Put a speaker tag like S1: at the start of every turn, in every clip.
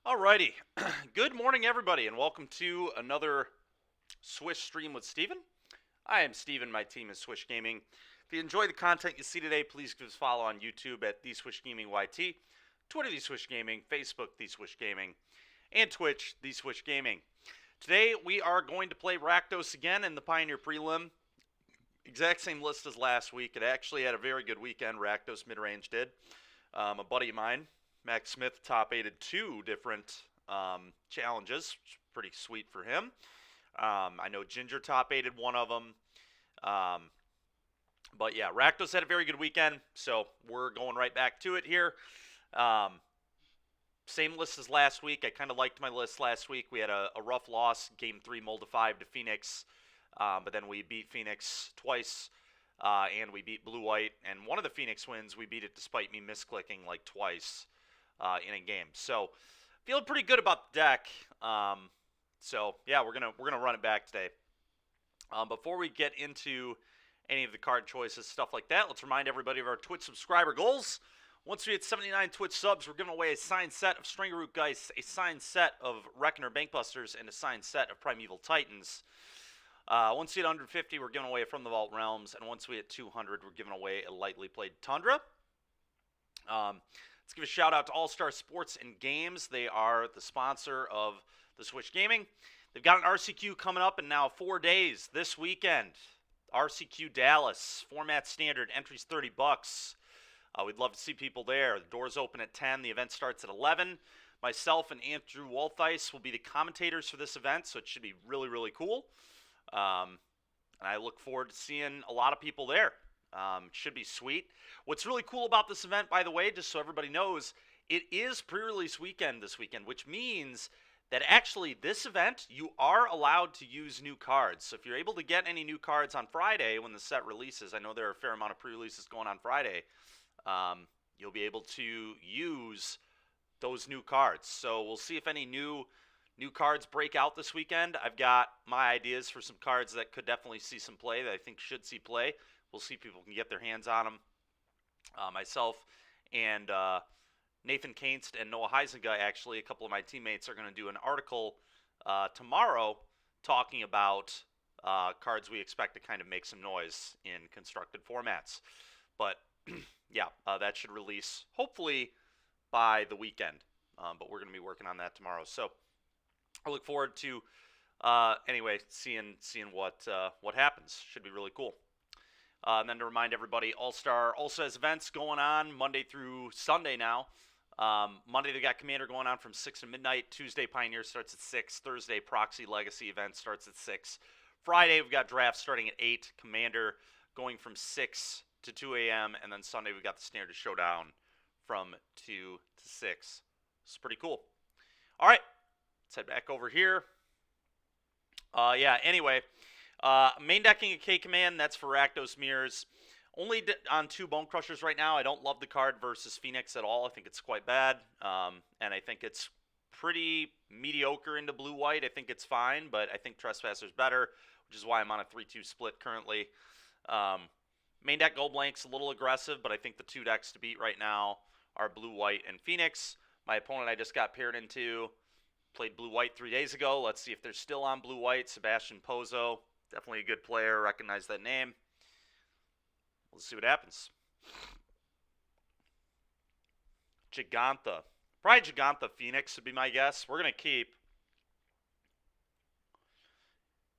S1: Alrighty. Good morning, everybody, and welcome to another Swish stream with Steven. I am Steven. My team is Swish Gaming. If you enjoy the content you see today, please give us a follow on YouTube at The Swish Gaming YT, Twitter, The Swish Gaming, Facebook, The Swish Gaming, and Twitch, The Swish Gaming. Today, we are going to play Rakdos again in the Pioneer Prelim. Exact same list as last week. It actually had a very good weekend, Rakdos mid-range did. A buddy of mine, Max Smith, top-aided two different challenges, which is pretty sweet for him. I know Ginger top-aided one of them. But yeah, Rakdos had a very good weekend, so we're going right back to it here. Same list as last week. I kind of liked my list last week. We had a rough loss, Game 3 Mold-5 to Phoenix, but then we beat Phoenix twice, and we beat Blue-White. And one of the Phoenix wins, we beat it despite me misclicking like twice in a game. So feeling pretty good about the deck. So yeah, we're gonna run it back today. Before we get into any of the card choices, stuff like that, let's remind everybody of our Twitch subscriber goals. Once we hit 79 Twitch subs, we're giving away a signed set of Stringer Root Geist, a signed set of Reckoner Bankbusters, and a signed set of Primeval Titans. Once we hit 150, we're giving away From the Vault Realms, and once we hit 200, we're giving away a lightly played Tundra. Let's give a shout out to All Star Sports and Games. They are the sponsor of the Switch Gaming. They've got an RCQ coming up in now 4 days this weekend. RCQ Dallas, format standard, entries $30. We'd love to see people there. The doors open at 10. The event starts at 11. Myself and Andrew Walthice will be the commentators for this event, so it should be really, really cool. And I look forward to seeing a lot of people there. It should be sweet. What's really cool about this event, by the way, just so everybody knows, it is pre-release weekend this weekend, which means that actually this event, you are allowed to use new cards. So if you're able to get any new cards on Friday when the set releases, I know there are a fair amount of pre-releases going on Friday, you'll be able to use those new cards. So we'll see if any new cards break out this weekend. I've got my ideas for some cards that could definitely see some play, that I think should see play. We'll see if people can get their hands on them. Myself and Nathan Kainst and Noah Heisinga, actually, a couple of my teammates, are going to do an article tomorrow talking about cards we expect to kind of make some noise in constructed formats. But yeah, that should release hopefully by the weekend. But we're going to be working on that tomorrow. So I look forward to anyway seeing what happens. Should be really cool. And then to remind everybody, All-Star All-Stars events going on Monday through Sunday now. Monday, they got Commander going on from 6 to midnight. Tuesday, Pioneer starts at 6. Thursday, Proxy Legacy event starts at 6. Friday, we've got drafts starting at 8. Commander going from 6 to 2 a.m. And then Sunday, we've got the Standard Showdown from 2 to 6. It's pretty cool. All right, let's head back over here. Yeah, anyway. Main decking a K-Command, that's for Rakdos Mirrors. Only on 2 Bone Crushers right now. I don't love the card versus Phoenix at all. I think it's quite bad. And I think it's pretty mediocre into Blue-White. I think it's fine, but I think Trespasser's better, which is why I'm on a 3-2 split currently. Main deck Gold Blank's a little aggressive, but I think the 2 decks to beat right now are Blue-White and Phoenix. My opponent I just got paired into played Blue-White 3 days ago. Let's see if they're still on Blue-White. Sebastian Pozo. Definitely a good player. Recognize that name. Let's see what happens. Giganta. Probably Giganta Phoenix would be my guess. We're going to keep.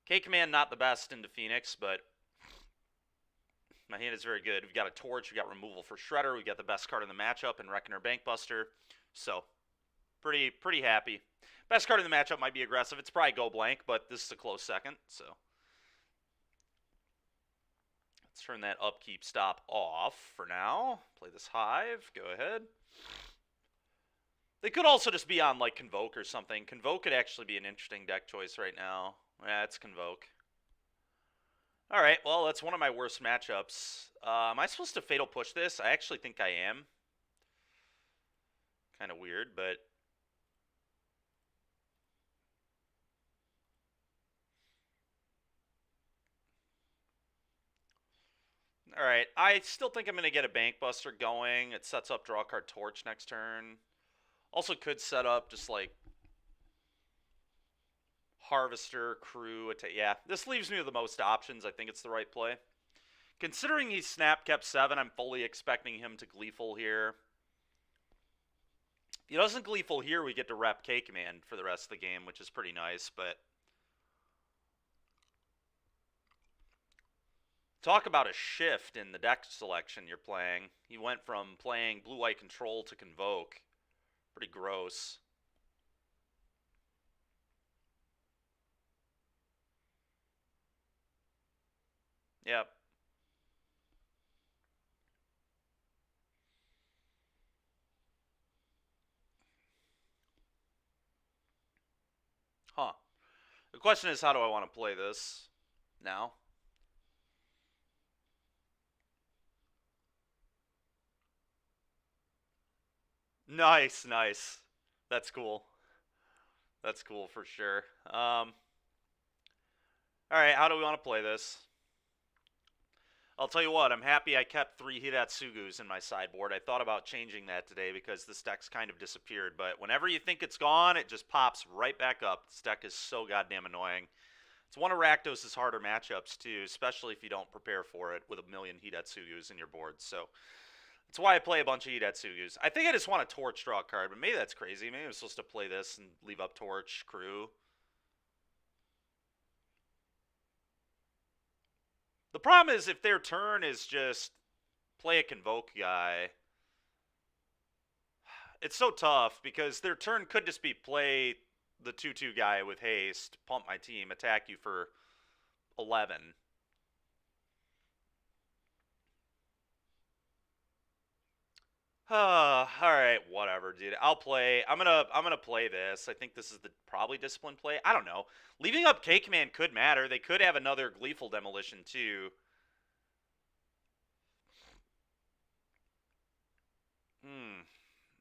S1: K-Command not the best into Phoenix, but my hand is very good. We've got a Torch. We've got removal for Shredder. We've got the best card in the matchup in Reckoner Bankbuster. So, pretty happy. Best card in the matchup might be aggressive. It's probably Go Blank, but this is a close second, so. Let's turn that upkeep stop off for now. Play this Hive. Go ahead. They could also just be on, like, Convoke or something. Convoke could actually be an interesting deck choice right now. Yeah, it's Convoke. Alright, well, that's one of my worst matchups. Am I supposed to Fatal Push this? I actually think I am. Kind of weird, but... Alright, I still think I'm going to get a Bankbuster going. It sets up Draw Card Torch next turn. Also could set up just like Harvester, Crew, yeah. This leaves me with the most options. I think it's the right play. Considering he's snap kept 7, I'm fully expecting him to Gleeful here. If he doesn't Gleeful here, we get to rep Cake Man for the rest of the game, which is pretty nice, but talk about a shift in the deck selection you're playing. He went from playing Blue-White Control to Convoke. Pretty gross. Yep. Huh. The question is, how do I want to play this now? Nice, nice. That's cool. That's cool for sure. All right, how do we want to play this? I'll tell you what, I'm happy I kept 3 Hidatsugus in my sideboard. I thought about changing that today because this deck's kind of disappeared, but whenever you think it's gone, it just pops right back up. This deck is so goddamn annoying. It's one of Rakdos' harder matchups, too, especially if you don't prepare for it with a million Hidatsugus in your board, so that's why I play a bunch of Hidatsugus. I think I just want a Torch draw card, but maybe that's crazy. Maybe I'm supposed to play this and leave up Torch, Crew. The problem is if their turn is just play a Convoke guy, it's so tough because their turn could just be play the 2-2 guy with haste, pump my team, attack you for 11. All right, whatever, dude. I'll play. I'm gonna play this. I think this is the probably disciplined play. I don't know. Leaving up Cake Man could matter. They could have another Gleeful Demolition too. Hmm.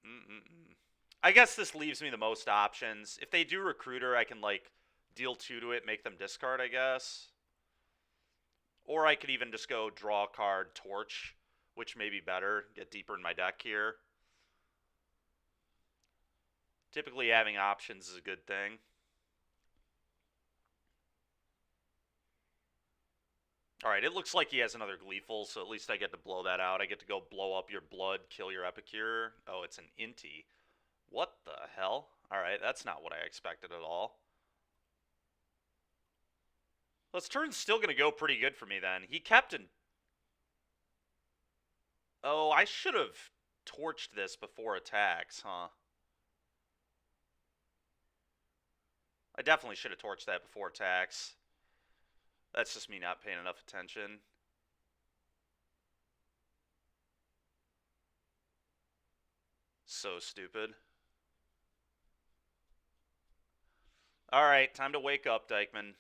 S1: Mm-mm-mm. I guess this leaves me the most options. If they do Recruiter, I can like deal 2 to it, make them discard, I guess. Or I could even just go draw a card, Torch, which may be better. Get deeper in my deck here. Typically having options is a good thing. Alright, it looks like he has another Gleeful, so at least I get to blow that out. I get to go blow up your blood, kill your Epicure. Oh, it's an Inti. What the hell? Alright, that's not what I expected at all. This turn's still going to go pretty good for me then. He kept an... Oh, I should have torched this before attacks, huh? I definitely should have torched that before attacks. That's just me not paying enough attention. So stupid. Alright, time to wake up, Dykeman.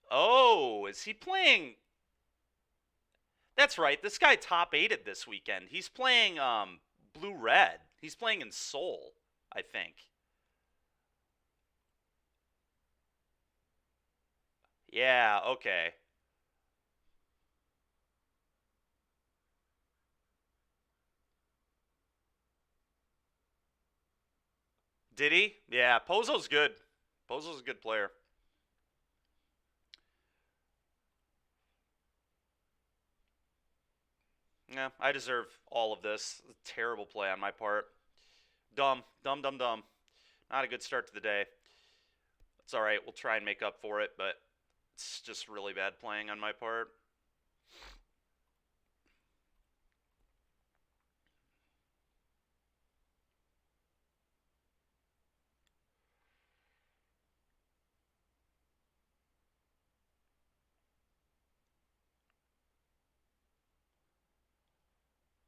S1: Oh, is he playing... That's right, this guy top 8'd this weekend. He's playing blue-red. He's playing in Soul, I think. Yeah, okay. Did he? Yeah, Pozo's good. Pozo's a good player. Yeah, I deserve all of this. Terrible play on my part. Dumb. Dumb, dumb, dumb. Not a good start to the day. It's alright, we'll try and make up for it, but it's just really bad playing on my part.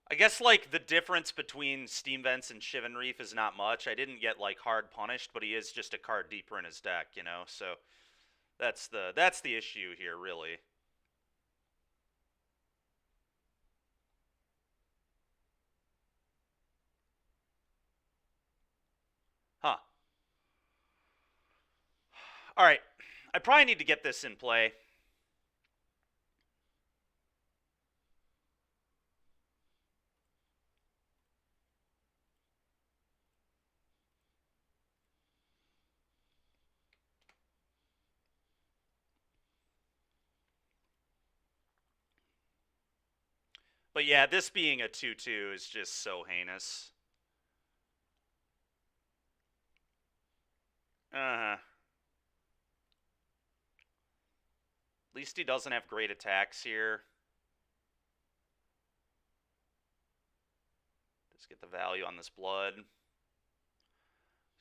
S1: I guess like the difference between Steam Vents and Shivan Reef is not much. I didn't get like hard punished, but he is just a card deeper in his deck, you know. So that's the issue here, really. Huh. All right. I probably need to get this in play. But yeah, this being a 2-2 is just so heinous. At least he doesn't have great attacks here. Just get the value on this blood.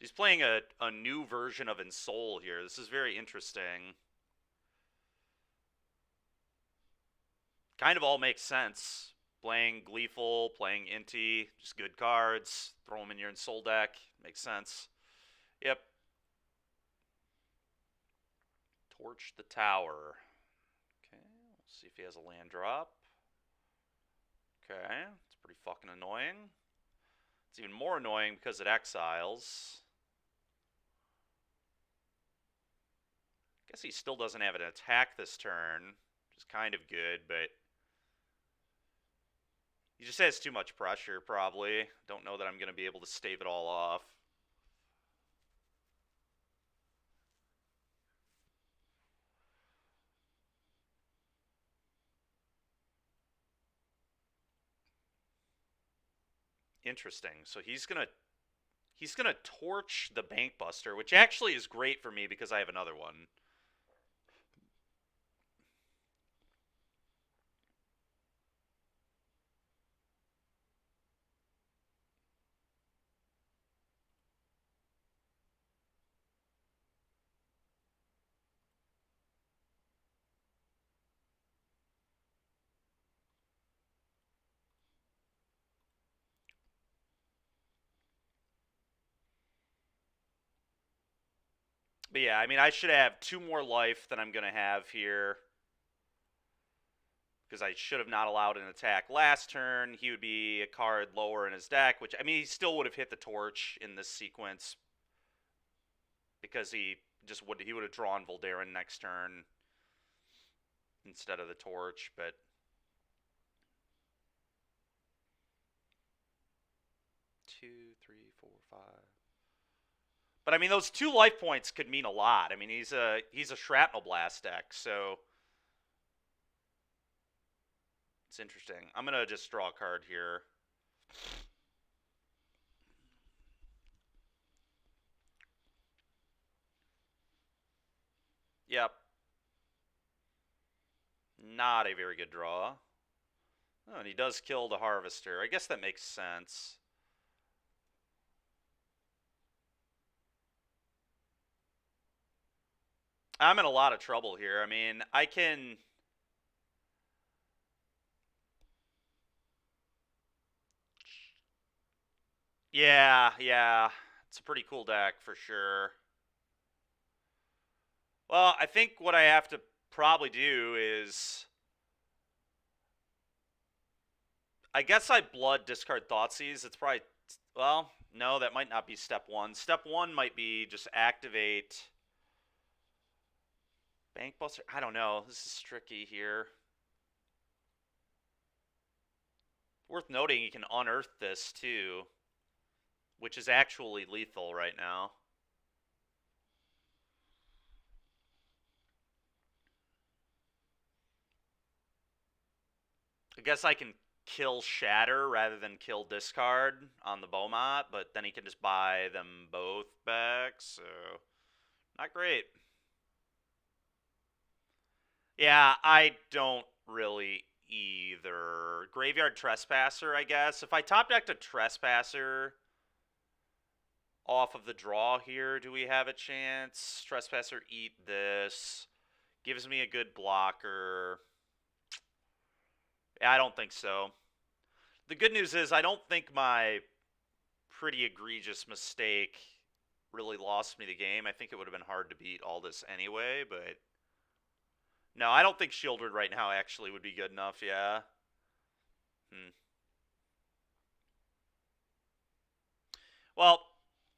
S1: He's playing a new version of Ensole here. This is very interesting. Kind of all makes sense. Playing Gleeful, playing Inti, just good cards. Throw them in your Ensole deck. Makes sense. Yep. Torch the tower. Okay, we'll see if he has a land drop. Okay, it's pretty fucking annoying. It's even more annoying because it exiles. Guess he still doesn't have an attack this turn, which is kind of good, but he just has too much pressure, probably. Don't know that I'm going to be able to stave it all off. Interesting. So he's gonna torch the Bank Buster, which actually is great for me because I have another one. But yeah, I mean, I should have 2 more life than I'm going to have here. Because I should have not allowed an attack last turn. He would be a card lower in his deck, which, I mean, he still would have hit the torch in this sequence. Because he would have drawn Voldaren next turn instead of the torch, but 2, 3, 4, 5. But I mean, those 2 life points could mean a lot. I mean, he's a Shrapnel Blast deck, so it's interesting. I'm gonna just draw a card here. Yep. Not a very good draw. Oh, and he does kill the Harvester. I guess that makes sense. I'm in a lot of trouble here. I mean, I can... Yeah. It's a pretty cool deck for sure. Well, I think what I have to probably do is... I guess I blood discard Thoughtseize. It's probably... Well, no, that might not be step 1. Step 1 might be just activate... Bank Buster? I don't know. This is tricky here. Worth noting, you can unearth this too, which is actually lethal right now. I guess I can kill Shatter rather than kill Discard on the Beaumont, but then he can just buy them both back, so not great. Yeah, I don't really either. Graveyard Trespasser, I guess. If I top decked a Trespasser off of the draw here, do we have a chance? Trespasser, eat this. Gives me a good blocker. Yeah, I don't think so. The good news is I don't think my pretty egregious mistake really lost me the game. I think it would have been hard to beat all this anyway, but... No, I don't think Shieldred right now actually would be good enough, yeah. Well,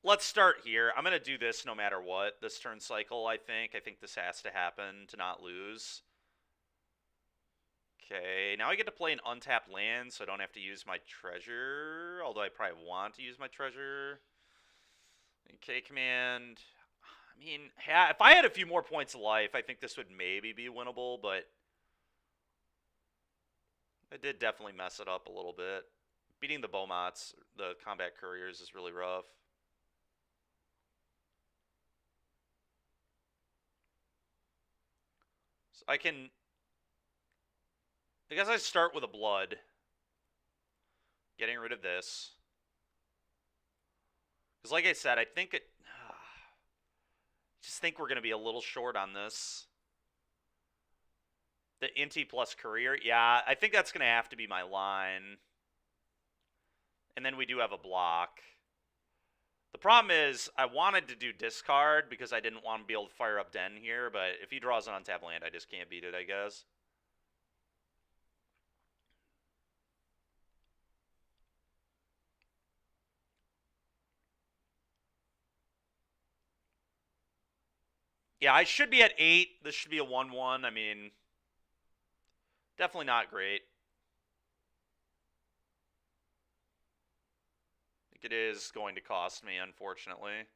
S1: let's start here. I'm going to do this no matter what, this turn cycle, I think. I think this has to happen to not lose. Okay, now I get to play an untapped land, so I don't have to use my treasure. Although I probably want to use my treasure. Okay, command. I mean, yeah, if I had a few more points of life, I think this would maybe be winnable, but I did definitely mess it up a little bit. Beating the Beaumonts, the combat couriers, is really rough. So I can. I guess I start with a blood. Getting rid of this. Because, like I said, I think it. Just think we're going to be a little short on this. The Inti plus courier. Yeah, I think that's going to have to be my line. And then we do have a block. The problem is, I wanted to do discard because I didn't want to be able to fire up Den here, but if he draws an untapped land, I just can't beat it, I guess. Yeah, I should be at 8. This should be a 1-1. I mean, definitely not great. I think it is going to cost me, unfortunately.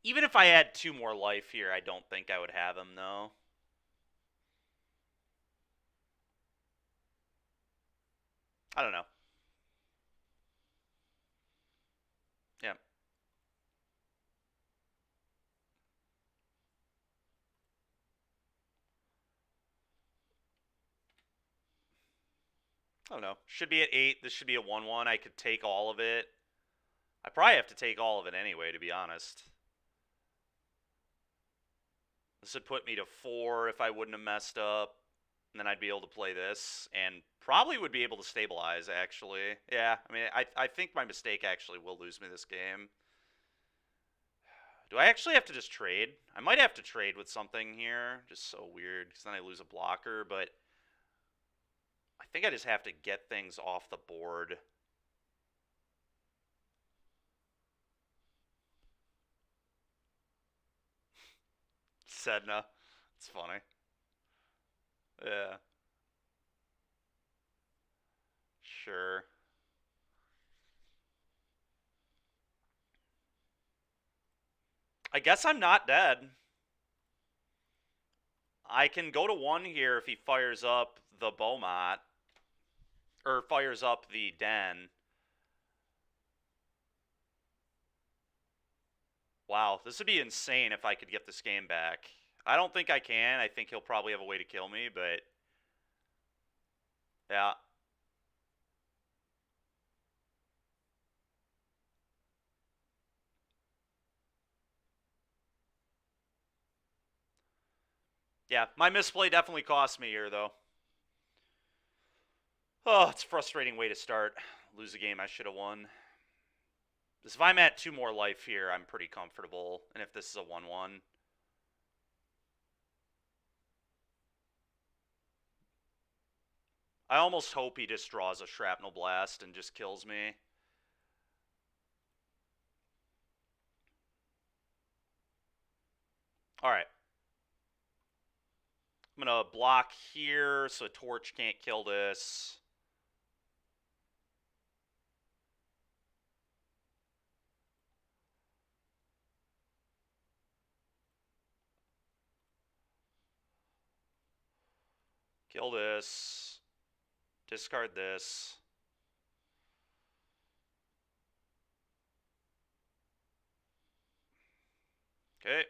S1: Even if I had 2 more life here, I don't think I would have him, though. I don't know. Yeah. I don't know. Should be at 8. This should be a 1-1. I could take all of it. I probably have to take all of it anyway, to be honest. This would put me to 4 if I wouldn't have messed up. And then I'd be able to play this. And probably would be able to stabilize, actually. Yeah, I mean, I think my mistake actually will lose me this game. Do I actually have to just trade? I might have to trade with something here. Just so weird, because then I lose a blocker. But I think I just have to get things off the board. Sedna. It's funny. Yeah. Sure. I guess I'm not dead. I can go to 1 here if he fires up the Beaumont. Or fires up the Den. Wow, this would be insane if I could get this game back. I don't think I can. I think he'll probably have a way to kill me, but yeah. Yeah, my misplay definitely cost me here, though. Oh, it's a frustrating way to start. Lose a game I should have won. Because if I'm at 2 more life here, I'm pretty comfortable. And if this is a 1-1. I almost hope he just draws a Shrapnel Blast and just kills me. Alright. I'm going to block here so Torch can't kill this. Kill this. Discard this. Okay.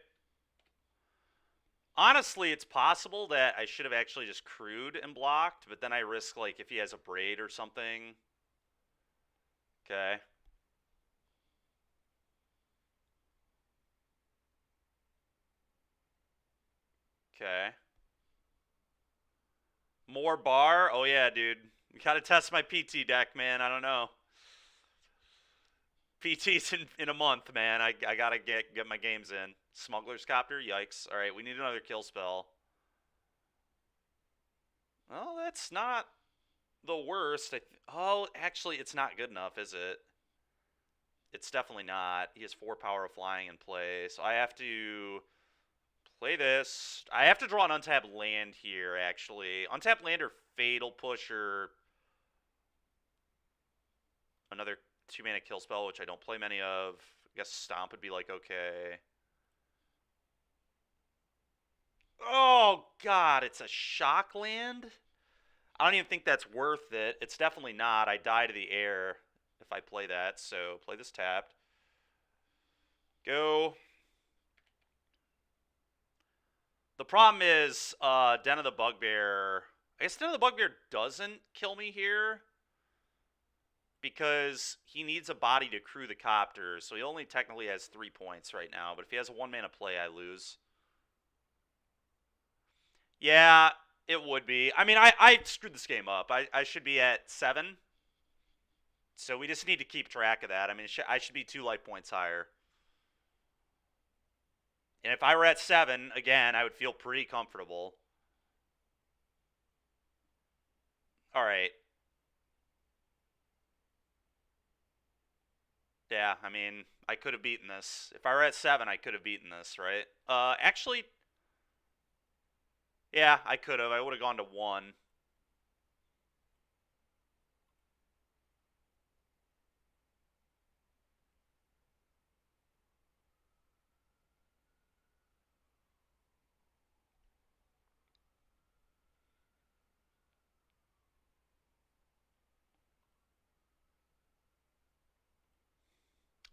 S1: Honestly, it's possible that I should have actually just crewed and blocked, but then I risk, like, if he has a Braid or something. Okay. Okay. More bar? Oh, yeah, dude. You gotta test my PT deck, man. I don't know. PT's in a month, man. I gotta get my games in. Smuggler's Copter? Yikes. Alright, we need another kill spell. Well, that's not the worst. Oh, actually, it's not good enough, is it? It's definitely not. He has 4 power of flying in play, so I have to play this. I have to draw an untapped land here, actually. Untapped land or Fatal Push or another 2-mana kill spell, which I don't play many of. I guess Stomp would be like, okay. Oh, God, it's a shock land? I don't even think that's worth it. It's definitely not. I die to the air if I play that, so play this tapped. Go. The problem is Den of the Bugbear. I guess Den of the Bugbear doesn't kill me here because he needs a body to crew the copter, so he only technically has 3 points right now, but if he has a 1-mana play, I lose. Yeah, it would be. I mean, I screwed this game up. I should be at 7, so we just need to keep track of that. I mean, I should be 2 life points higher. And if I were at 7, again, I would feel pretty comfortable. All right. Yeah, I mean, I could have beaten this. If I were at 7, I could have beaten this, right? Actually, yeah, I could have. I would have gone to 1.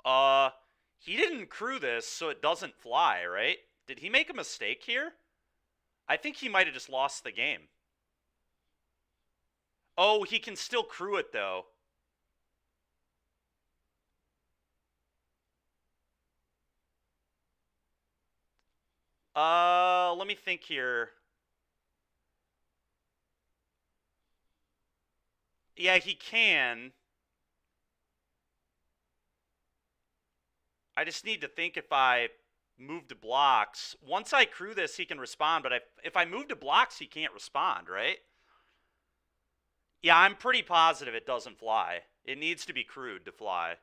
S1: Uh, he didn't crew this, so it doesn't fly, right? Did he make a mistake here? I think he might have just lost the game. Oh, he can still crew it, though. Let me think here. Yeah, he can. I just need to think if I move to blocks. Once I crew this, he can respond, but if I move to blocks, he can't respond, right? Yeah, I'm pretty positive it doesn't fly. It needs to be crewed to fly.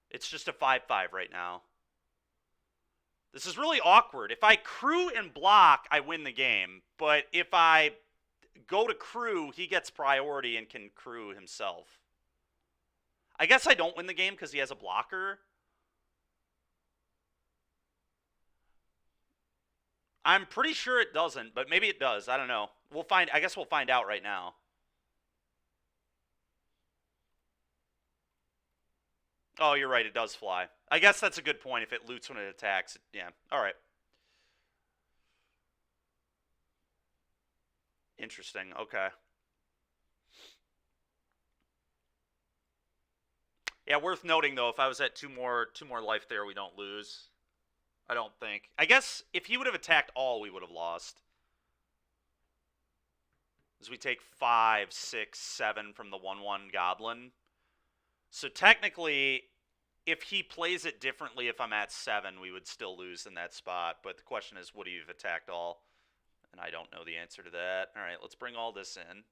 S1: It's just a 5/5 right now. This is really awkward. If I crew and block, I win the game. But if I go to crew, he gets priority and can crew himself. I guess I don't win the game because he has a blocker. I'm pretty sure it doesn't, but maybe it does. I don't know. I guess we'll find out right now. Oh, you're right. It does fly. I guess that's a good point. If it loots when it attacks, yeah. All right. Interesting. Okay. Yeah, worth noting though. If I was at two more life there, we don't lose. I don't think. I guess if he would have attacked all, we would have lost. As we take 5, 6, 7 from the 1/1 goblin. So technically, if he plays it differently, if I'm at 7, we would still lose in that spot. But the question is, would he have attacked all? And I don't know the answer to that. All right, let's bring all this in.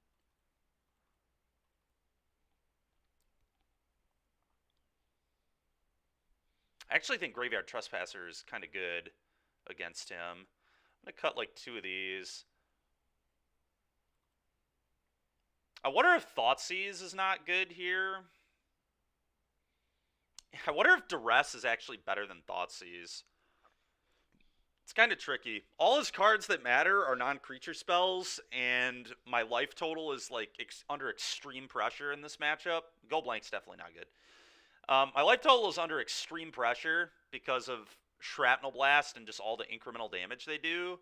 S1: I actually think Graveyard Trespasser is kind of good against him. I'm going to cut like 2 of these. I wonder if Thoughtseize is not good here. I wonder if Duress is actually better than Thoughtseize. It's kind of tricky. All his cards that matter are non-creature spells, and my life total is like under extreme pressure in this matchup. Go Blank's definitely not good. My life total is under extreme pressure because of Shrapnel Blast and just all the incremental damage they do.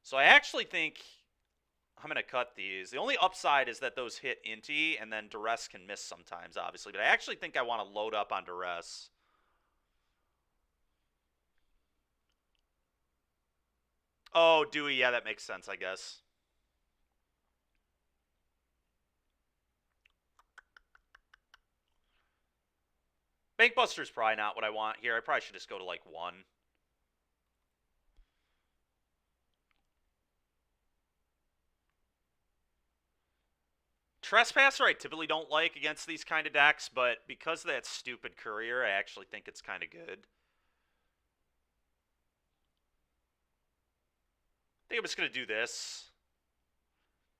S1: So I actually think I'm going to cut these. The only upside is that those hit Inti, and then Duress can miss sometimes, obviously. But I actually think I want to load up on Duress. Oh, Dewey, yeah, that makes sense, I guess. Bankbuster's probably not what I want here. I probably should just go to, like, 1. Trespasser I typically don't like against these kind of decks, but because of that stupid Courier, I actually think it's kind of good. I think I'm just going to do this.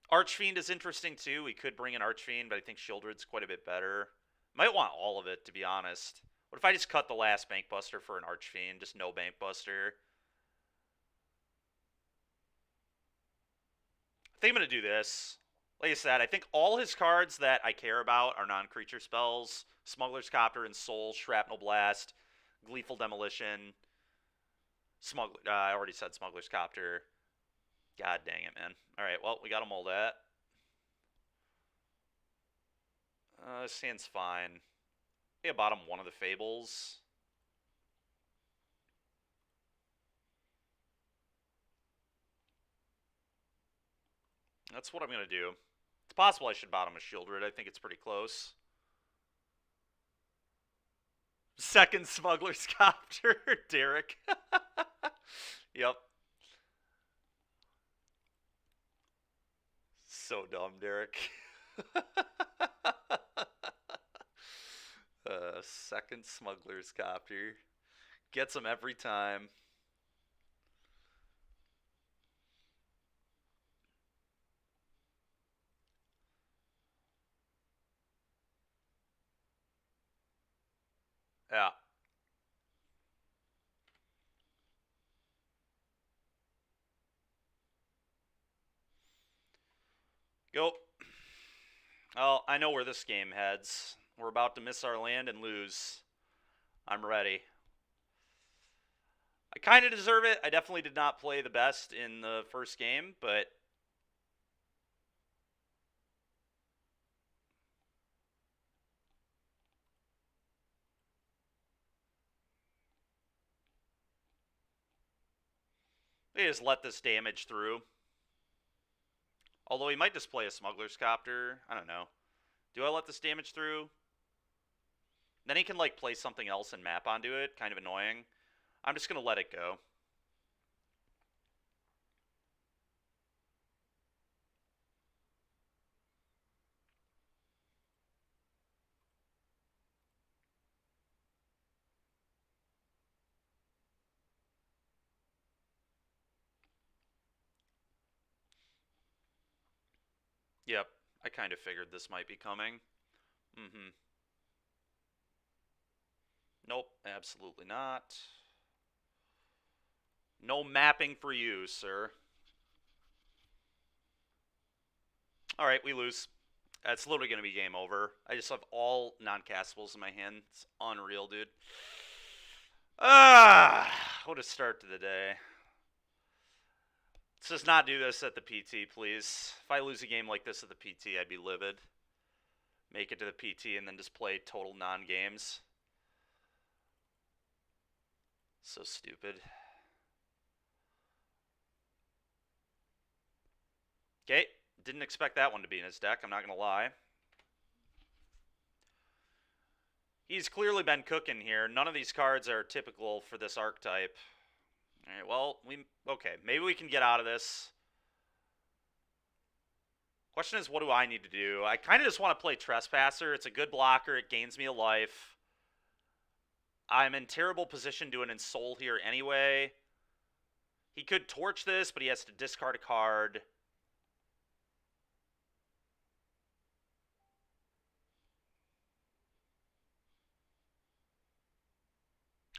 S1: Archfiend is interesting too. We could bring an Archfiend, but I think Shieldred's quite a bit better. Might want all of it, to be honest. What if I just cut the last Bankbuster for an Archfiend? Just no Bankbuster. I think I'm going to do this. Like I said, I think all his cards that I care about are non-creature spells. Smuggler's Copter and Soul, Shrapnel Blast, Gleeful Demolition, I already said Smuggler's Copter. God dang it, man. Alright, well, we got them all that. This hand's fine. I bottom one of the Fables. That's what I'm going to do. It's possible I should bottom a Shieldred. I think it's pretty close. Second Smuggler's Copter, Derek. Yep. So dumb, Derek. Second Smuggler's Copter. Gets him every time. Yeah. Go. Well, I know where this game heads. We're about to miss our land and lose. I'm ready. I kind of deserve it. I definitely did not play the best in the first game, but they just let this damage through. Although he might just play a Smuggler's Copter. I don't know. Do I let this damage through? Then he can like play something else and map onto it. Kind of annoying. I'm just going to let it go. Yep. I kind of figured this might be coming. Mm-hmm. Nope, absolutely not. No mapping for you, sir. Alright, we lose. That's literally going to be game over. I just have all non-castables in my hand. It's unreal, dude. What a start to the day. Let's just not do this at the PT, please. If I lose a game like this at the PT, I'd be livid. Make it to the PT and then just play total non-games. So stupid. Okay, didn't expect that one to be in his deck, I'm not going to lie. He's clearly been cooking here. None of these cards are typical for this archetype. Alright, well, okay, maybe we can get out of this. Question is, what do I need to do? I kind of just want to play Trespasser. It's a good blocker. It gains me a life. I'm in terrible position doing Ensoul here anyway. He could torch this, but he has to discard a card.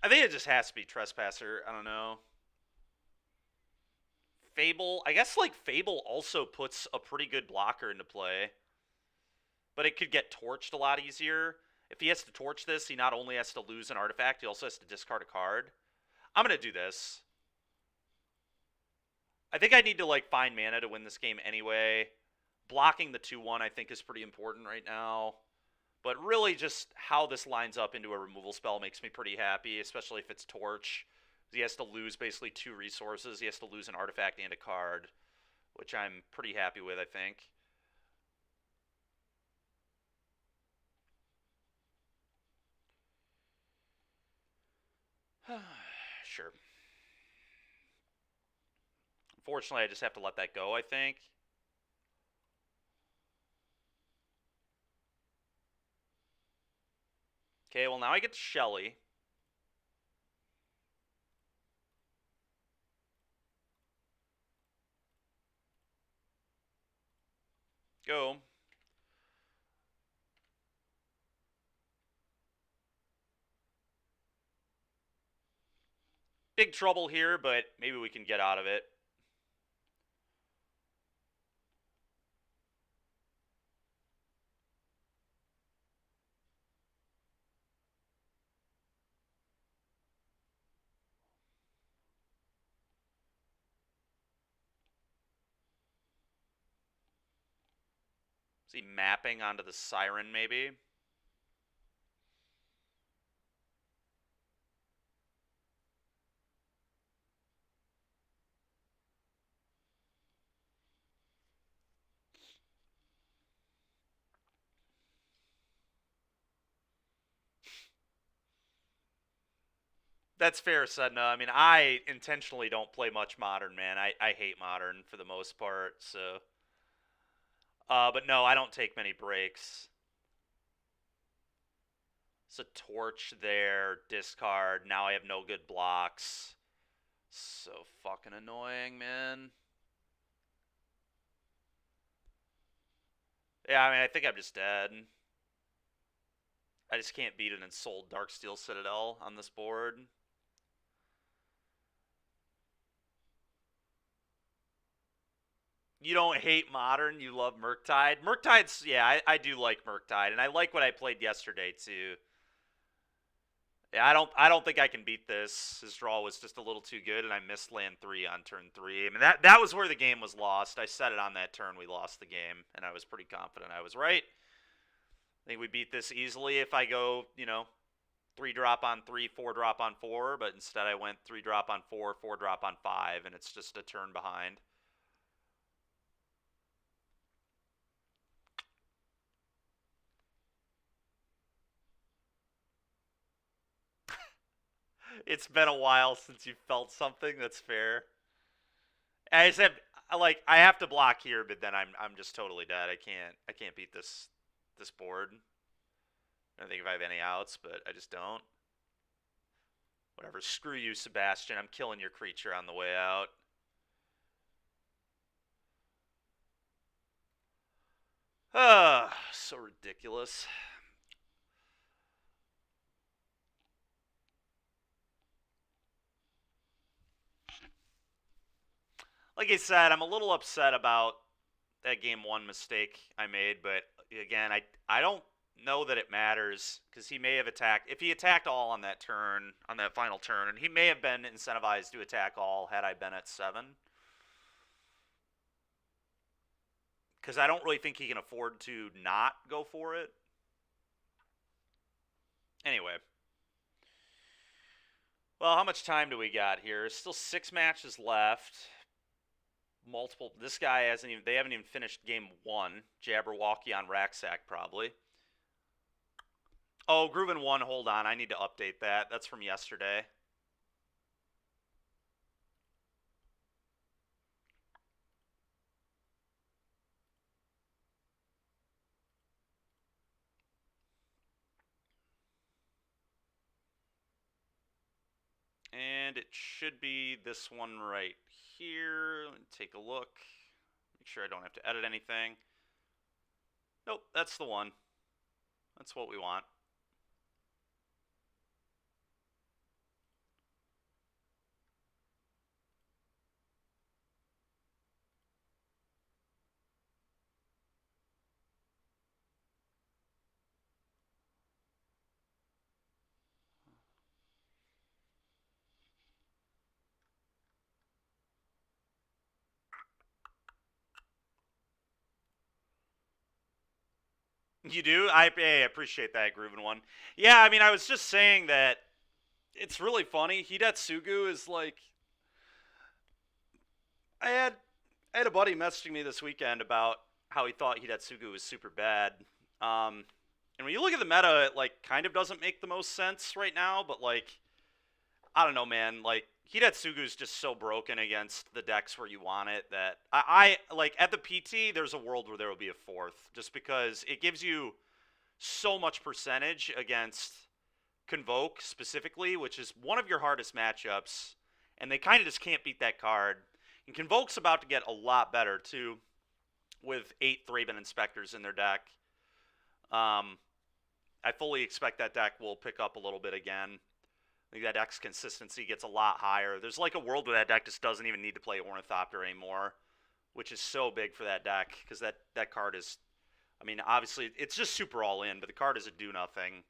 S1: I think it just has to be Trespasser. I don't know. Fable. I guess, like, Fable also puts a pretty good blocker into play. But it could get torched a lot easier. If he has to torch this, he not only has to lose an artifact, he also has to discard a card. I'm going to do this. I think I need to, like, find mana to win this game anyway. Blocking the 2-1, I think, is pretty important right now. But really just how this lines up into a removal spell makes me pretty happy, especially if it's Torch. He has to lose basically 2 resources. He has to lose an artifact and a card, which I'm pretty happy with, I think. Sure. Unfortunately, I just have to let that go, I think. Okay, well now I get Shelly. Go. Big trouble here, but maybe we can get out of it. Is he mapping onto the Siren, maybe? That's fair, Sedna. I mean, I intentionally don't play much Modern, man. I hate Modern for the most part, so... but no, I don't take many breaks. It's a torch there, discard. Now I have no good blocks. So fucking annoying, man. Yeah, I mean, I think I'm just dead. I just can't beat an Ensouled Darksteel Citadel on this board. You don't hate Modern, you love Murktide. Murktide's, yeah, I do like Murktide, and I like what I played yesterday, too. Yeah, I don't think I can beat this. His draw was just a little too good, and I missed land 3 on turn 3. I mean, that was where the game was lost. I said it on that turn we lost the game, and I was pretty confident I was right. I think we beat this easily if I go, 3 drop on 3, 4 drop on 4, but instead I went 3 drop on 4, 4 drop on 5, and it's just a turn behind. It's been a while since you felt something. That's fair. I just have I have to block here, but then I'm just totally dead. I can't beat this board. I don't think if I have any outs, but I just don't. Whatever. Screw you, Sebastian. I'm killing your creature on the way out. Ah, so ridiculous. Like I said, I'm a little upset about that game 1 mistake I made, but again, I don't know that it matters because he may have attacked. If he attacked all on that turn, on that final turn, and he may have been incentivized to attack all had I been at 7. Because I don't really think he can afford to not go for it. Anyway. Well, how much time do we got here? Still 6 matches left. Multiple. This guy hasn't even. They haven't even finished game 1. Jabberwocky on Racksack probably. Oh, Groovin 1. Hold on, I need to update that. That's from yesterday. And it should be this one right here. Let me take a look. Make sure I don't have to edit anything. Nope, that's the one. That's what we want. You do? I appreciate that, Groovin 1. Yeah, I mean, I was just saying that it's really funny. Hidetsugu is like... I had a buddy messaging me this weekend about how he thought Hidetsugu was super bad. And when you look at the meta, it like kind of doesn't make the most sense right now, but like I don't know, man. Like Hidetsugu is just so broken against the decks where you want it that I like at the PT. There's a world where there will be a 4th, just because it gives you so much percentage against Convoke specifically, which is one of your hardest matchups, and they kind of just can't beat that card. And Convoke's about to get a lot better, too, with 8 Thraben Inspectors in their deck. I fully expect that deck will pick up a little bit again. I think that deck's consistency gets a lot higher. There's like a world where that deck just doesn't even need to play Ornithopter anymore, which is so big for that deck, because that card is, I mean, obviously, it's just super all-in, but the card is a do-nothing,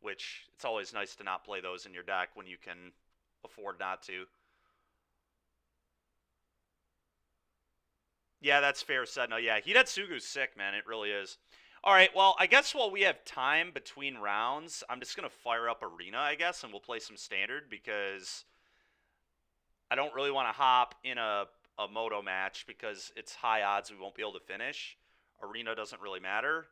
S1: which it's always nice to not play those in your deck when you can afford not to. Yeah, that's fair said. No, yeah, Hidetsugu's sick, man. It really is. All right, well, I guess while we have time between rounds, I'm just going to fire up Arena, I guess, and we'll play some Standard, because I don't really want to hop in a Moto match because it's high odds we won't be able to finish. Arena doesn't really matter.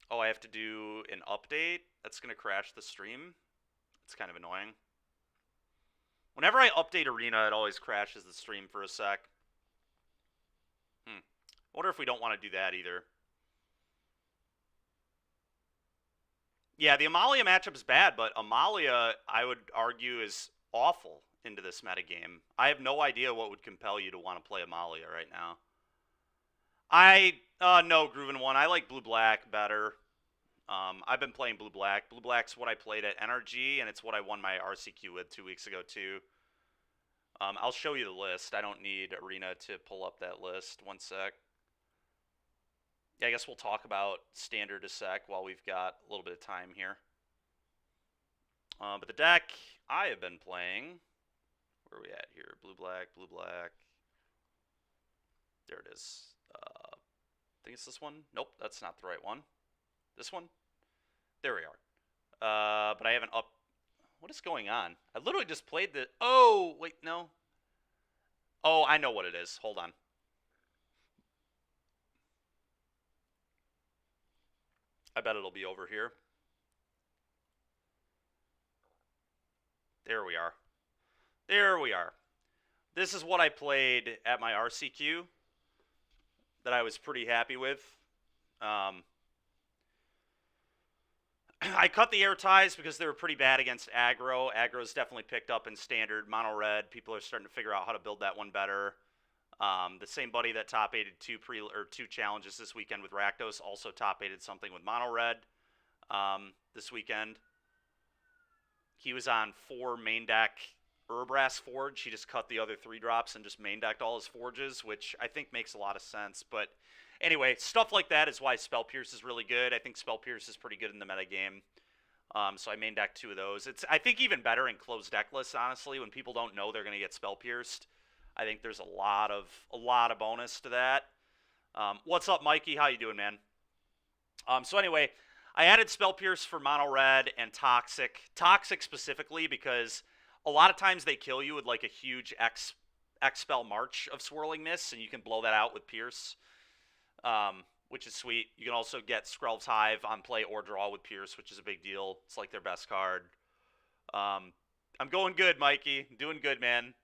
S1: Oh, I have to do an update? That's going to crash the stream? It's kind of annoying. Whenever I update Arena, it always crashes the stream for a sec. I wonder if we don't want to do that either. Yeah, the Amalia matchup is bad, but Amalia, I would argue, is awful into this metagame. I have no idea what would compel you to want to play Amalia right now. No, Groovin' One. I like Blue-Black better. I've been playing Blue-Black. Blue-Black's what I played at NRG, and it's what I won my RCQ with 2 weeks ago, too. I'll show you the list. I don't need Arena to pull up that list. One sec. Yeah, I guess we'll talk about Standard a sec while we've got a little bit of time here. But the deck I have been playing, where are we at here? Blue-Black, Blue-Black. There it is. I think it's this one. Nope, that's not the right one. This one? There we are. But I haven't up... What is going on? I literally just played the... Oh, wait, no. Oh, I know what it is. Hold on. I bet it'll be over here. There we are. There we are. This is what I played at my RCQ that I was pretty happy with. I cut the air ties because they were pretty bad against aggro. Aggro's definitely picked up in Standard. Mono red, people are starting to figure out how to build that one better. The same buddy that top aided two challenges this weekend with Rakdos also top aided something with mono red this weekend. He was on 4 main deck Urbrass Forge. He just cut the other 3 drops and just main decked all his forges, which I think makes a lot of sense. But anyway, stuff like that is why Spell Pierce is really good. I think Spell Pierce is pretty good in the metagame. So I main deck 2 of those. It's, I think, even better in closed deck lists, honestly, when people don't know they're going to get Spell Pierced. I think there's a lot of bonus to that. What's up, Mikey? How you doing, man? So anyway, I added Spell Pierce for Mono Red and Toxic. Toxic specifically because a lot of times they kill you with like a huge X-Spell March of Swirling Mist, and you can blow that out with Pierce, which is sweet. You can also get Skrelv's Hive on play or draw with Pierce, which is a big deal. It's like their best card. I'm going good, Mikey. Doing good, man.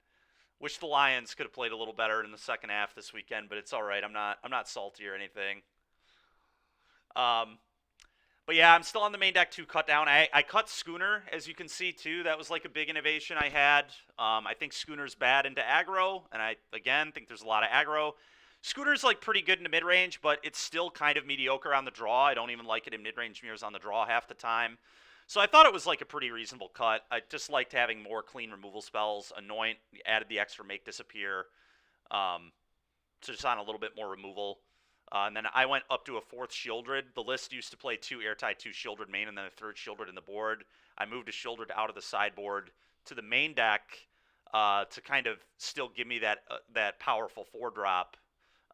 S1: Wish the Lions could have played a little better in the second half this weekend, but it's all right. I'm not salty or anything. But yeah, I'm still on the main deck 2 cut down. I cut Schooner, as you can see, too. That was like a big innovation I had. I think Schooner's bad into aggro, and I, again, think there's a lot of aggro. Schooner's like pretty good into mid-range, but it's still kind of mediocre on the draw. I don't even like it in mid-range mirrors on the draw half the time. So I thought it was like a pretty reasonable cut. I just liked having more clean removal spells. Anoint, added the extra Make Disappear. So just on a little bit more removal. And then I went up to a 4th Shieldred. The list used to play 2 Airtight, 2 Shieldred main, and then a 3rd Shieldred in the board. I moved a Shieldred out of the sideboard to the main deck to kind of still give me that powerful 4-drop.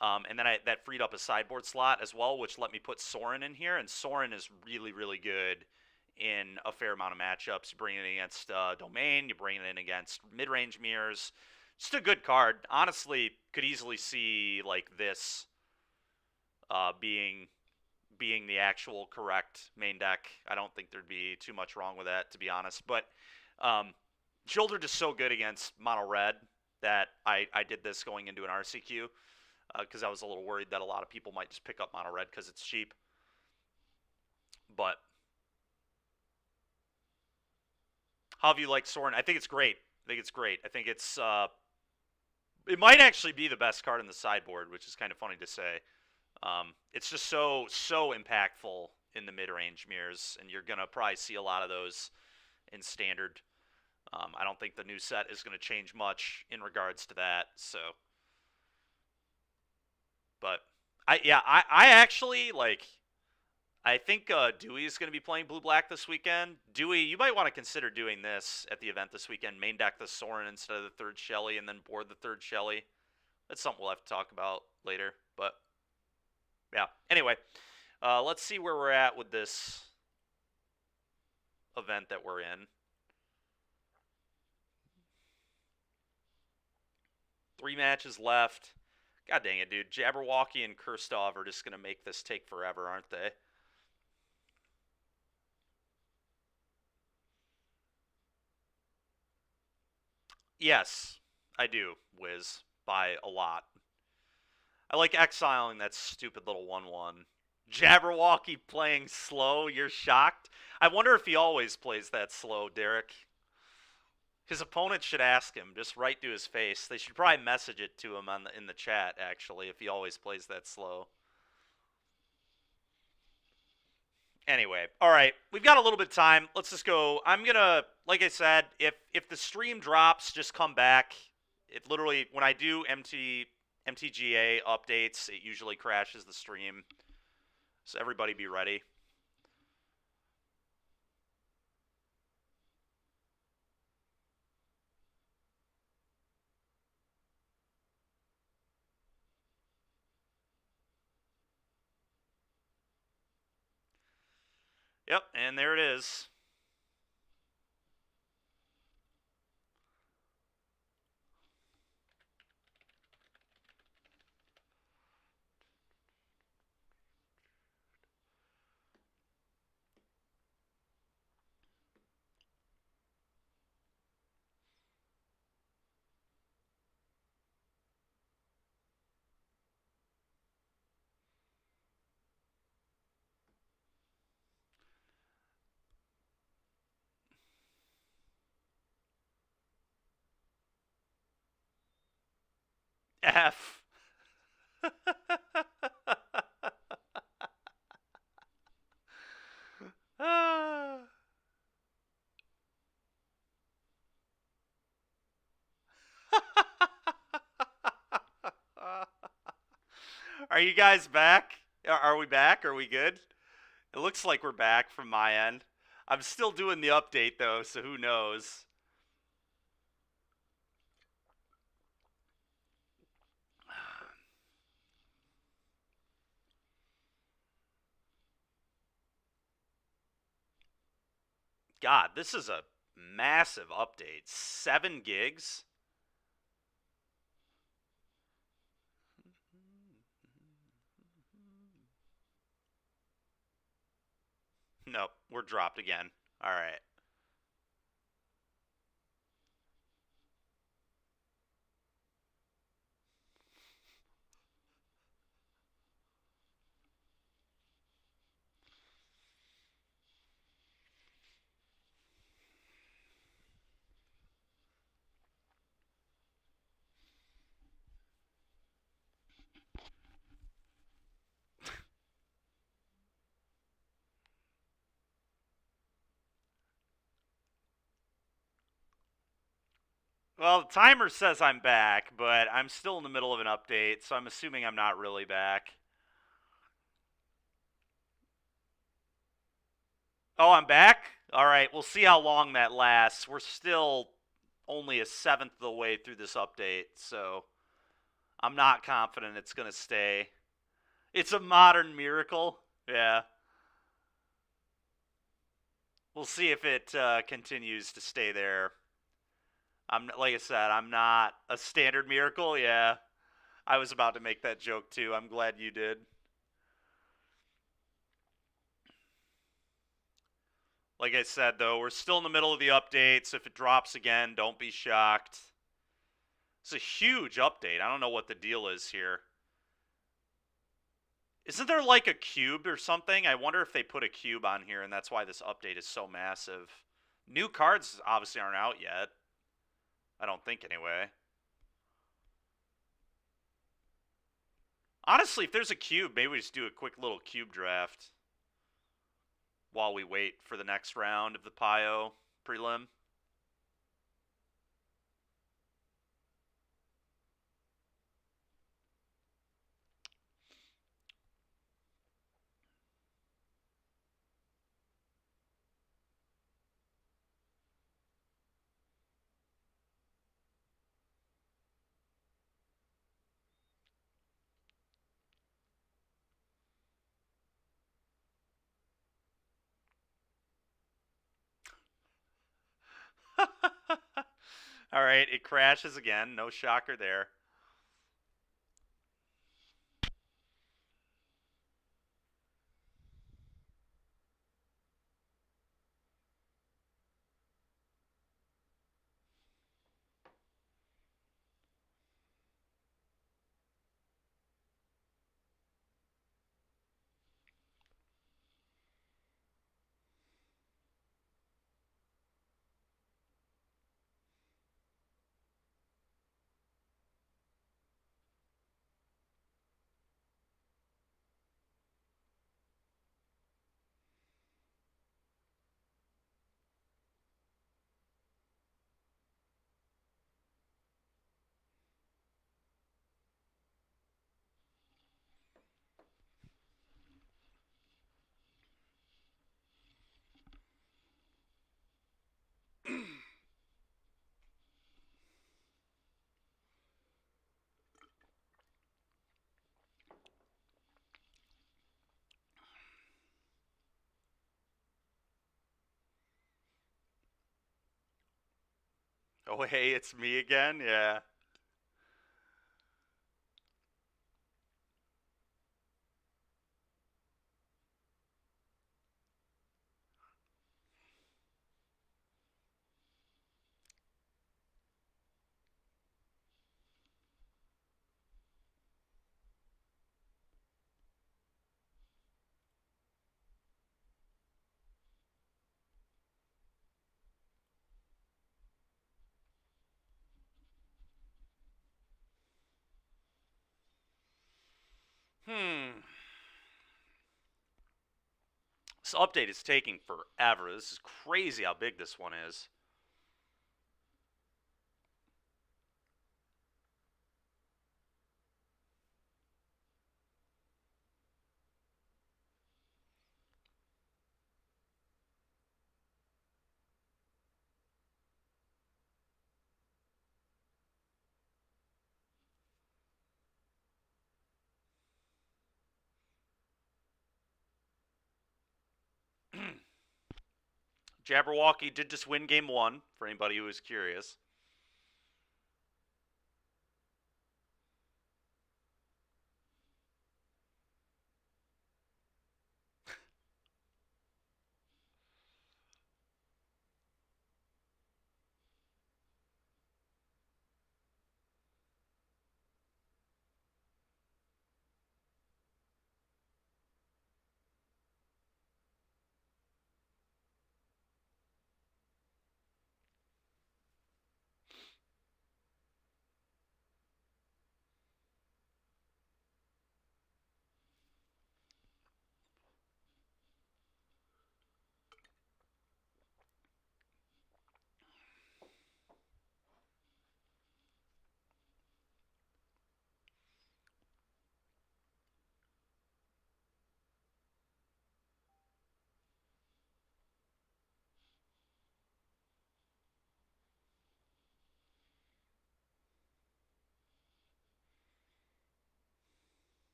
S1: And then that freed up a sideboard slot as well, which let me put Sorin in here. And Sorin is really, really good in a fair amount of matchups. You bring it in against Domain, you bring it in against mid-range mirrors. Just a good card. Honestly, could easily see like this being the actual correct main deck. I don't think there'd be too much wrong with that, to be honest. But Children just so good against mono red that I did this going into an RCQ because I was a little worried that a lot of people might just pick up mono red because it's cheap. But How have you liked Soren? I think it's great. I think it might actually be the best card in the sideboard, which is kind of funny to say. It's just so impactful in the mid-range mirrors, and you're gonna probably see a lot of those in standard. I don't think the new set is gonna change much in regards to that. So, but I actually like. I think Dewey is going to be playing Blue Black this weekend. Dewey, you might want to consider doing this at the event this weekend. Main deck the Soren instead of the third Shelly, and then board the third Shelly. That's something we'll have to talk about later. But yeah. Anyway, let's see where we're at with this event that we're in. 3 matches left. God dang it, dude. Jabberwocky and Kirstov are just going to make this take forever, aren't they? Yes, I do, Wiz, by a lot. I like exiling that stupid little 1/1. Jabberwocky playing slow, you're shocked? I wonder if he always plays that slow, Derek. His opponent should ask him, just right to his face. They should probably message it to him in the chat, actually, if he always plays that slow. Anyway, all right, we've got a little bit of time. Let's just go. I'm gonna, like I said, if the stream drops, just come back. It literally, when I do MTGA updates, it usually crashes the stream. So everybody be ready. Yep, and there it is. F. Are you guys back? Are we back? Are we good? It looks like we're back from my end. I'm still doing the update, though, so who knows? God, this is a massive update. 7 gigs? Nope, we're dropped again. All right. Well, the timer says I'm back, but I'm still in the middle of an update, so I'm assuming I'm not really back. Oh, I'm back? All right, we'll see how long that lasts. We're still only a seventh of the way through this update, so I'm not confident it's going to stay. It's a modern miracle. Yeah. We'll see if it continues to stay there. Like I said, I'm not a standard miracle. Yeah. I was about to make that joke too. I'm glad you did. Like I said, though, we're still in the middle of the update, so if it drops again, don't be shocked. It's a huge update. I don't know what the deal is here. Isn't there like a cube or something? I wonder if they put a cube on here and that's why this update is so massive. New cards obviously aren't out yet. I don't think anyway. Honestly, if there's a cube, maybe we just do a quick little cube draft while we wait for the next round of the Pio prelim. All right, it crashes again. No shocker there. Oh, hey, it's me again? Yeah. Hmm. This update is taking forever. This is crazy how big this one is. Jabberwocky did just win game one, for anybody who is curious.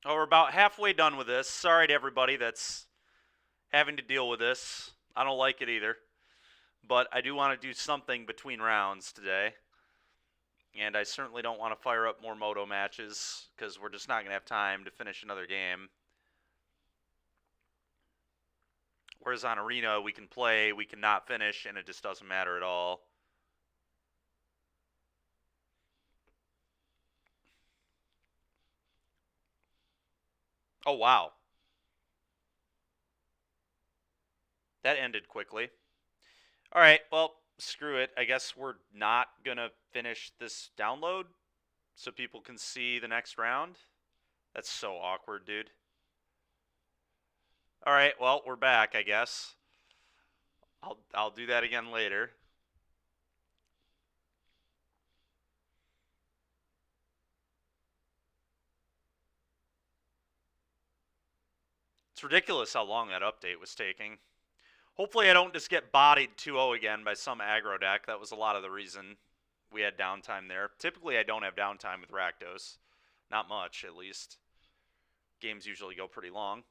S1: Oh, we're about halfway done with this. Sorry to everybody that's having to deal with this. I don't like it either. But I do want to do something between rounds today. And I certainly don't want to fire up more Moto matches because we're just not going to have time to finish another game. Whereas on Arena, we can play, we can not finish, and it just doesn't matter at all. Oh, wow. That ended quickly. All right, well, screw it. I guess we're not going to finish this download so people can see the next round. That's so awkward, dude. All right, well, we're back, I guess. I'll do that again later. It's ridiculous how long that update was taking. Hopefully I don't just get bodied 2-0 again by some aggro deck. That was a lot of the reason we had downtime there. Typically I don't have downtime with Rakdos. Not much, at least. Games usually go pretty long.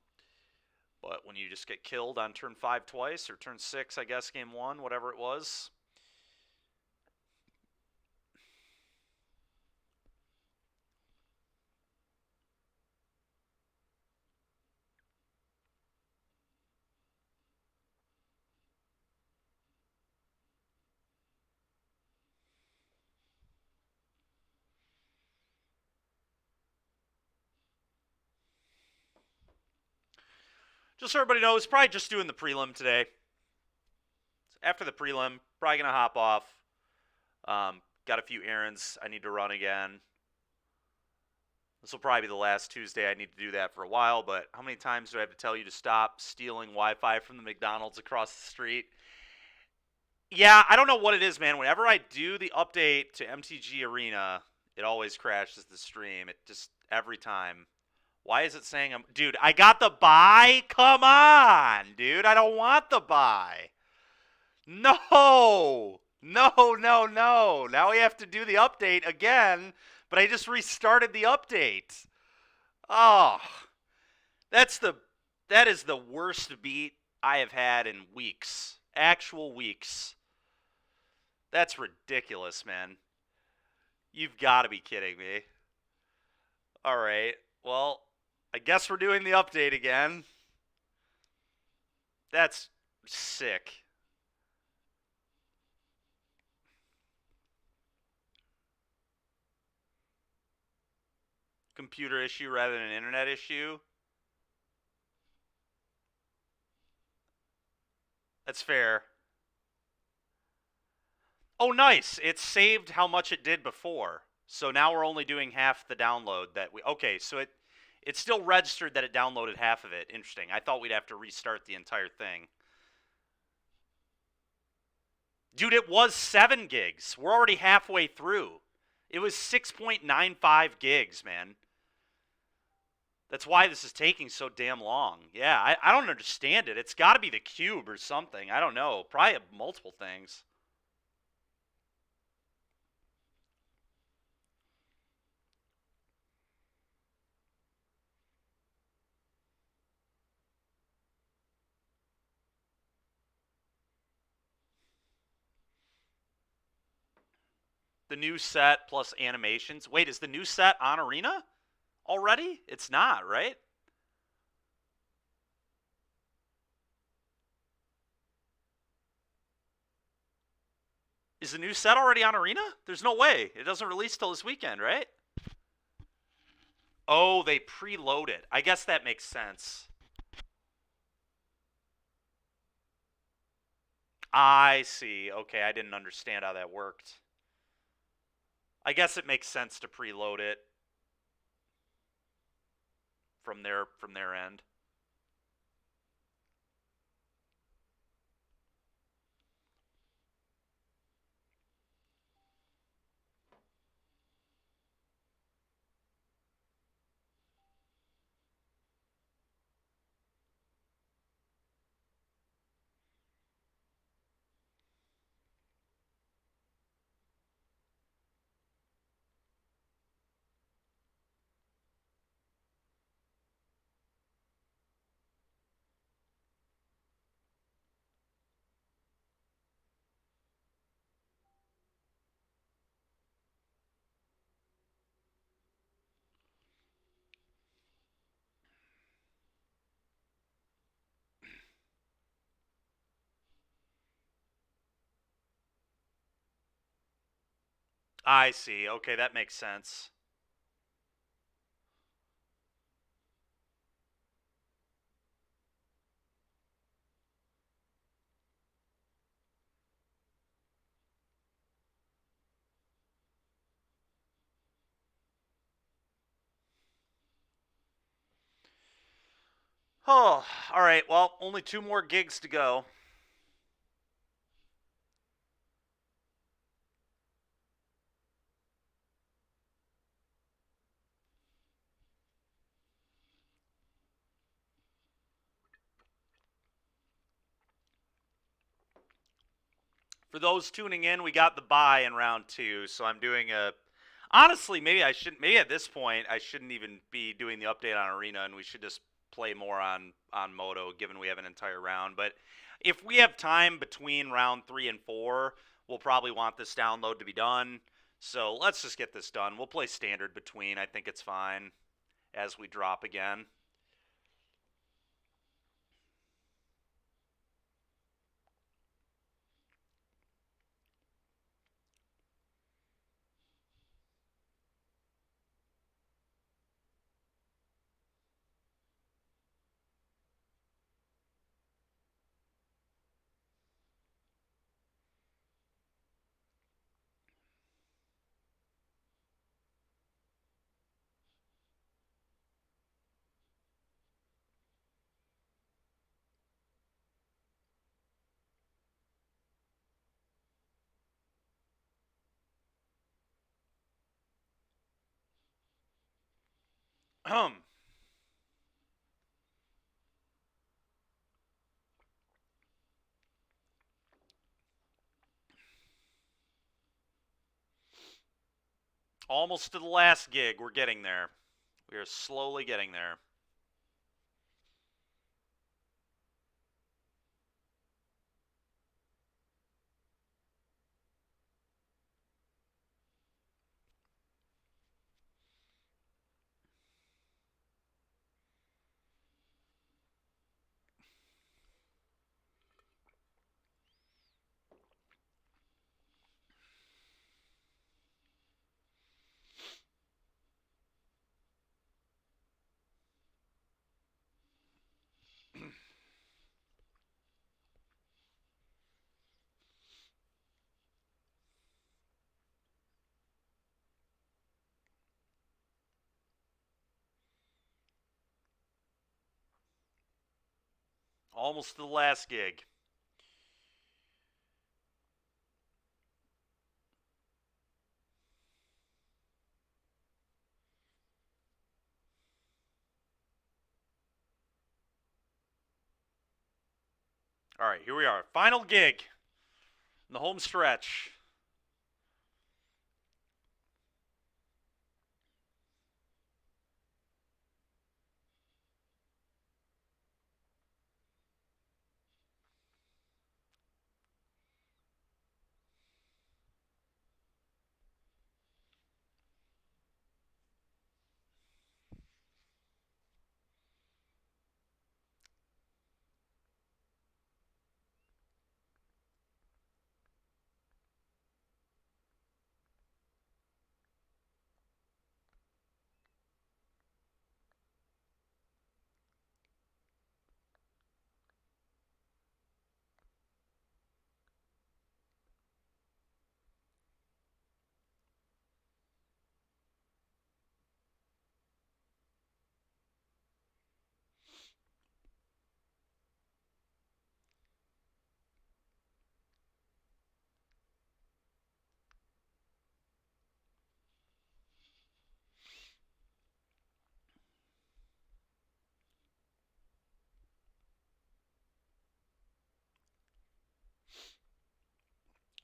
S1: But when you just get killed on turn 5 twice, or turn 6, I guess, game 1, whatever it was. Just so everybody knows, probably just doing the prelim today. After the prelim, probably going to hop off. Got a few errands I need to run again. This will probably be the last Tuesday I need to do that for a while, but how many times do I have to tell you to stop stealing Wi-Fi from the McDonald's across the street? Yeah, I don't know what it is, man. Whenever I do the update to MTG Arena, it always crashes the stream. It just, every time. Why is it saying I'm... Dude, I got the buy? Come on, dude. I don't want the buy. No. No, no, no. Now we have to do the update again, but I just restarted the update. Oh, that is the worst beat I have had in weeks. Actual weeks. That's ridiculous, man. You've got to be kidding me. All right. Well, I guess we're doing the update again. That's sick. Computer issue rather than an internet issue. That's fair. Oh, nice. It saved how much it did before. So now we're only doing half the download that we... Okay, so it still registered that it downloaded half of it. Interesting. I thought we'd have to restart the entire thing. Dude, it was 7 gigs. We're already halfway through. It was 6.95 gigs, man. That's why this is taking so damn long. Yeah, I don't understand it. It's got to be the cube or something. I don't know. Probably multiple things. The new set plus animations. Wait, is the new set on Arena already? It's not, right? Is the new set already on Arena? There's no way. It doesn't release till this weekend, right? Oh, they preload it. I guess that makes sense. I see. Okay, I didn't understand how that worked. I guess it makes sense to preload it from their end. I see. Okay, that makes sense. Oh, all right. Well, only 2 more gigs to go. For those tuning in, we got the bye in round 2, so I'm doing a. Honestly, maybe I shouldn't. Maybe at this point, I shouldn't even be doing the update on Arena, and we should just play more on Moto, given we have an entire round. But if we have time between round 3 and 4, we'll probably want this download to be done. So let's just get this done. We'll play standard between. I think it's fine as we drop again. Almost to the last gig. We're getting there. We are slowly getting there. Almost to the last gig. All right, here we are. Final gig in the home stretch.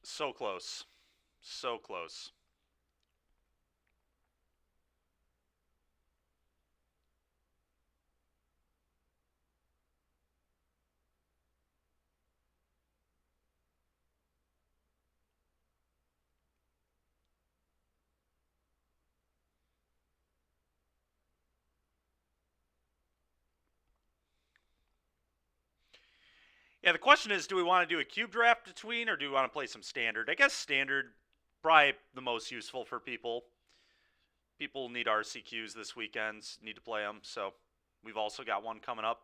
S1: So close. So close. Yeah, the question is, do we want to do a cube draft between, or do we want to play some standard? I guess standard probably the most useful for people. People need RCQs this weekend, need to play them. So we've also got one coming up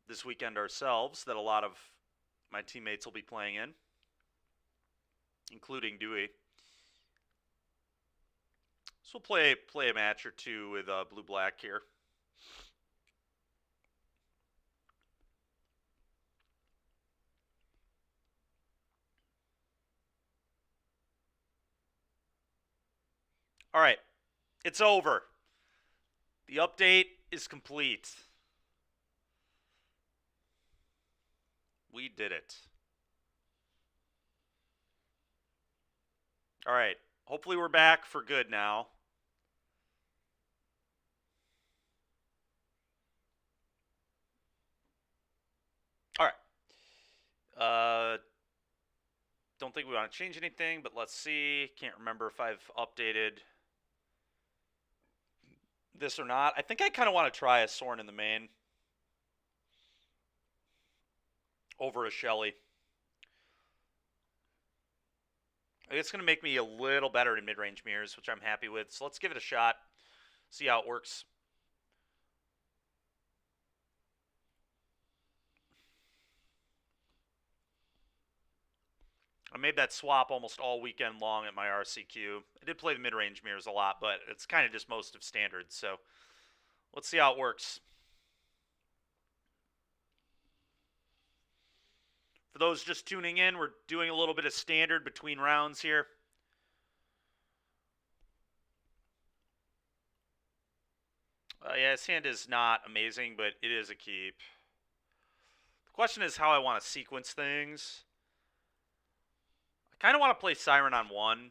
S1: this weekend ourselves that a lot of my teammates will be playing in, including Dewey. So we'll play a match or two with Blue Black here. All right, it's over. The update is complete. We did it. All right, hopefully we're back for good now. All right. Don't think we want to change anything, but let's see. Can't remember if I've updated this or not. I think I kind of want to try a Soren in the main over a Shelly. It's going to make me a little better in mid-range mirrors, which I'm happy with. So let's give it a shot, see how it works. I made that swap almost all weekend long at my RCQ. I did play the mid-range mirrors a lot, but it's kind of just most of standard. So let's see how it works. For those just tuning in, we're doing a little bit of standard between rounds here. Yeah, his hand is not amazing, but it is a keep. The question is how I want to sequence things. I kind of want to play Siren on 1.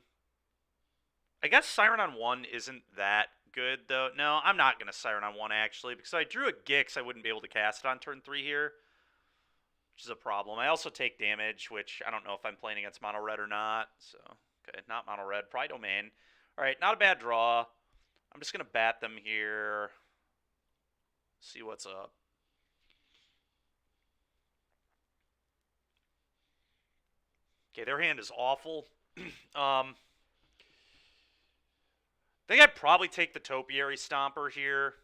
S1: I guess Siren on 1 isn't that good, though. No, I'm not going to Siren on 1, actually, because if I drew a Gix, I wouldn't be able to cast it on turn 3 here, which is a problem. I also take damage, which I don't know if I'm playing against mono red or not. So, okay, not mono red. Probably domain. All right, not a bad draw. I'm just going to bat them here. See what's up. Okay, their hand is awful. I think I'd probably take the Topiary Stomper here.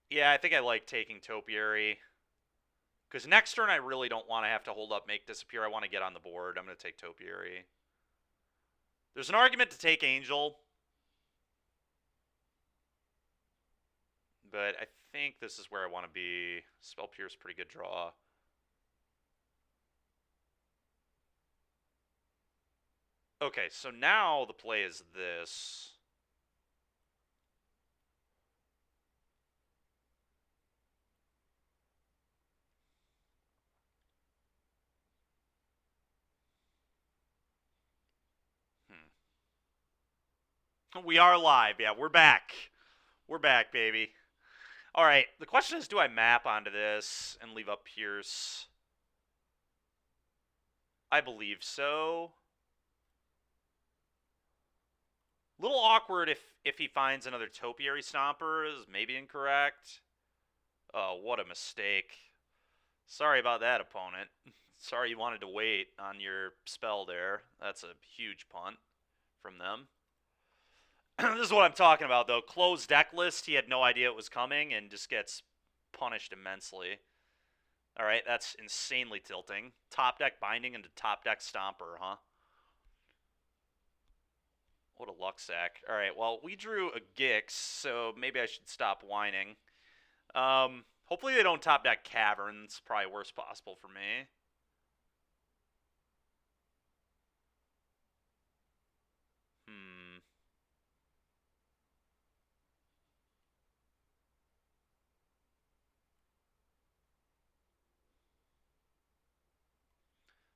S1: Yeah, I think I like taking Topiary. Because next turn I really don't want to have to hold up Make Disappear. I want to get on the board. I'm going to take Topiary. There's an argument to take Angel. But I think this is where I want to be. Spell Pierce, pretty good draw. Okay, so now the play is this. We are live. Yeah, we're back. We're back, baby. All right, the question is, do I map onto this and leave up Pierce? I believe so. A little awkward if he finds another Topiary Stomper is maybe incorrect. Oh, what a mistake. Sorry about that, opponent. Sorry you wanted to wait on your spell there. That's a huge punt from them. This is what I'm talking about, though. Closed deck list, he had no idea it was coming and just gets punished immensely. All right, that's insanely tilting. Top deck Binding into top deck Stomper, huh? What a luck sack. All right, well, we drew a Gix, so maybe I should stop whining. Hopefully they don't top deck Caverns. Probably worst possible for me.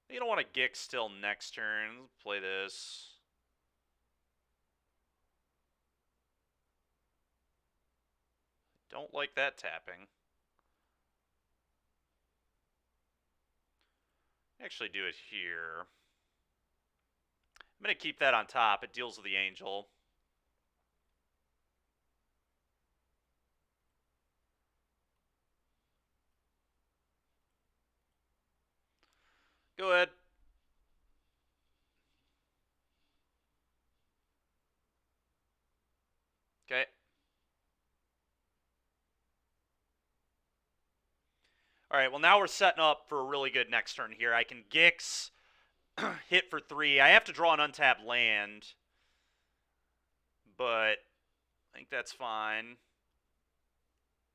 S1: You don't want to Gix till next turn. Let's play this. Don't like that tapping. Actually do it here. I'm going to keep that on top. It deals with the Angel. Go ahead. Okay. All right, well, now we're setting up for a really good next turn here. I can Gix, hit for 3. I have to draw an untapped land, but I think that's fine.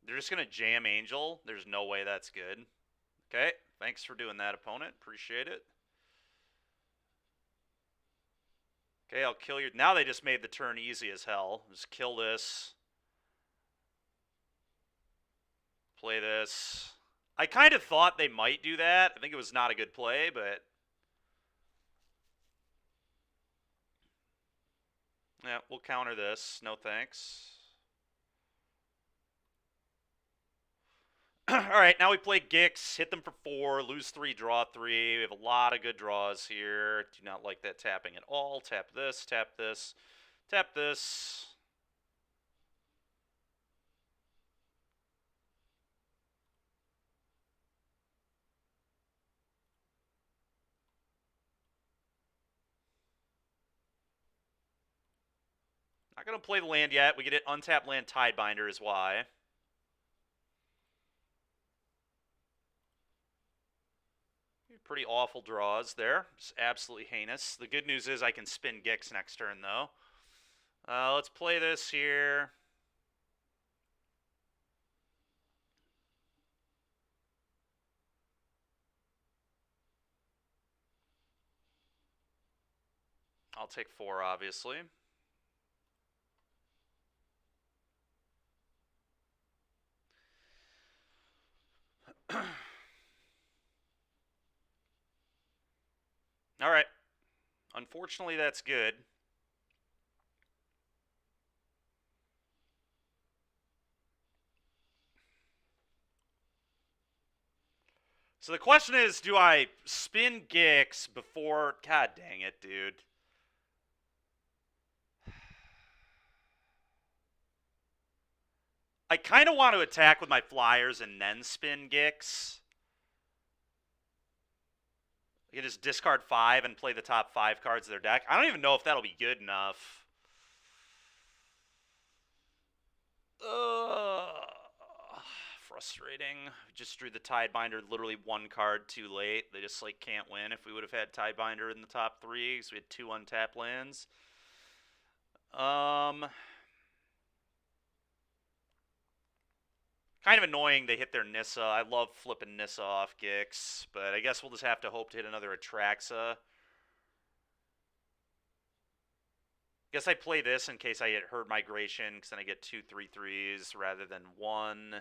S1: They're just going to jam Angel. There's no way that's good. Okay, thanks for doing that, opponent. Appreciate it. Okay, I'll kill you. Now they just made the turn easy as hell. Just kill this. Play this. I kind of thought they might do that. I think it was not a good play, but... yeah, we'll counter this. No thanks. All right, now we play Gix, hit them for 4, lose 3, draw 3. We have a lot of good draws here. Do not like that tapping at all. Tap this, tap this, tap this. Not going to play the land yet. We get it untapped land Tidebinder is why. Pretty awful draws there. Just absolutely heinous. The good news is I can spin Gix next turn, though. Let's play this here. I'll take 4, obviously. All right. Unfortunately, that's good. So the question is, do I spin Gix before... God dang it, dude. I kind of want to attack with my flyers and then spin Gix. I can just discard 5 and play the top 5 cards of their deck. I don't even know if that'll be good enough. Frustrating. Just drew the Tidebinder literally 1 card too late. They just like can't win. If we would have had Tidebinder in the top 3, because we had 2 untapped lands. Kind of annoying they hit their Nissa. I love flipping Nissa off Gix, but I guess we'll just have to hope to hit another Atraxa. Guess I play this in case I hit Herd Migration, because then I get 2 3/3s rather than 1.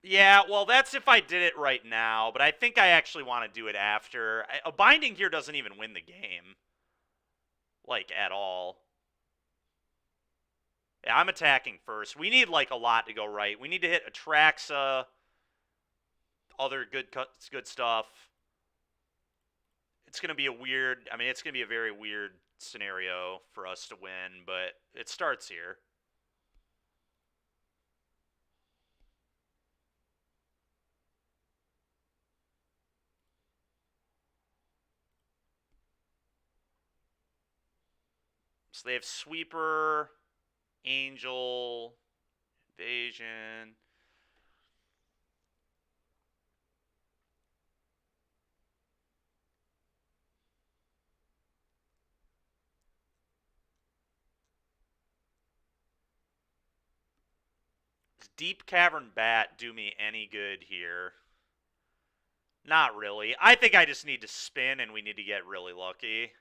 S1: Yeah, well, that's if I did it right now, but I think I actually want to do it after. A binding here doesn't even win the game. Like, at all. Yeah, I'm attacking first. We need, like, a lot to go right. We need to hit Atraxa, other good stuff. It's going to be a weird... I mean, it's going to be a very weird scenario for us to win, but it starts here. So they have Sweeper, Angel, Invasion. Does Deep Cavern Bat do me any good here? Not really. I think I just need to spin and we need to get really lucky.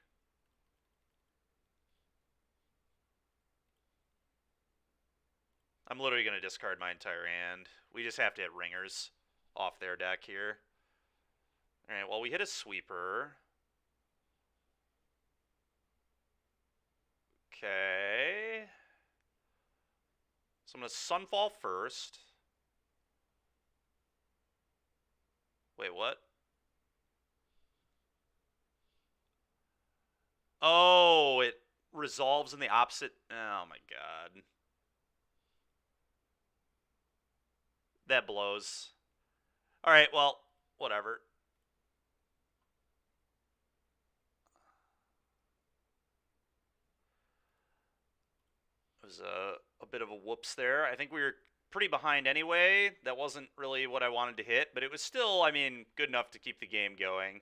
S1: I'm literally going to discard my entire hand. We just have to hit ringers off their deck here. Alright, well, we hit a Sweeper. Okay. So I'm going to Sunfall first. Wait, what? Oh, it resolves in the opposite. Oh my god. That blows. All right, well, whatever. It was a bit of a whoops there. I think we were pretty behind anyway. That wasn't really what I wanted to hit, but it was still, I mean, good enough to keep the game going.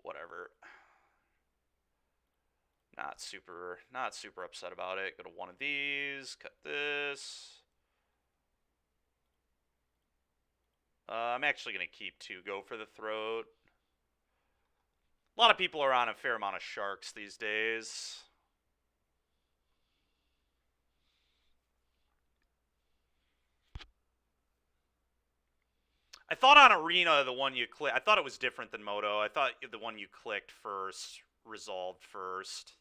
S1: Whatever. Not super upset about it. Go to one of these, cut this. I'm actually going to keep two, go for the throat. A lot of people are on a fair amount of sharks these days. I thought on Arena, the one you click, I thought it was different than Moto. I thought the one you clicked first resolved first.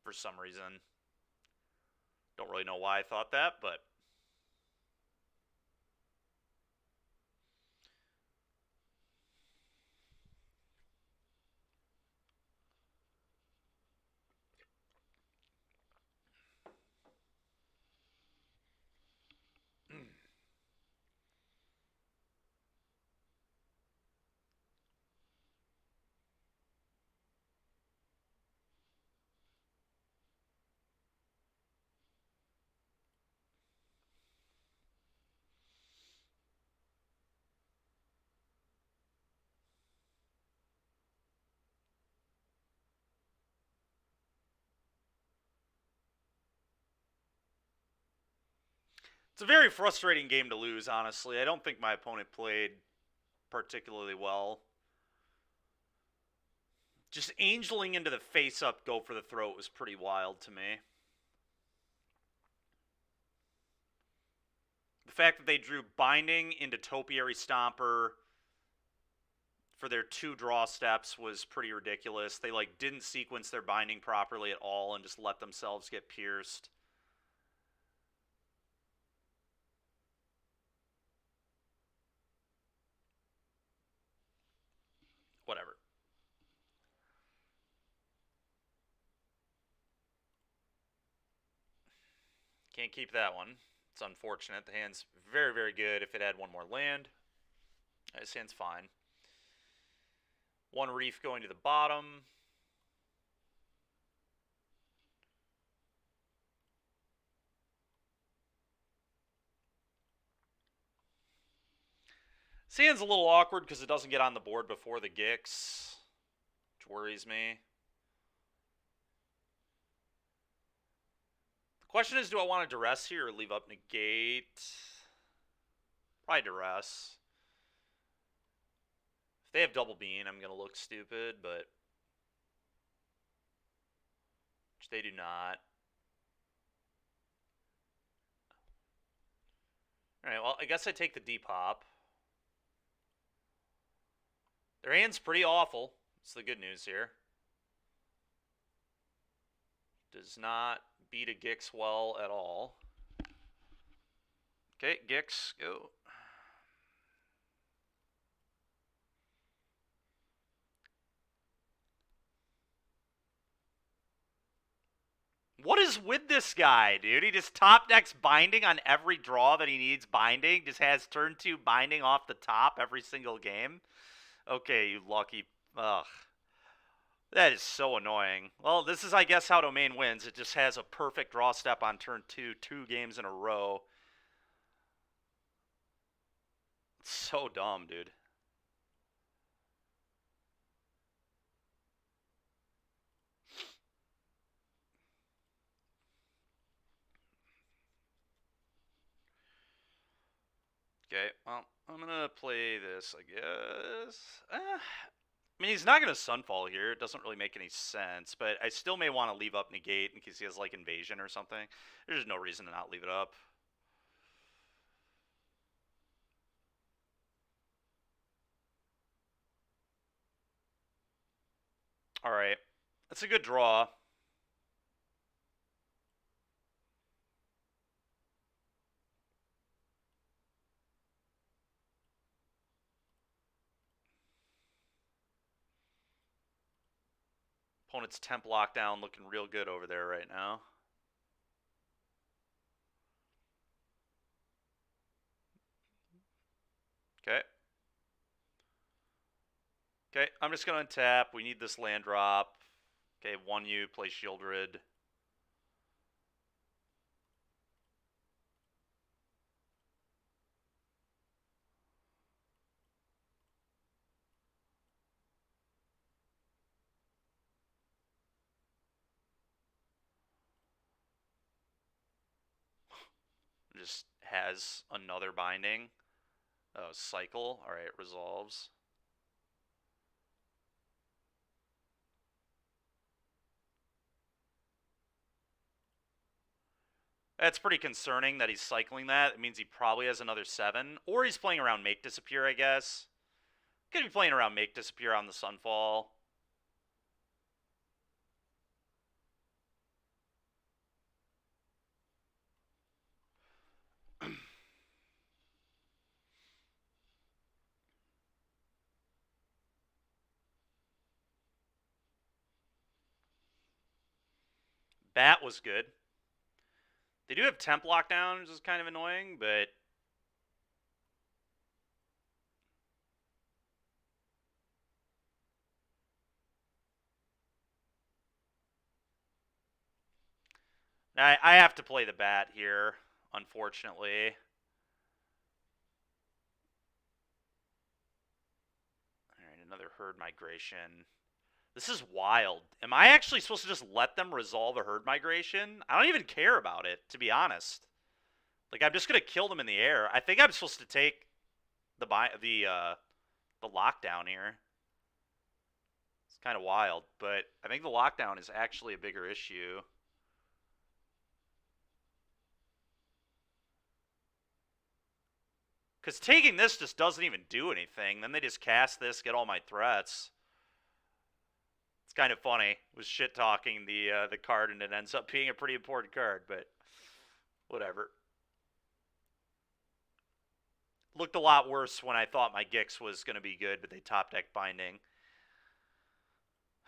S1: For some reason. Don't really know why I thought that, but it's a very frustrating game to lose, honestly. I don't think my opponent played particularly well. Just angeling into the face up, go for the throat was pretty wild to me. The fact that they drew Binding into Topiary Stomper for their two draw steps was pretty ridiculous. They didn't sequence their Binding properly at all and just let themselves get pierced. Whatever. Can't keep that one. It's unfortunate. The hand's very, very good if it had one more land. This hand's fine. One reef going to the bottom. This hand's a little awkward because it doesn't get on the board before the Gix, which worries me. The question is, do I want to duress here or leave up negate? Probably duress. If they have double bean, I'm going to look stupid, but which they do not. Alright, well, I guess I take the depop. Their hand's pretty awful. That's the good news here. Does not beat a Gix well at all. Okay, Gix, go. What is with this guy, dude? He just top decks Binding on every draw that he needs Binding. Just has turn 2 Binding off the top every single game. Okay, you lucky. Ugh. That is so annoying. Well, this is, I guess, how Domain wins. It just has a perfect draw step on turn 2, 2 games in a row. It's so dumb, dude. Okay, well, I'm going to play this, I guess. I mean, he's not going to Sunfall here. It doesn't really make any sense, but I still may want to leave up Negate in case he has, Invasion or something. There's no reason to not leave it up. All right. That's a good draw. Opponent's temp lockdown looking real good over there right now. Okay. Okay, I'm just going to untap. We need this land drop. Okay, 1U, play Shieldred. Just has another binding. Oh, cycle. Alright, resolves. That's pretty concerning that he's cycling that. It means he probably has another 7. Or he's playing around Make Disappear, I guess. Could be playing around Make Disappear on the Sunfall. Bat was good. They do have temp lockdown, which is kind of annoying, but I have to play the bat here, unfortunately. Alright, another herd migration. This is wild. Am I actually supposed to just let them resolve a herd migration? I don't even care about it, to be honest. Like, I'm just gonna kill them in the air. I think I'm supposed to take the lockdown here. It's kind of wild, but I think the lockdown is actually a bigger issue. Because taking this just doesn't even do anything. Then they just cast this, get all my threats. It's kind of funny. It was shit talking the card, and it ends up being a pretty important card, but whatever. Looked a lot worse when I thought my Gix was going to be good, but they top deck binding.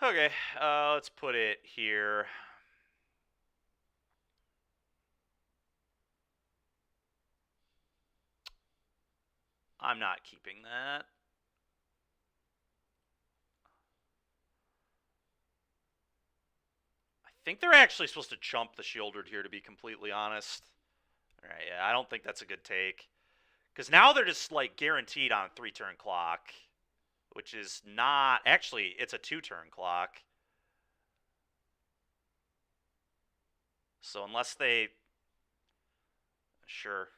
S1: Okay, let's put it here. I'm not keeping that. I think they're actually supposed to chump the Shieldred here, to be completely honest. Alright, yeah, I don't think that's a good take. Because now they're just, like, guaranteed on a 3-turn clock. Which is not... Actually, it's a 2-turn clock. So unless they... Sure.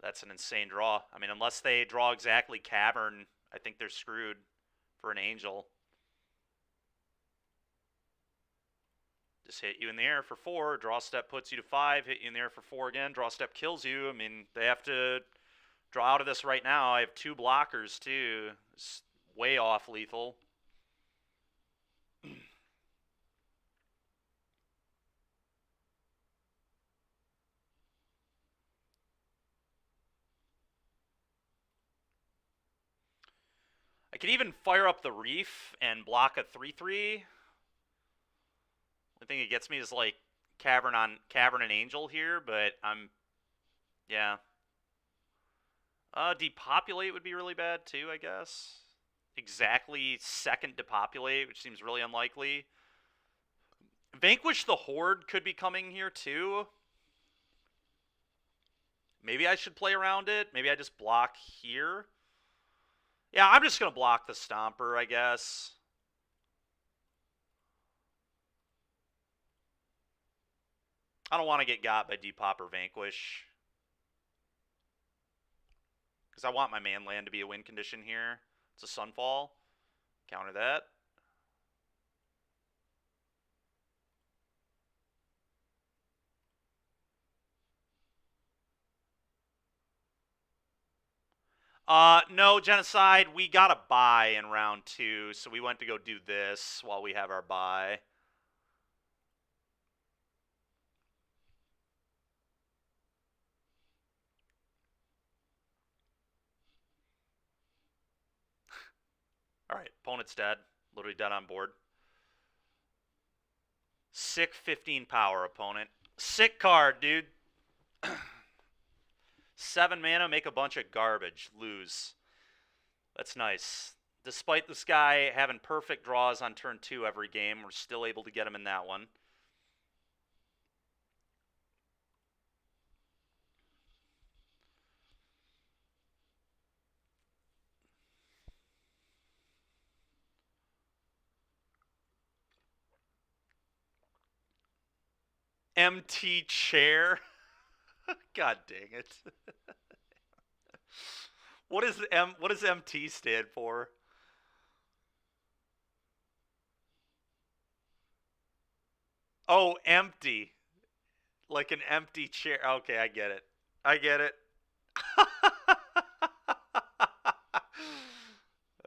S1: That's an insane draw. I mean, unless they draw exactly Cavern, I think they're screwed for an Angel. Just hit you in the air for 4. Draw step puts you to 5. Hit you in the air for 4 again. Draw step kills you. I mean, they have to draw out of this right now. I have 2 blockers, too. It's way off lethal. I could even fire up the Reef and block a 3-3. The thing it gets me is, like, Cavern and Angel here, but yeah. Depopulate would be really bad, too, I guess. Exactly second Depopulate, which seems really unlikely. Vanquish the Horde could be coming here, too. Maybe I should play around it. Maybe I just block here. Yeah, I'm just going to block the Stomper, I guess. I don't want to get got by Depop or Vanquish. Because I want my man land to be a win condition here. It's a Sunfall. Counter that. No, Genocide, we got a buy in round 2, so we went to go do this while we have our buy. Alright, opponent's dead. Literally dead on board. Sick 15 power opponent. Sick card, dude. 7 mana, make a bunch of garbage. Lose. That's nice. Despite this guy having perfect draws on turn 2 every game, we're still able to get him in that one. MT chair. God dang it. What does MT stand for? Oh, empty. Like an empty chair. Okay, I get it. I get it.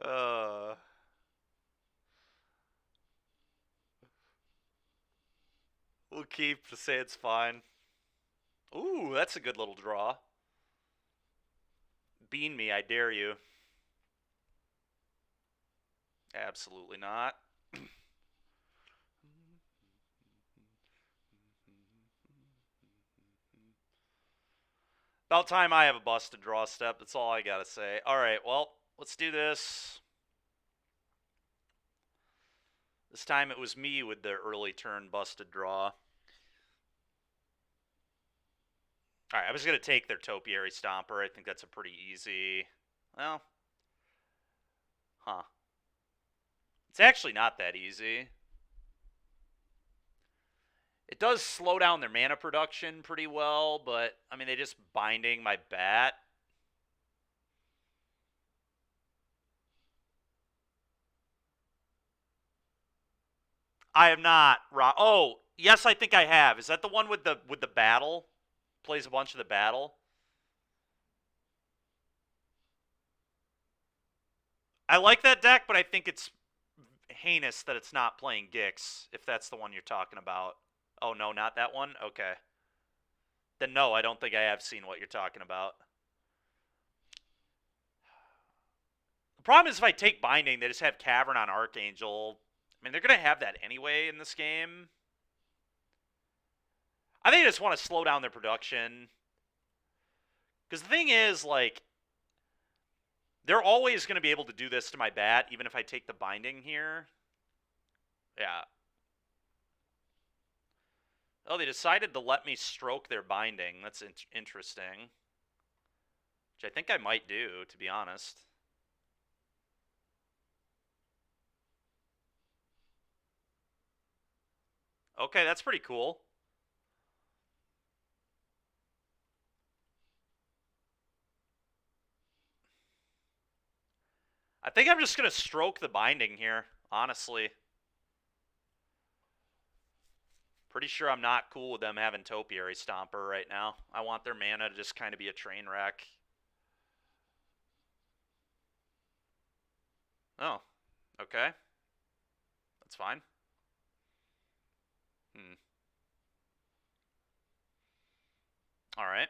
S1: uh, we'll keep to say it's fine. Ooh, that's a good little draw. Bean me, I dare you. Absolutely not. About time I have a busted draw step. That's all I gotta say. Alright, well, let's do this. This time it was me with the early turn busted draw. Alright, I was going to take their Topiary Stomper. I think that's a pretty easy... Well... Huh. It's actually not that easy. It does slow down their mana production pretty well, but, I mean, they just binding my bat. I have not... Oh, yes, I think I have. Is that the one with the battle? Plays a bunch of the battle? I like that deck, but I think it's heinous that it's not playing Gix, if that's the one you're talking about. Oh, no, not that one? Okay. Then no, I don't think I have seen what you're talking about. The problem is if I take Binding, they just have Cavern on Archangel. I mean, they're going to have that anyway in this game. I think I just want to slow down their production. Because the thing is, like, they're always going to be able to do this to my bat, even if I take the Binding here. Yeah. Oh, they decided to let me stroke their Binding. That's interesting. Which I think I might do, to be honest. Okay, that's pretty cool. I think I'm just going to stroke the Binding here, honestly. Pretty sure I'm not cool with them having Topiary Stomper right now. I want their mana to just kind of be a train wreck. Oh, okay. That's fine. Alright.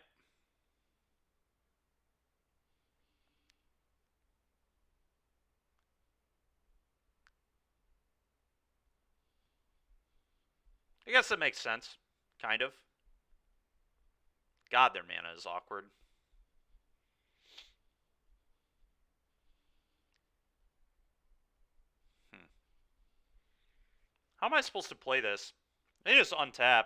S1: I guess that makes sense. Kind of. God, their mana is awkward. How am I supposed to play this? They just untap.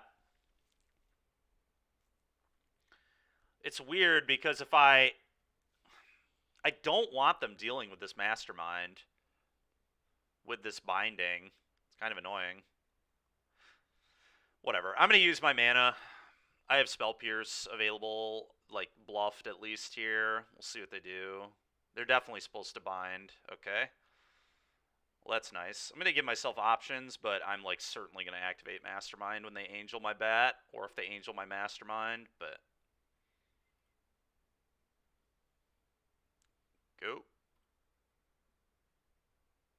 S1: It's weird because if I don't want them dealing with this Mastermind. With this Binding. It's kind of annoying. Whatever. I'm going to use my mana. I have Spell Pierce available, like, bluffed at least here. We'll see what they do. They're definitely supposed to bind. Okay. Well, that's nice. I'm going to give myself options, but I'm, like, certainly going to activate Mastermind when they Angel my bat, or if they Angel my Mastermind, but... Go.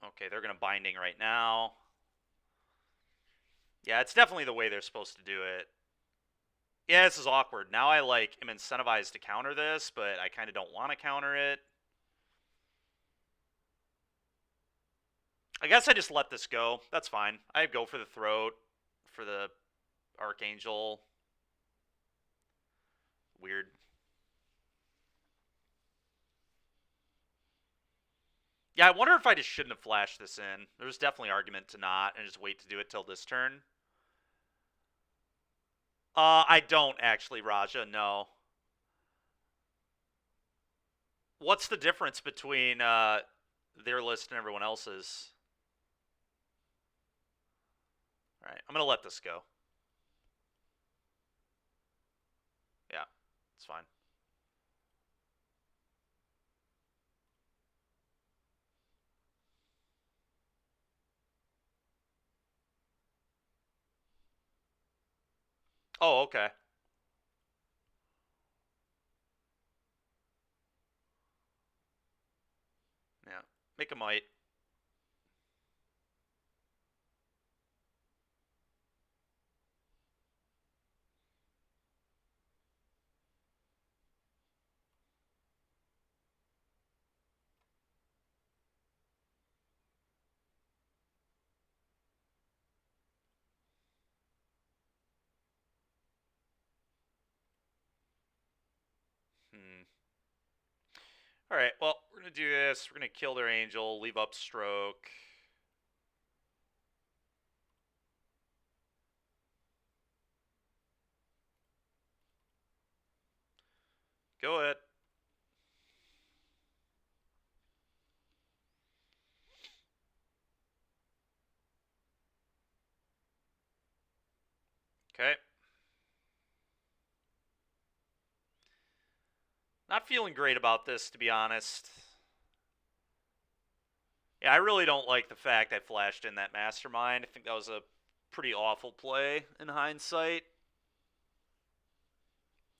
S1: Okay, they're going to Binding right now. Yeah, it's definitely the way they're supposed to do it. Yeah, this is awkward. Now I, like, am incentivized to counter this, but I kind of don't want to counter it. I guess I just let this go. That's fine. I go for the throat, for the Archangel. Weird. Yeah, I wonder if I just shouldn't have flashed this in. There's definitely argument to not and just wait to do it till this turn. I don't actually, Raja, no. What's the difference between their list and everyone else's? All right, I'm going to let this go. Yeah, it's fine. Oh, okay. Yeah, make a might. Hmm. All right, well, we're going to do this. We're going to kill their angel, leave up stroke. Go ahead. Okay. Not feeling great about this, to be honest. Yeah, I really don't like the fact I flashed in that mastermind. I think that was a pretty awful play in hindsight.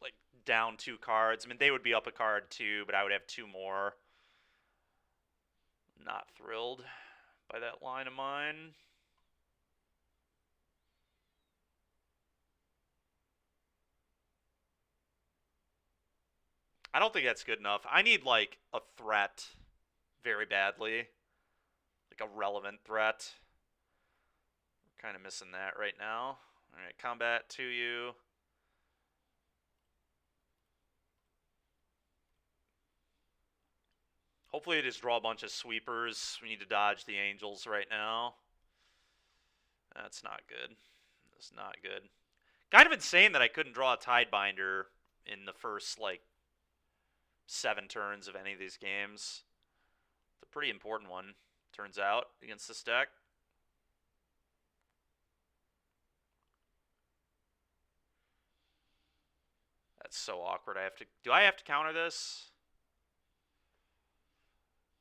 S1: Like, down 2 cards. I mean, they would be up a card too, but I would have 2 more. Not thrilled by that line of mine. I don't think that's good enough. I need, like, a threat very badly. Like, a relevant threat. We're kind of missing that right now. Alright, combat to you. Hopefully they just draw a bunch of sweepers. We need to dodge the angels right now. That's not good. That's not good. Kind of insane that I couldn't draw a Tidebinder in the first, like, 7 turns of any of these games. It's a pretty important one, turns out, against this deck. That's so awkward. Do I have to counter this?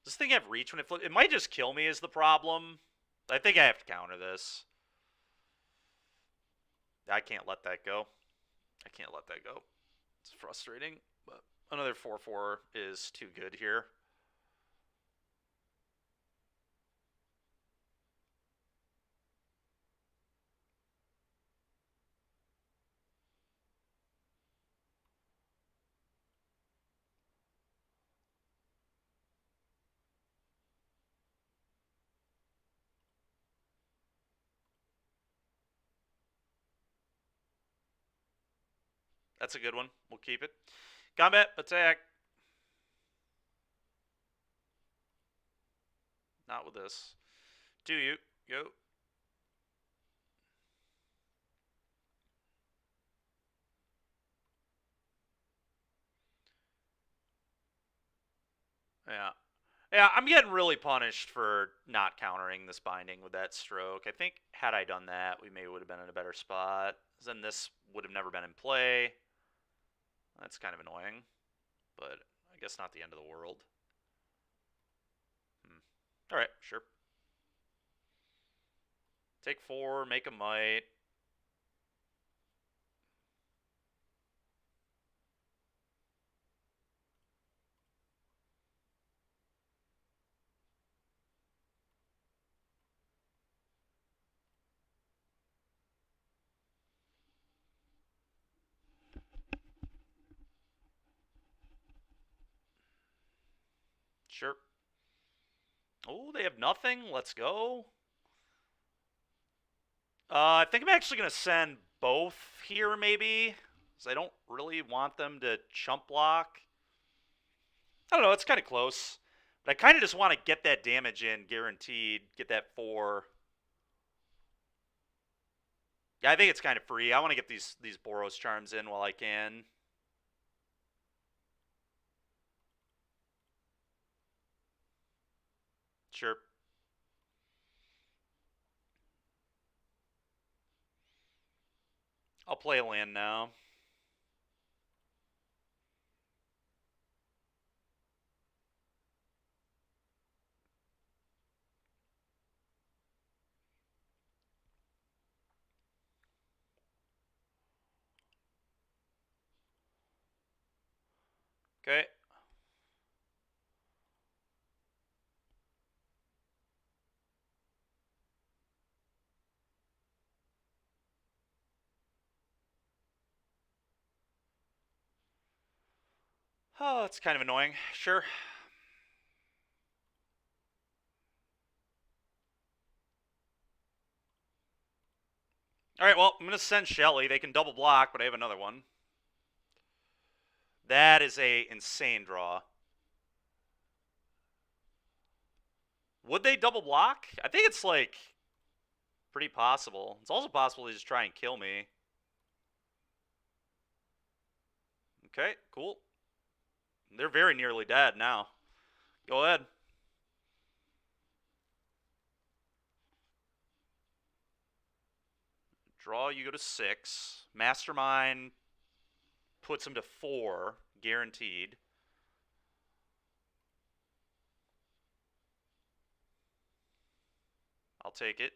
S1: Does this thing have reach when it flips? It might just kill me is the problem. I think I have to counter this. I can't let that go. I can't let that go. It's frustrating, but another 4/4 is too good here. That's a good one. We'll keep it. Combat, attack. Not with this. Do you? Go. Yeah. Yeah, I'm getting really punished for not countering this binding with that stroke. I think had I done that, we maybe would have been in a better spot. Then this would have never been in play. That's kind of annoying, but I guess not the end of the world. All right, sure. Take 4, make a might. Sure. Oh, they have nothing. Let's go. I think I'm actually going to send both here, maybe. Because I don't really want them to chump block. I don't know. It's kind of close. But I kind of just want to get that damage in, guaranteed. Get that 4. Yeah, I think it's kind of free. I want to get these Boros charms in while I can. Sure. I'll play a land now. Okay. Oh, it's kind of annoying. Sure. All right, well, I'm going to send Shelly. They can double block, but I have another one. That is a insane draw. Would they double block? I think it's like pretty possible. It's also possible they just try and kill me. Okay, cool. They're very nearly dead now. Go ahead. Draw, you go to 6. Mastermind puts him to 4, guaranteed. I'll take it.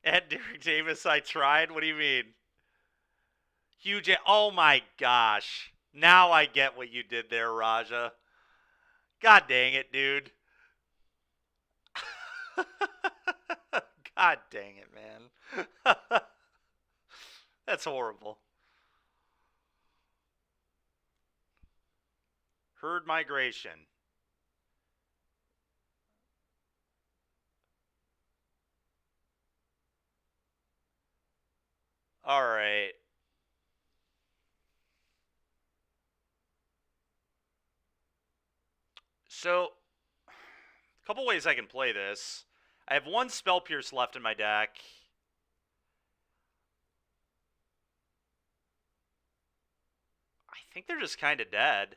S1: Ed Derek Davis, I tried. What do you mean? Huge. Oh my gosh. Now I get what you did there, Raja. God dang it, dude. God dang it, man. That's horrible. Herd migration. All right. So, a couple ways I can play this. I have one Spell Pierce left in my deck. I think they're just kind of dead.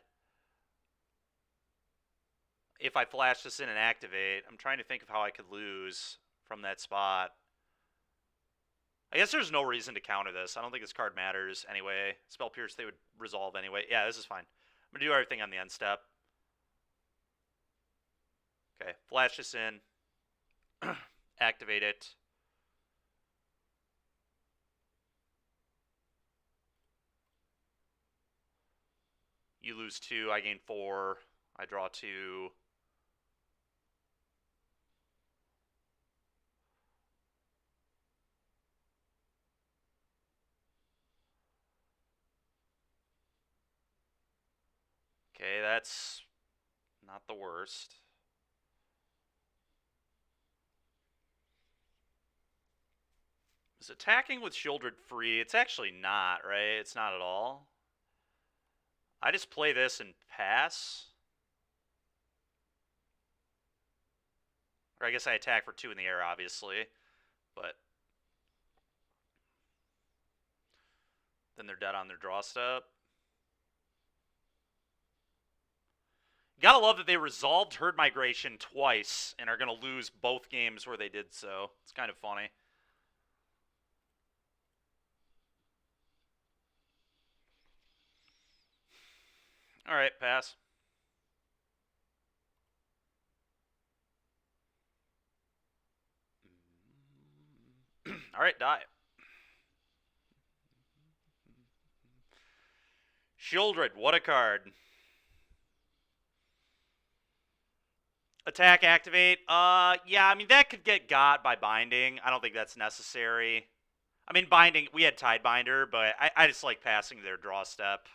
S1: If I flash this in and activate, I'm trying to think of how I could lose from that spot. I guess there's no reason to counter this. I don't think this card matters anyway. Spell Pierce, they would resolve anyway. Yeah, this is fine. I'm going to do everything on the end step. Okay, flash this in. Activate it. You lose 2, I gain 4. I draw 2. Okay, that's not the worst. Is attacking with Shieldred free? It's actually not, right? It's not at all. I just play this and pass. Or I guess I attack for 2 in the air, obviously. But then they're dead on their draw step. Gotta love that they resolved herd migration twice and are gonna lose both games where they did so. It's kind of funny. All right, pass. All right, die. Shieldred, what a card. Attack, activate. Yeah, I mean, that could get got by binding. I don't think that's necessary. I mean, binding, we had Tidebinder, but I just like passing their draw step.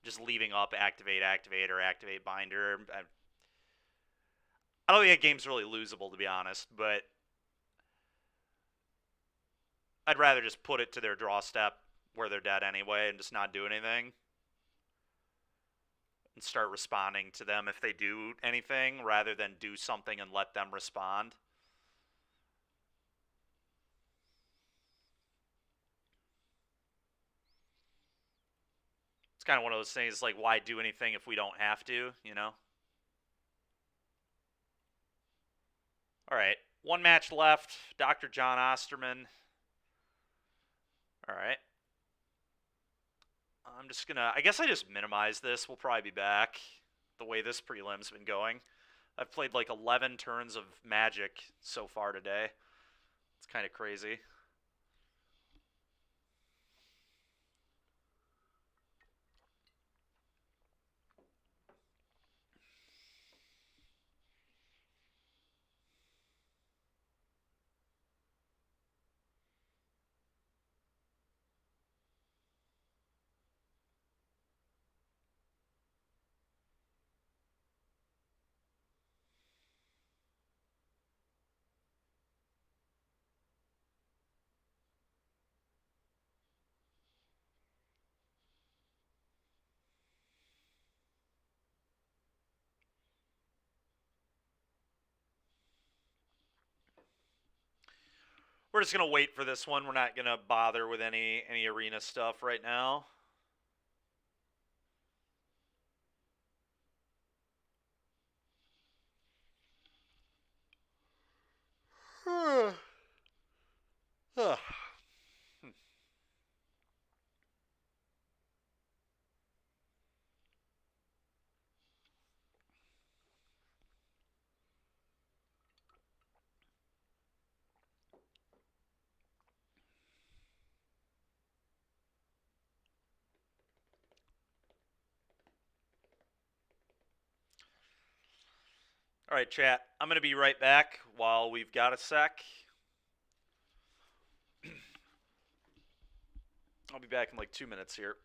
S1: Just leaving up activate, activate, or activate binder. I don't think that game's really losable, to be honest, but I'd rather just put it to their draw step where they're dead anyway and just not do anything. And start responding to them if they do anything, rather than do something and let them respond. It's kind of one of those things, like, why do anything if we don't have to, you know? All right, one match left. Dr. John Osterman. All right. I'm just gonna, I guess I just minimize this. We'll probably be back the way this prelim's been going. I've played like 11 turns of Magic so far today. It's kind of crazy. We're just gonna wait for this one. We're not gonna bother with any arena stuff right now. All right, chat. I'm gonna be right back while we've got a sec. I'll be back in like 2 minutes here.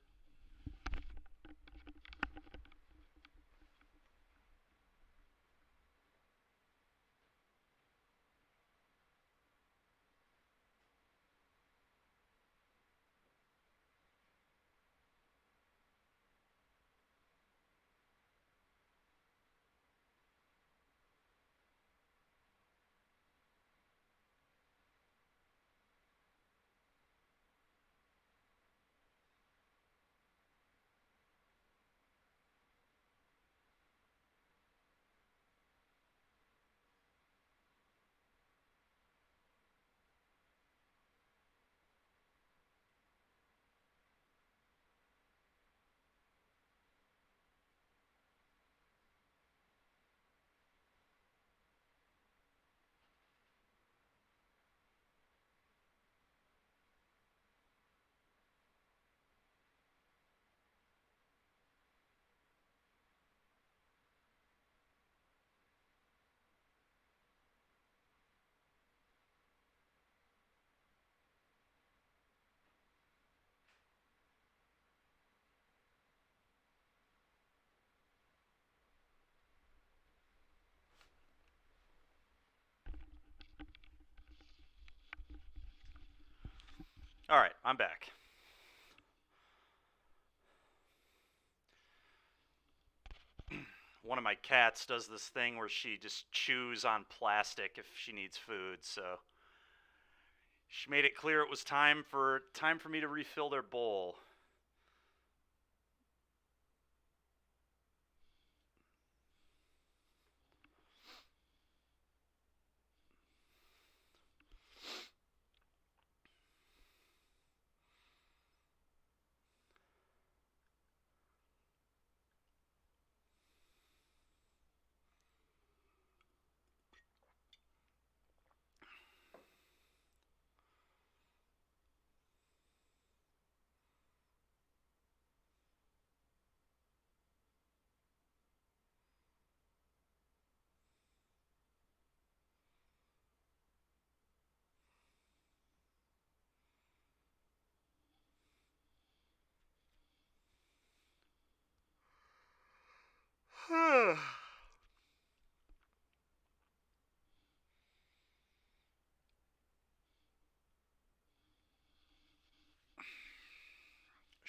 S1: All right, I'm back. One of my cats does this thing where she just chews on plastic if she needs food, so she made it clear it was time for me to refill their bowl.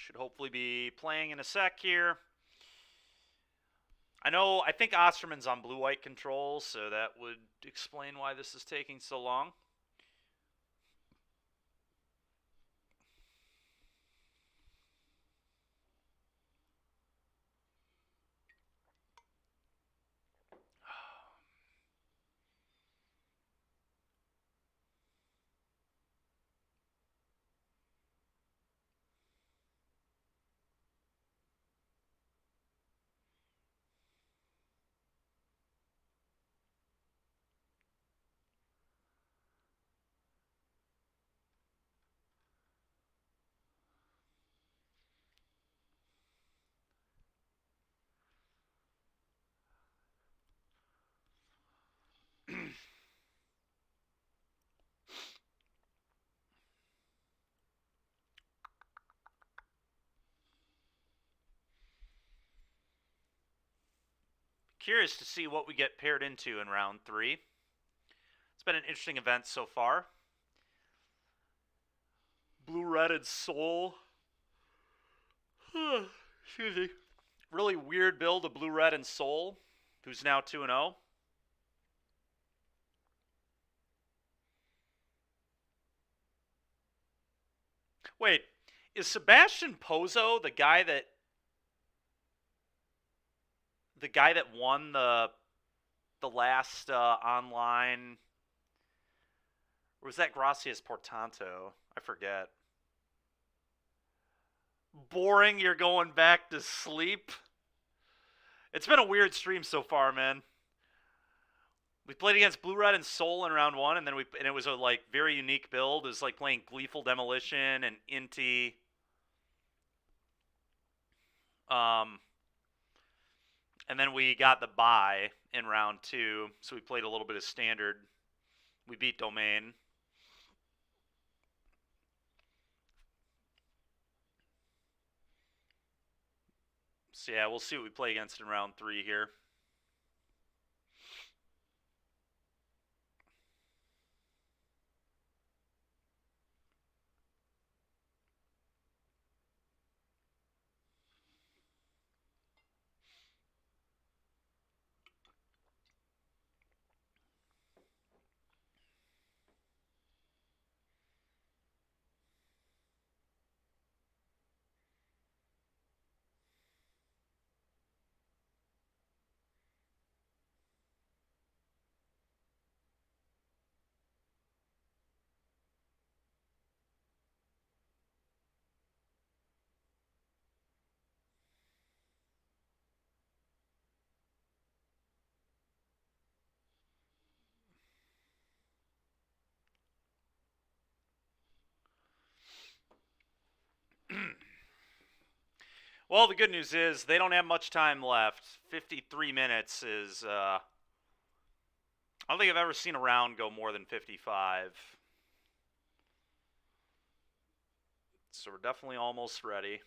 S1: should hopefully be playing in a sec here. I think Osterman's on blue-white control, so that would explain why this is taking so long. Curious to see what we get paired into in round 3. It's been an interesting event so far. Blue-red and soul. Excuse me. Really weird build of blue-red and soul, who's now 2-0. Wait, is Sebastian Pozo the guy that won the last online, or was that Gracias Portanto? I forget. Boring, you're going back to sleep. It's been a weird stream so far, man. We played against Blue Red and Soul in round 1, and then it was a like very unique build. It was like playing Gleeful Demolition and Inti. And then we got the bye in round 2, so we played a little bit of standard. We beat Domain. So yeah, we'll see what we play against in round 3 here. Well, the good news is they don't have much time left. 53 minutes is, I don't think I've ever seen a round go more than 55. So we're definitely almost ready.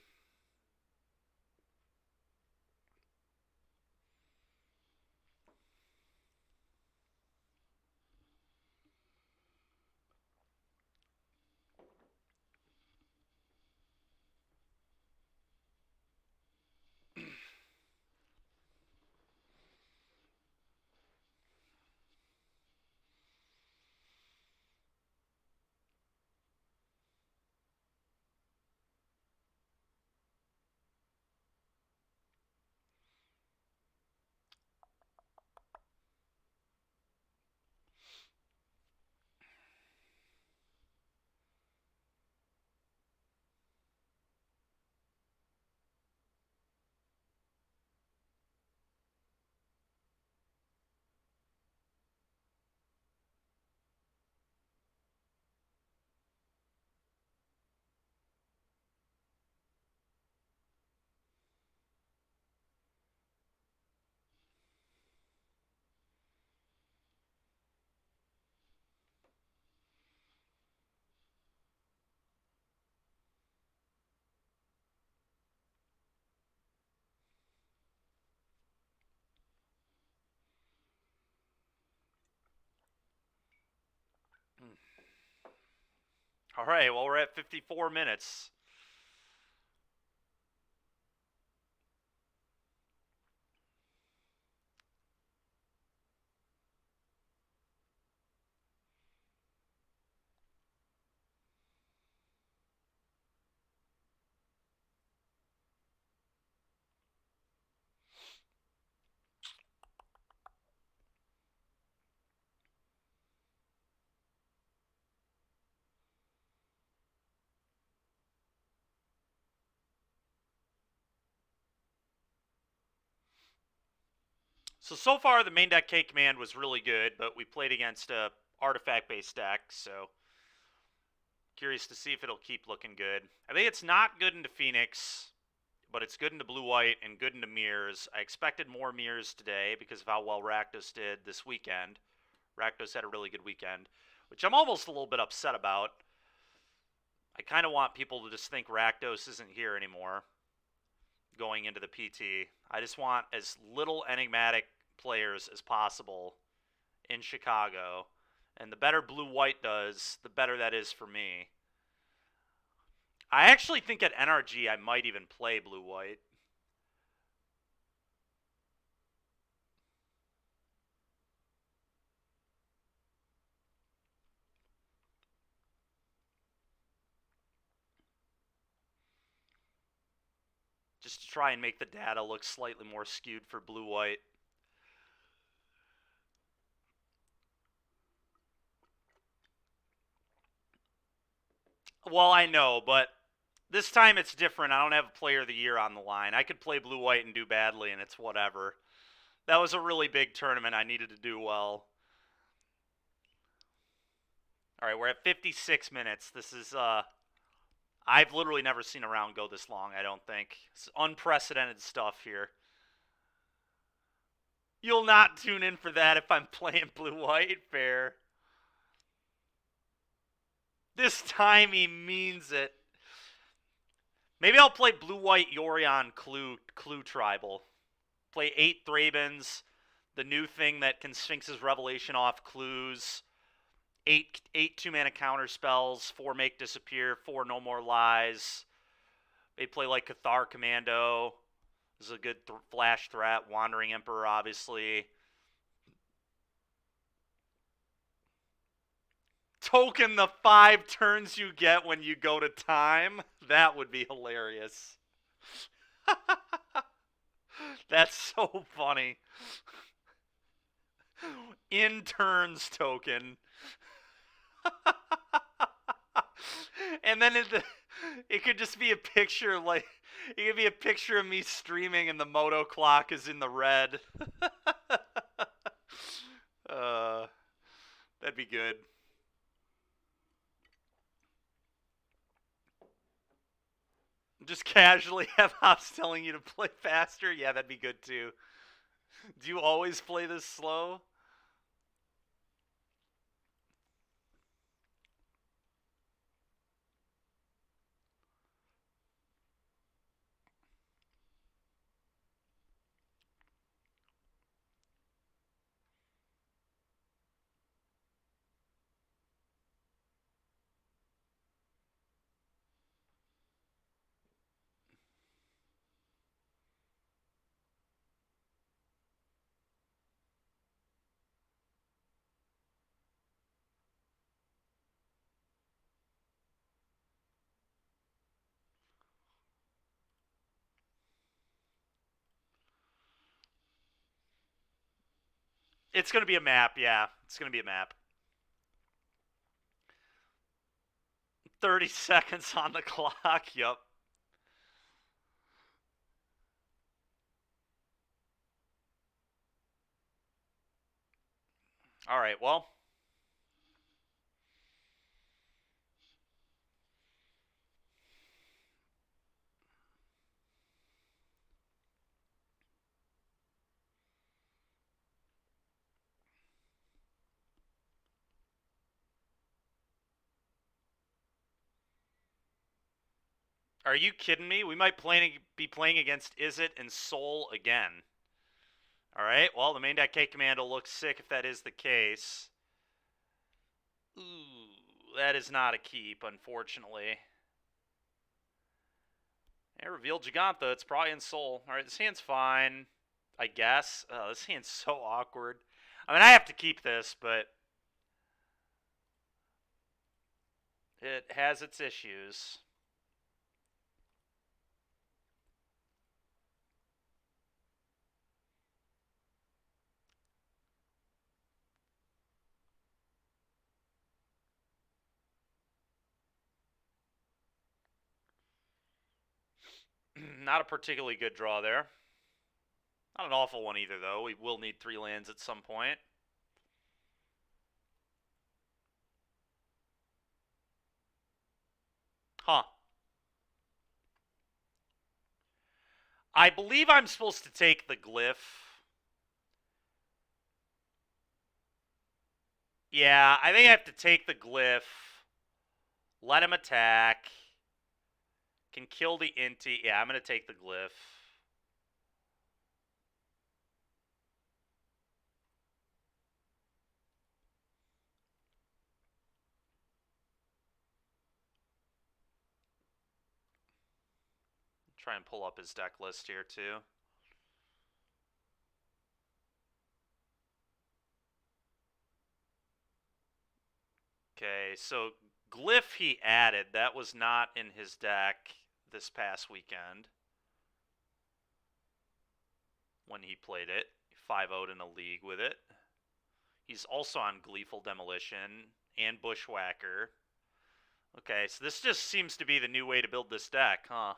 S1: All right, well, we're at 54 minutes. So far the main deck K Command was really good, but we played against a artifact-based deck, so curious to see if it'll keep looking good. I think it's not good into Phoenix, but it's good into blue-white and good into mirrors. I expected more mirrors today because of how well Rakdos did this weekend. Rakdos had a really good weekend, which I'm almost a little bit upset about. I kind of want people to just think Rakdos isn't here anymore going into the PT. I just want as little enigmatic players as possible in Chicago. And the better blue-white does, the better that is for me. I actually think at NRG I might even play blue-white. Just to try and make the data look slightly more skewed for blue-white. Well, I know, but this time it's different. I don't have a player of the year on the line. I could play blue-white and do badly, and it's whatever. That was a really big tournament. I needed to do well. All right, we're at 56 minutes. This is, I've literally never seen a round go this long, I don't think. It's unprecedented stuff here. You'll not tune in for that if I'm playing blue-white. Fair. This time he means it. Maybe I'll play blue-white Yorion Clue Tribal. Play 8 Thrabins, the new thing that can Sphinx's Revelation off clues. 8 2-mana counter spells, 4 make disappear, 4 no more lies. They play like Cathar Commando. This is a good flash threat. Wandering Emperor, obviously. Token the 5 turns you get when you go to time. That would be hilarious. That's so funny. In turns token. And then it could just be a picture, like, it could be a picture of me streaming and the moto clock is in the red. That'd be good. Just casually have Hops telling you to play faster? Yeah, that'd be good too. Do you always play this slow? It's going to be a map, yeah. It's going to be a map. 30 seconds on the clock, yep. All right, well. Are you kidding me? We might be playing against Izzet and Soul again. All right, well, the main deck K Commando looks sick if that is the case. Ooh, that is not a keep, unfortunately. It revealed Gigantha. It's probably in Soul. All right, this hand's fine, I guess. Oh, this hand's so awkward. I mean, I have to keep this, but it has its issues. Not a particularly good draw there. Not an awful one either, though. We will need 3 lands at some point. Huh. I believe I'm supposed to take the glyph. Yeah, I think I have to take the glyph. Let him attack. Can kill the Inti. Yeah, I'm going to take the glyph. Try and pull up his deck list here, too. Okay, so glyph he added. That was not in his deck this past weekend when he played it. 5-0'd in a league with it. He's also on Gleeful Demolition and Bushwhacker. Okay, so this just seems to be the new way to build this deck, huh?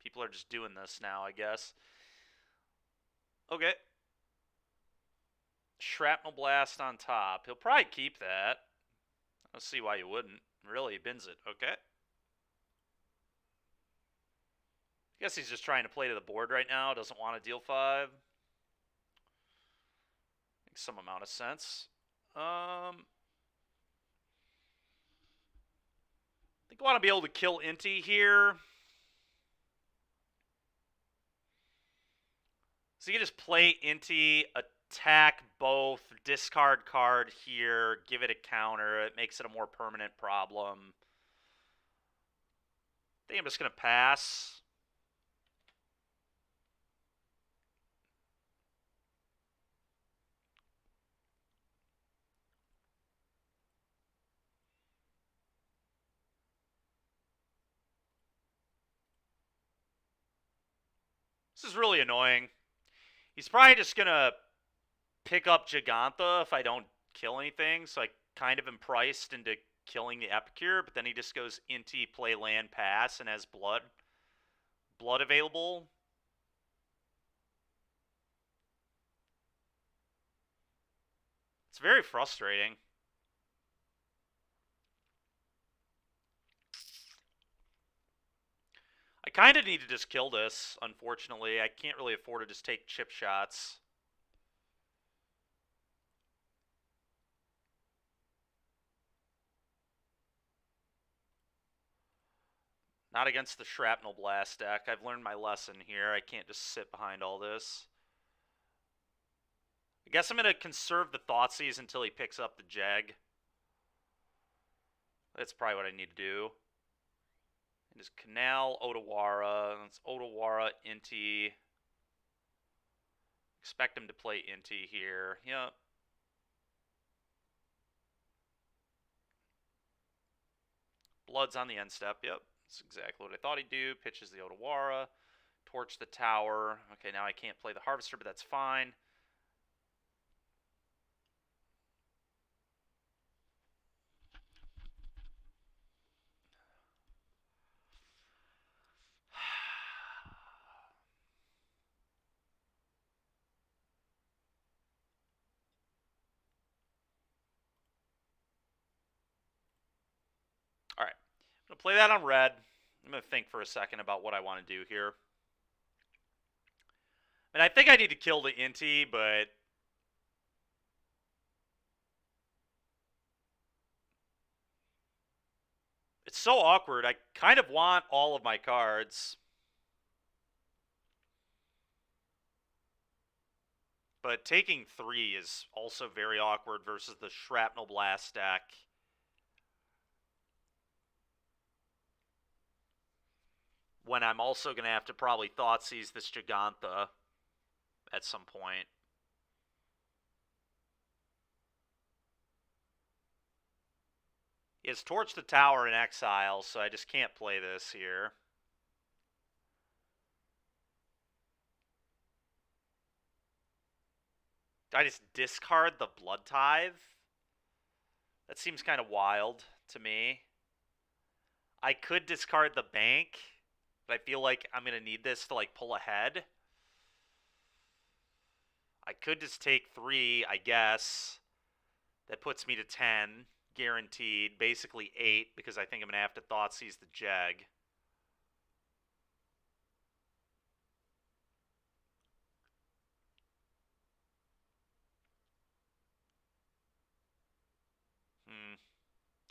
S1: People are just doing this now, I guess. Okay. Shrapnel Blast on top. He'll probably keep that. I don't see why you wouldn't. Really, he bins it. Okay. I guess he's just trying to play to the board right now. Doesn't want to deal 5. Makes some amount of sense. I think I want to be able to kill Inti here. So you can just play Inti, attack both, discard card here, give it a counter. It makes it a more permanent problem. I think I'm just going to pass. This is really annoying. He's probably just going to pick up Gigantha if I don't kill anything, so I kind of am priced into killing the Epicure, but then he just goes Inti, play land, pass, and has blood available. It's very frustrating. I kind of need to just kill this, unfortunately. I can't really afford to just take chip shots. Not against the Shrapnel Blast deck. I've learned my lesson here. I can't just sit behind all this. I guess I'm going to conserve the Thoughtseize until he picks up the Jeg. That's probably what I need to do. And just Canal, Otawara. It's Otawara, Inti. Expect him to play Inti here. Yep. Blood's on the end step. Yep. That's exactly what I thought he'd do. Pitches the Otawara. Torch the tower. Okay, now I can't play the Harvester, but that's fine. All right. I'm going to play that on red. I'm going to think for a second about what I want to do here. And I think I need to kill the Inti, but it's so awkward. I kind of want all of my cards. But taking 3 is also very awkward versus the Shrapnel Blast deck. When I'm also going to have to probably Thoughtseize this Gigantha at some point. It's Torch the Tower in exile, so I just can't play this here. Do I just discard the Blood Tithe? That seems kind of wild to me. I could discard the bank, but I feel like I'm going to need this to like pull ahead. I could just take 3, I guess. That puts me to 10, guaranteed. Basically 8, because I think I'm going to have to Thoughtseize the Jag.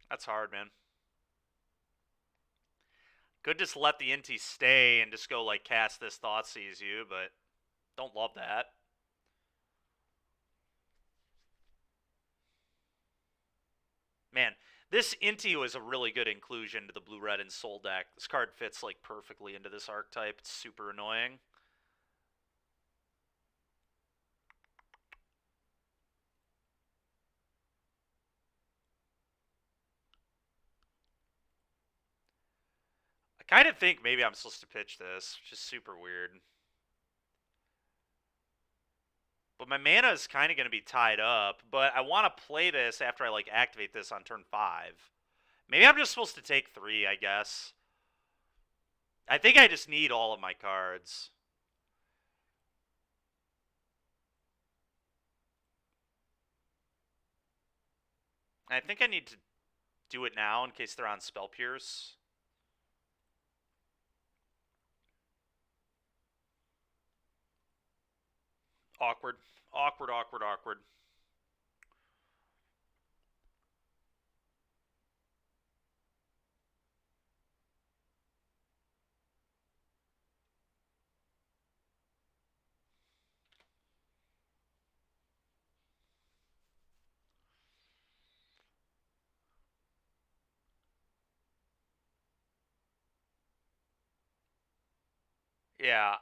S1: That's hard, man. Could just let the Inti stay and just go, like, cast this Thoughtseize you, but don't love that. Man, this Inti was a really good inclusion to the blue-red and soul deck. This card fits, like, perfectly into this archetype. It's super annoying. I kind of think maybe I'm supposed to pitch this, which is super weird. But my mana is kind of going to be tied up, but I want to play this after I, like, activate this on turn 5. Maybe I'm just supposed to take 3, I guess. I think I just need all of my cards. I think I need to do it now in case they're on Spell Pierce. Awkward. Awkward, awkward, awkward. Yeah.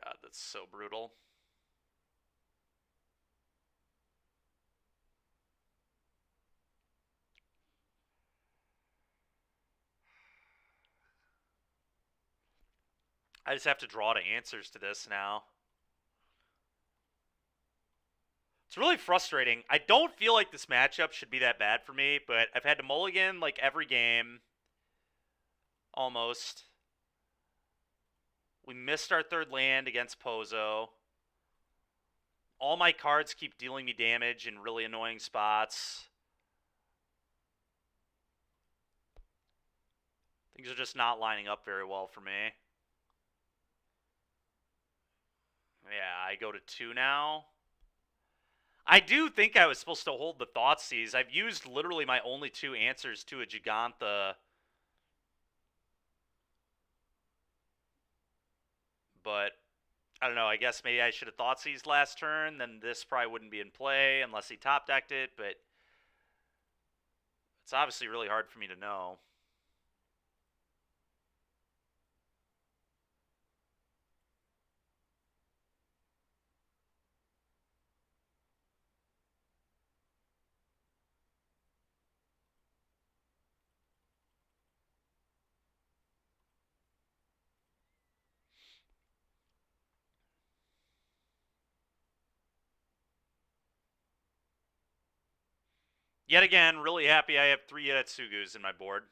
S1: God, that's so brutal. I just have to draw to answers to this now. It's really frustrating. I don't feel like this matchup should be that bad for me, but I've had to mulligan, like, every game. Almost. We missed our 3rd land against Pozo. All my cards keep dealing me damage in really annoying spots. Things are just not lining up very well for me. Yeah, I go to 2 now. I do think I was supposed to hold the Thoughtseize. I've used literally my only 2 answers to a Gigantha. But, I don't know, I guess maybe I should have Thoughtseized last turn, then this probably wouldn't be in play unless he top-decked it, but it's obviously really hard for me to know. Yet again, really happy I have 3 Yetsugus in my board.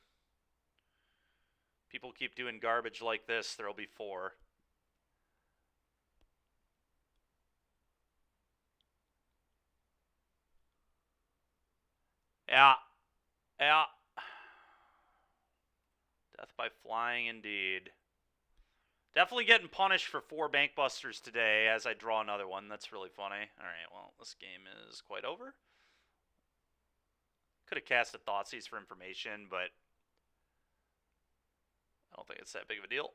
S1: People keep doing garbage like this, there'll be 4. Yeah. Yeah. Death by flying, indeed. Definitely getting punished for 4 Bankbusters today as I draw another one. That's really funny. Alright, well, this game is quite over. Could have cast a Thoughtseize for information, but I don't think it's that big of a deal.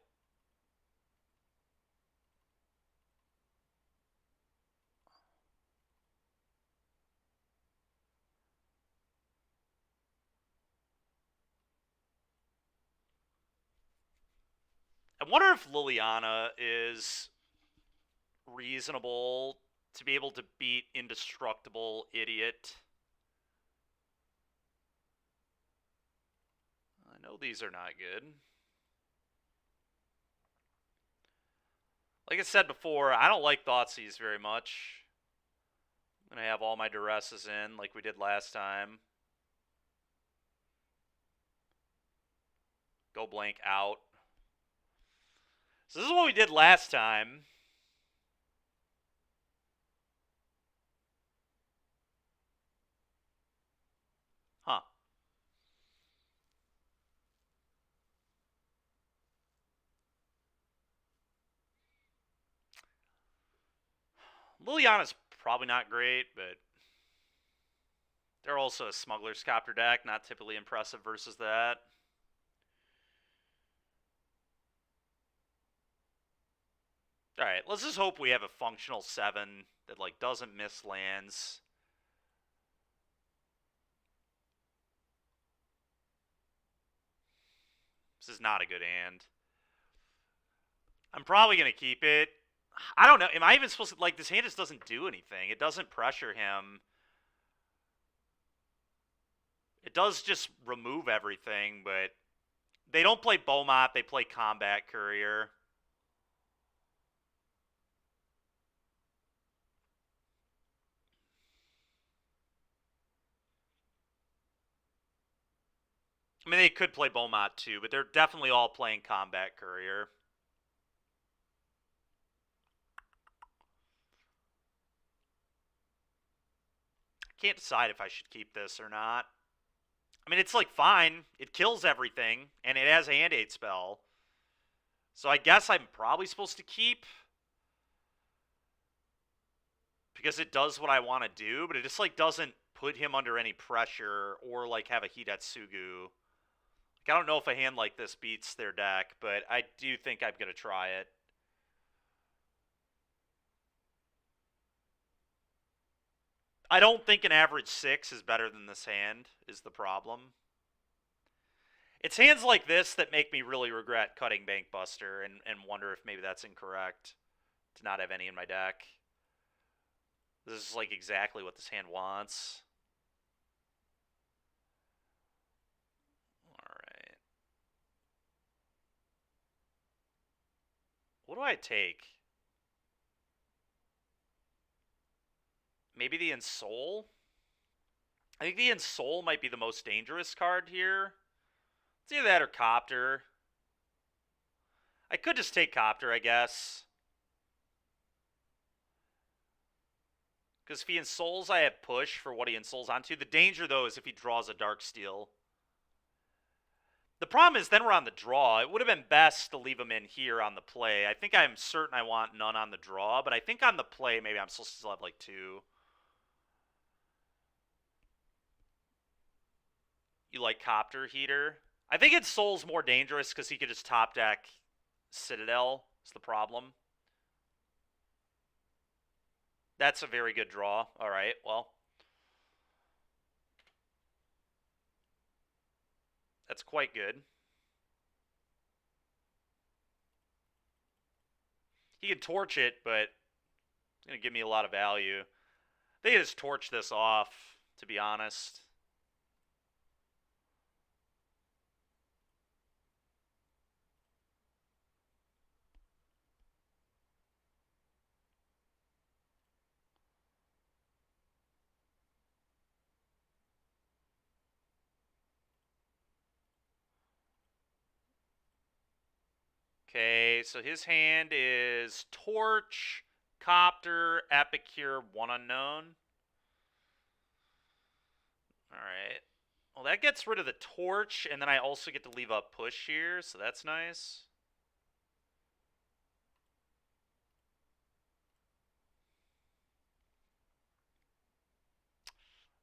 S1: I wonder if Liliana is reasonable to be able to beat Indestructible Idiot. I know these are not good. Like I said before, I don't like Thoughtseize very much. I'm going to have all my duresses in like we did last time. Go blank out. So this is what we did last time. Huh. Liliana's probably not great, but they're also a Smuggler's Copter deck. Not typically impressive versus that. Alright, let's just hope we have a functional 7 that, like, doesn't miss lands. This is not a good hand. I'm probably going to keep it. I don't know. Am I even supposed to... Like, this hand just doesn't do anything. It doesn't pressure him. It does just remove everything, but... They don't play Beaumont. They play Combat Courier. I mean, they could play Beaumont too, but they're definitely all playing Combat Courier. I can't decide if I should keep this or not. I mean, it's like fine. It kills everything, and it has a Hand Aid spell. So I guess I'm probably supposed to keep. Because it does what I want to do, but it just like doesn't put him under any pressure or like have a Hidetsugu. Like, I don't know if a hand like this beats their deck, but I do think I'm going to try it. I don't think an average 6 is better than this hand, is the problem. It's hands like this that make me really regret cutting Bankbuster and wonder if maybe that's incorrect to not have any in my deck. This is like exactly what this hand wants. Alright. What do I take? Maybe the Ensoul? I think the Ensoul might be the most dangerous card here. It's either that or Copter. I could just take Copter, I guess. Because if he Ensouls, I have Push for what he Ensouls onto. The danger, though, is if he draws a Darksteel. The problem is then we're on the draw. It would have been best to leave him in here on the play. I think I'm certain I want none on the draw, but I think on the play maybe I'm supposed to still have like 2. You like Copter Heater? I think Ensoul's more dangerous because he could just top deck Citadel is the problem. That's a very good draw. All right, well. That's quite good. He can torch it, but it's going to give me a lot of value. They just torch this off, to be honest. Okay, so his hand is Torch, Copter, Epicure, one unknown. Alright. Well, that gets rid of the Torch, and then I also get to leave up Push here, so that's nice.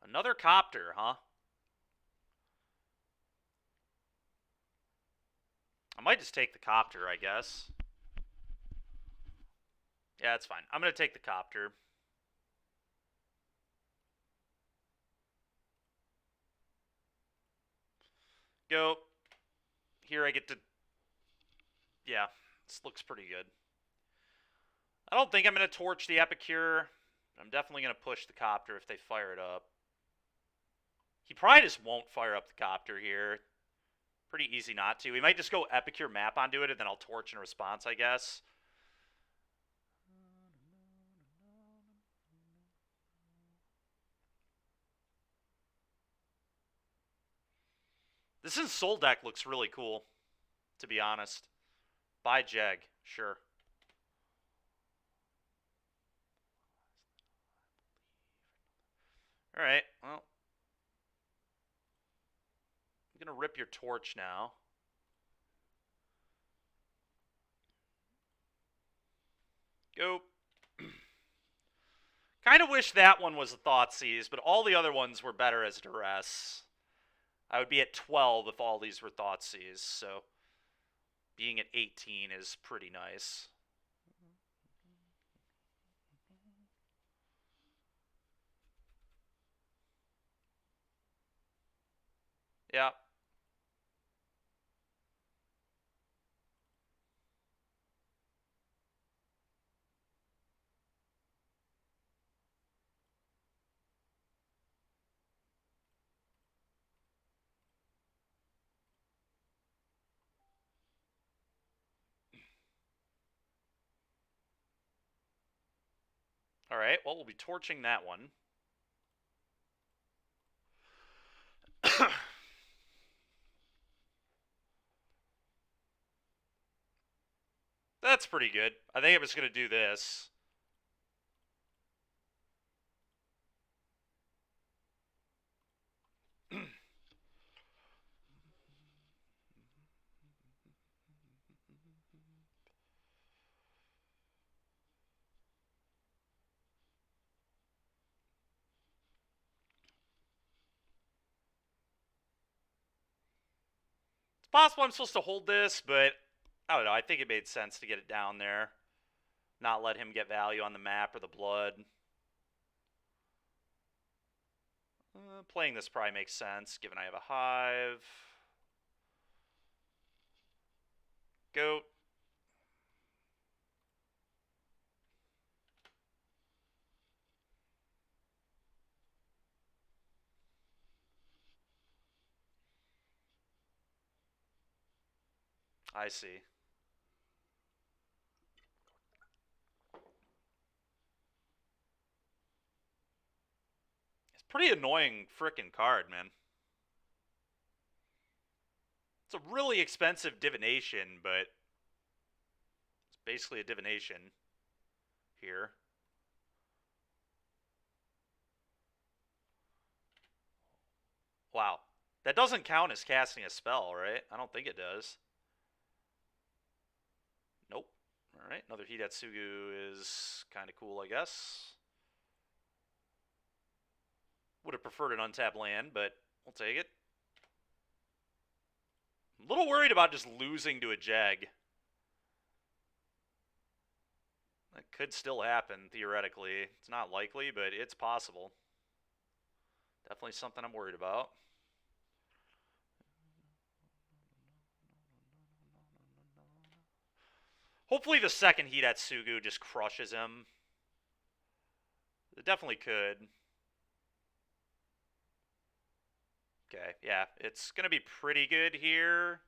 S1: Another Copter, huh? I might just take the Copter, I guess. Yeah, that's fine. I'm going to take the Copter. Go. Here I get to... Yeah, this looks pretty good. I don't think I'm going to torch the Epicure. I'm definitely going to push the Copter if they fire it up. He probably just won't fire up the Copter here. Pretty easy not to. He might just go Epicure map onto it, and then I'll torch in response, I guess. This Ensoul deck looks really cool. to be honest. Buy Jeg, sure. All right, well, I'm going to rip your torch now. Go. Kind of wish that one was a Thoughtseize, but all the other ones were better as Duress. I would be at 12 if all these were Thoughtseize, so being at 18 is pretty nice. Yeah. All right, well, we'll be torching that one. That's pretty good. I think I was going to do this. It's possible I'm supposed to hold this, but I don't know. I think it made sense to get it down there. Not let him get value on the map or the blood. Playing this probably makes sense, given I have a hive. Goat. I see. It's a pretty annoying frickin' card, man. It's a really expensive divination, but it's basically a divination here. Wow. That doesn't count as casting a spell, right? I don't think it does. Nope. Alright, another Hidatsugu is kind of cool, I guess. Would have preferred an untapped land, but we'll take it. I'm a little worried about just losing to a Jag. That could still happen, theoretically. It's not likely, but it's possible. Definitely something I'm worried about. Hopefully the second Hidatsugu just crushes him. It definitely could. Okay, yeah, it's going to be pretty good here.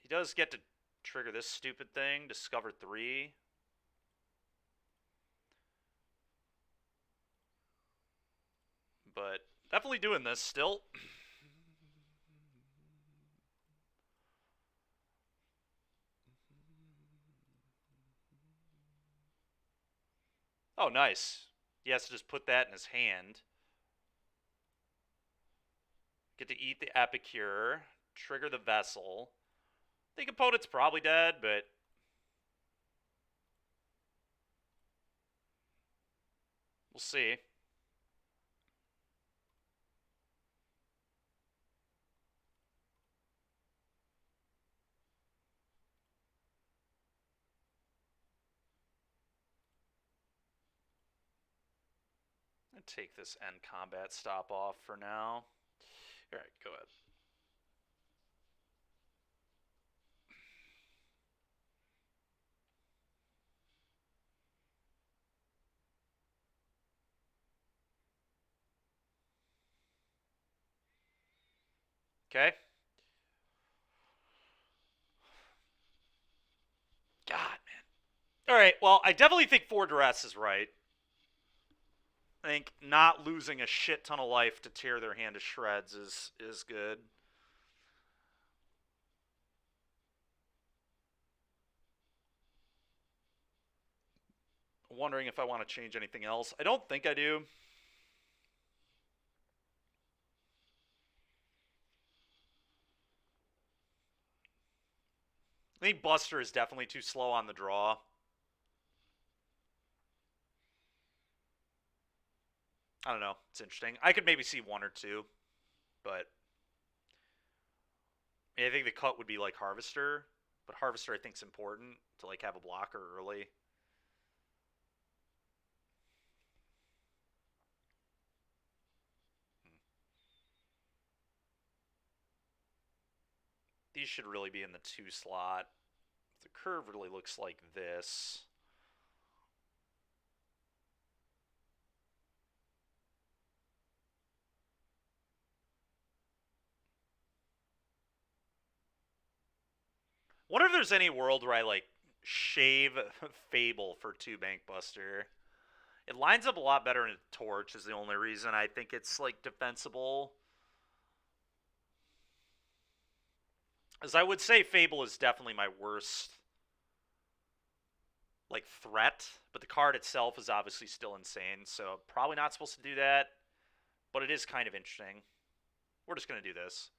S1: He does get to trigger this stupid thing, Discover 3. But definitely doing this still. Oh, nice. He has to just put that in his hand. Get to eat the Epicure, trigger the Vessel. I think opponent's probably dead, but we'll see. I'm gonna take this end combat stop off for now. All right, go ahead. Okay. God, man. All right, well, I definitely think 4 Duress is right. I think not losing a shit ton of life to tear their hand to shreds is good. Wondering if I want to change anything else. I don't think I do. I think Buster is definitely too slow on the draw. I don't know. It's interesting. I could maybe see one or two, but I think the cut would be like Harvester, but Harvester I think is important to like have a blocker early. These should really be in the 2 slot. The curve really looks like this. Wonder if there's any world where I like shave Fable for 2 Bankbuster. It lines up a lot better in a Torch is the only reason I think it's like defensible. As I would say Fable is definitely my worst like threat, but the card itself is obviously still insane, so probably not supposed to do that, but it is kind of interesting. We're just going to do this.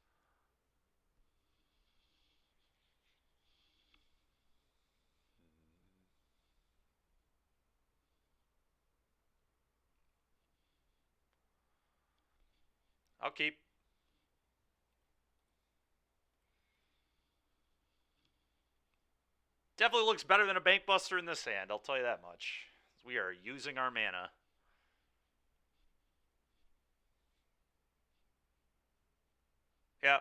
S1: I'll keep. Definitely looks better than a Bankbuster in this hand, I'll tell you that much. We are using our mana. Yeah.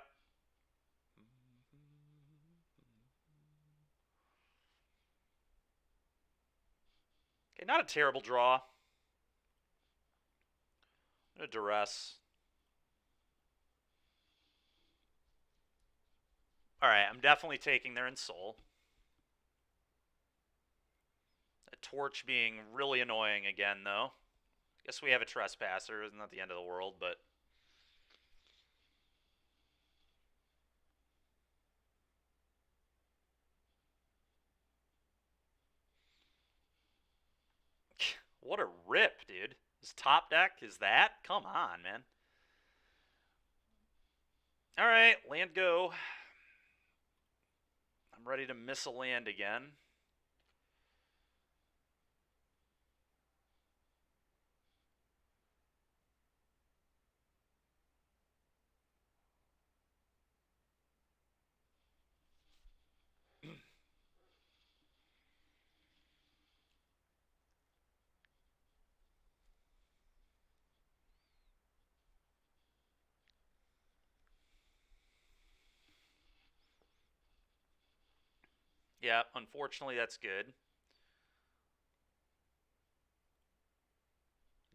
S1: Okay, not a terrible draw. A duress. Alright, I'm definitely taking their Ensoul. A Torch being really annoying again, though. Guess we have a Trespasser. Isn't that the end of the world, but... What a rip, dude. This top deck is that? Come on, man. Alright, land go. I'm ready to miss a land again. Yeah, unfortunately that's good.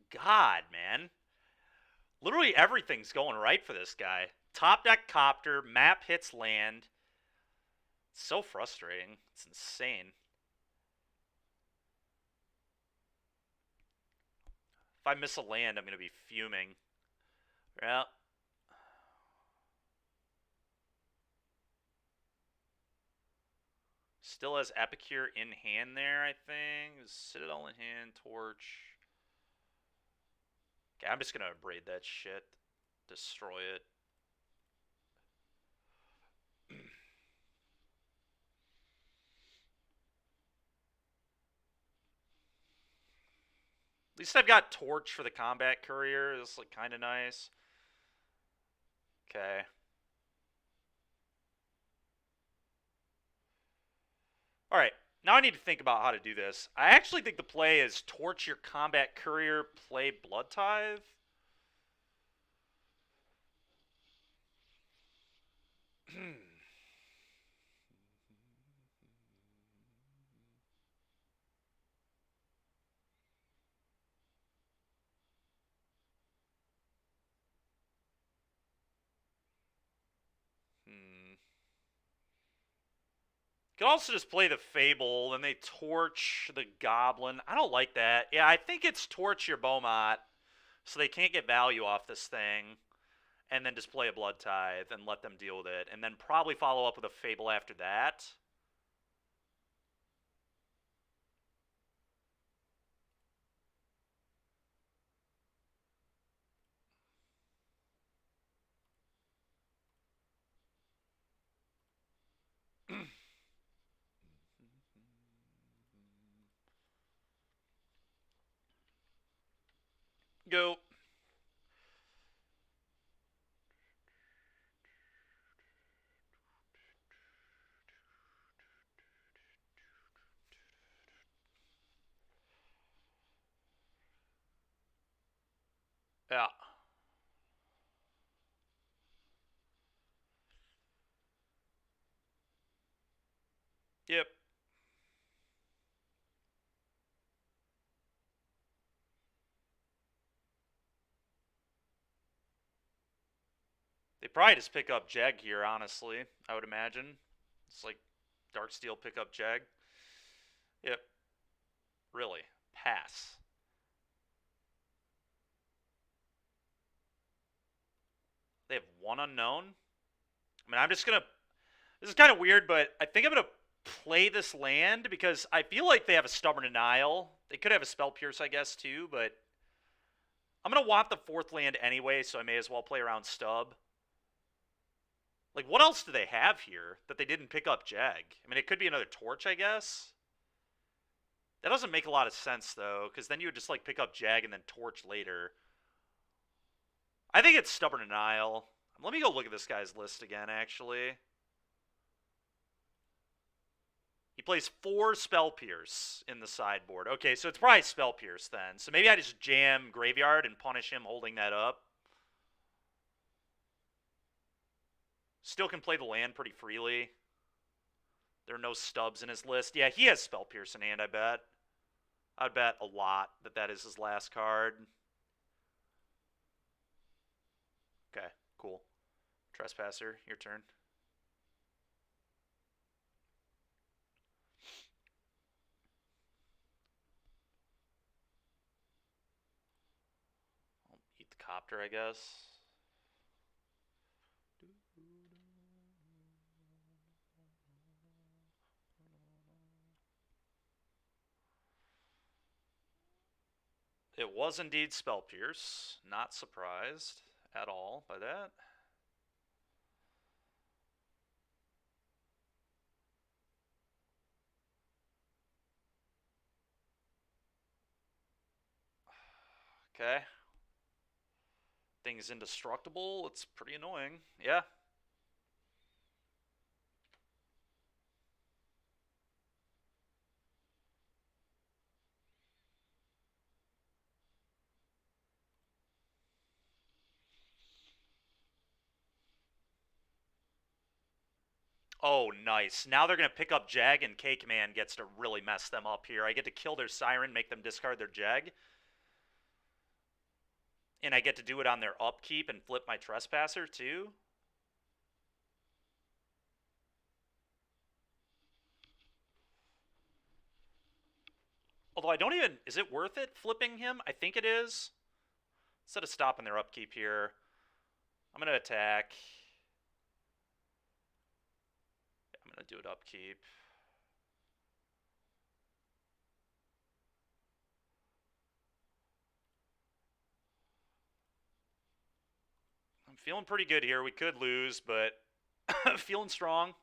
S1: God, man. Literally everything's going right for this guy. Top deck Copter, map hits land. It's so frustrating. It's insane. If I miss a land, I'm going to be fuming. Yeah. Still has Epicure in hand there, I think. Citadel in hand, Torch. Okay, I'm just going to abrade that shit. Destroy it. At least I've got Torch for the Combat Courier. This is like kind of nice. Okay. Alright, now I need to think about how to do this. I actually think the play is Torch your Combat Courier, play Blood Tithe. Could also just play the Fable, then they Torch the Goblin. I don't like that. Yeah, I think it's Torch your Beaumont. So they can't get value off this thing and then just play a Blood Tithe and let them deal with it. And then probably follow up with a Fable after that. Go. Yeah. Yep. They probably just pick up Jeg here, honestly. I would imagine. It's like Darksteel pick up Jeg. Yep. Really. Pass. They have one unknown. I mean, I'm just gonna. This is kind of weird, but I think I'm gonna play this land because I feel like they have a Stubborn Denial. They could have a Spell Pierce, I guess, too, but I'm gonna want the fourth land anyway, so I may as well play around Stub. Like, what else do they have here that they didn't pick up Jeg? I mean, it could be another Torch, I guess. That doesn't make a lot of sense, though, because then you would just, like, pick up Jag and then Torch later. I think it's Stubborn Denial. Let me go look at this guy's list again, actually. He plays 4 Spell Pierce in the sideboard. Okay, so it's probably Spell Pierce then. So maybe I just jam Graveyard and punish him holding that up. Still can play the land pretty freely. There are no stubs in his list. Yeah, he has Spell Pierce in hand, I bet. I'd bet a lot that that is his last card. Okay, cool. Trespasser, your turn. I'll eat the Copter, I guess. It was indeed Spell Pierce. Not surprised at all by that. Okay. Thing's indestructible. It's pretty annoying. Yeah. Oh, nice. Now they're going to pick up Jag, and K-Command gets to really mess them up here. I get to kill their Siren, make them discard their Jag. And I get to do it on their upkeep and flip my Trespasser, too. Although I don't even... Is it worth it, flipping him? I think it is. Instead of stopping their upkeep here, I'm going to attack. I'm going to do it upkeep. I'm feeling pretty good here. We could lose, but feeling strong.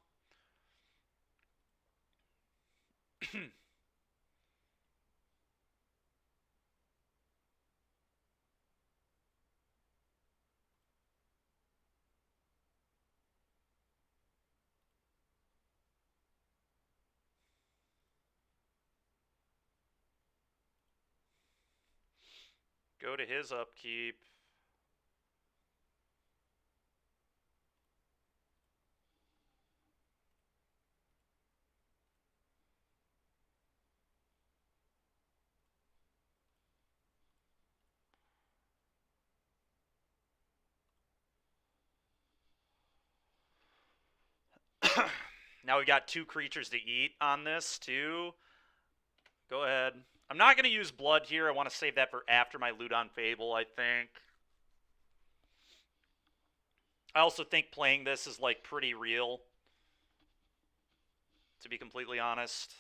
S1: Go to his upkeep. Now we got 2 creatures to eat on this, too. Go ahead. I'm not going to use blood here. I want to save that for after my Ludon Fable, I think. I also think playing this is, like, pretty real, to be completely honest.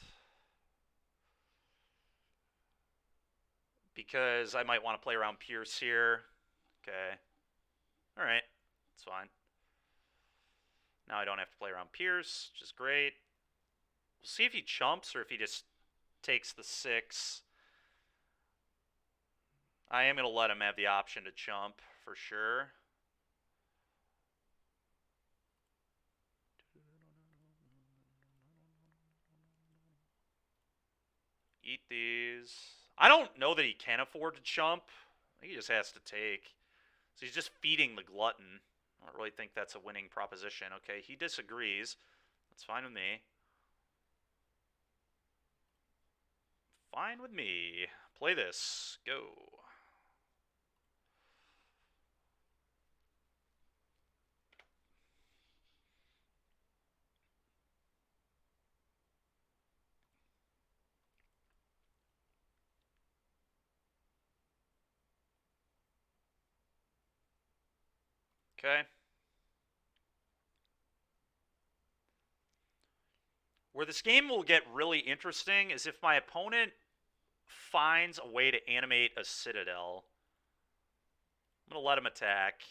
S1: Because I might want to play around Pierce here. Okay. Alright. That's fine. Now I don't have to play around Pierce, which is great. We'll see if he chumps or if he just takes the 6. I am going to let him have the option to chump, for sure. Eat these. I don't know that he can afford to chump. I think he just has to take. So he's just feeding the glutton. I don't really think that's a winning proposition. Okay, he disagrees. That's fine with me. Fine with me. Play this. Go. Okay. Where this game will get really interesting is if my opponent finds a way to animate a Citadel. I'm going to let him attack.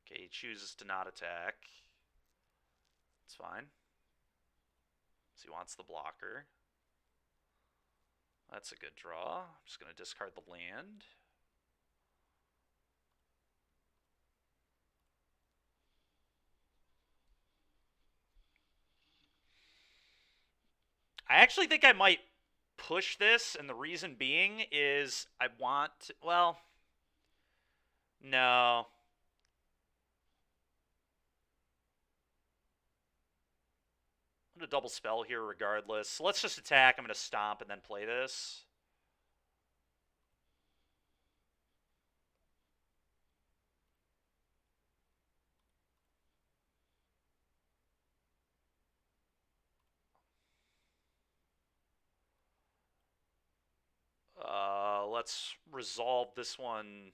S1: Okay, he chooses to not attack. It's fine. So he wants the blocker. That's a good draw. I'm just going to discard the land. I actually think I might push this, and the reason being is I want to, well, no. I'm going to double spell here regardless. So let's just attack. I'm going to stomp and then play this. Let's resolve this one.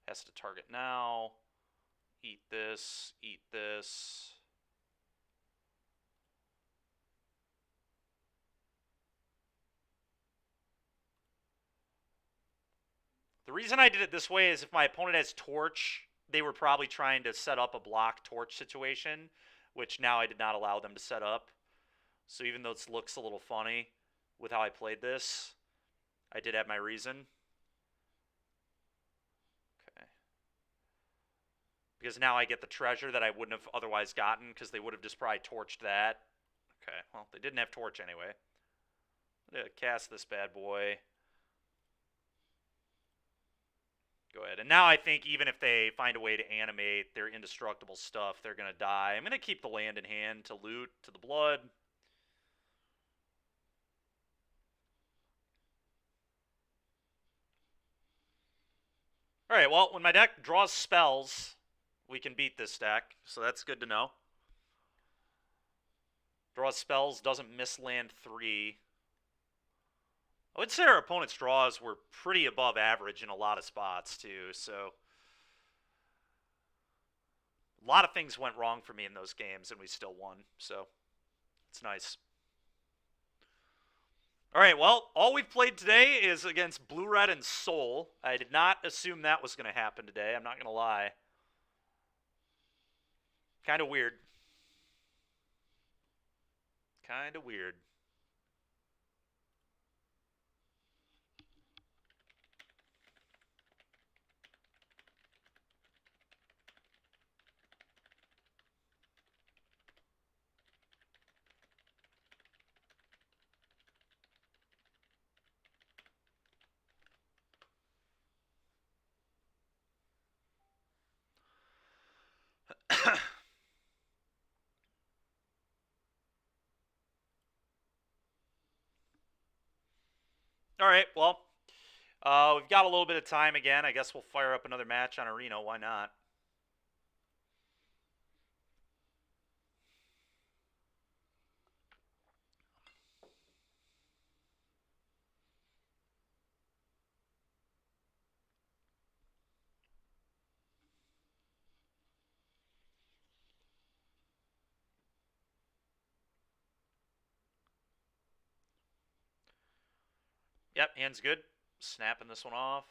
S1: Has to target now. Eat this. Eat this. The reason I did it this way is if my opponent has Torch, they were probably trying to set up a block Torch situation, which now I did not allow them to set up. So even though it looks a little funny with how I played this, I did have my reason. Okay. Because now I get the treasure that I wouldn't have otherwise gotten because they would have just probably torched that. Okay, well, they didn't have Torch anyway. I'm going to cast this bad boy. Go ahead. And now I think even if they find a way to animate their indestructible stuff, they're going to die. I'm going to keep the land in hand to loot, to the blood. Alright, well, when my deck draws spells, we can beat this deck, so that's good to know. Draws spells, doesn't miss land 3. I would say our opponent's draws were pretty above average in a lot of spots, too, so a lot of things went wrong for me in those games, and we still won, so it's nice. All right, well, all we've played today is against Blue, Red, and Soul. I did not assume that was going to happen today. I'm not going to lie. Kind of weird. Kind of weird. All right, well, we've got a little bit of time again. I guess we'll fire up another match on Arena. Why not? Yep, hand's good. Snapping this one off.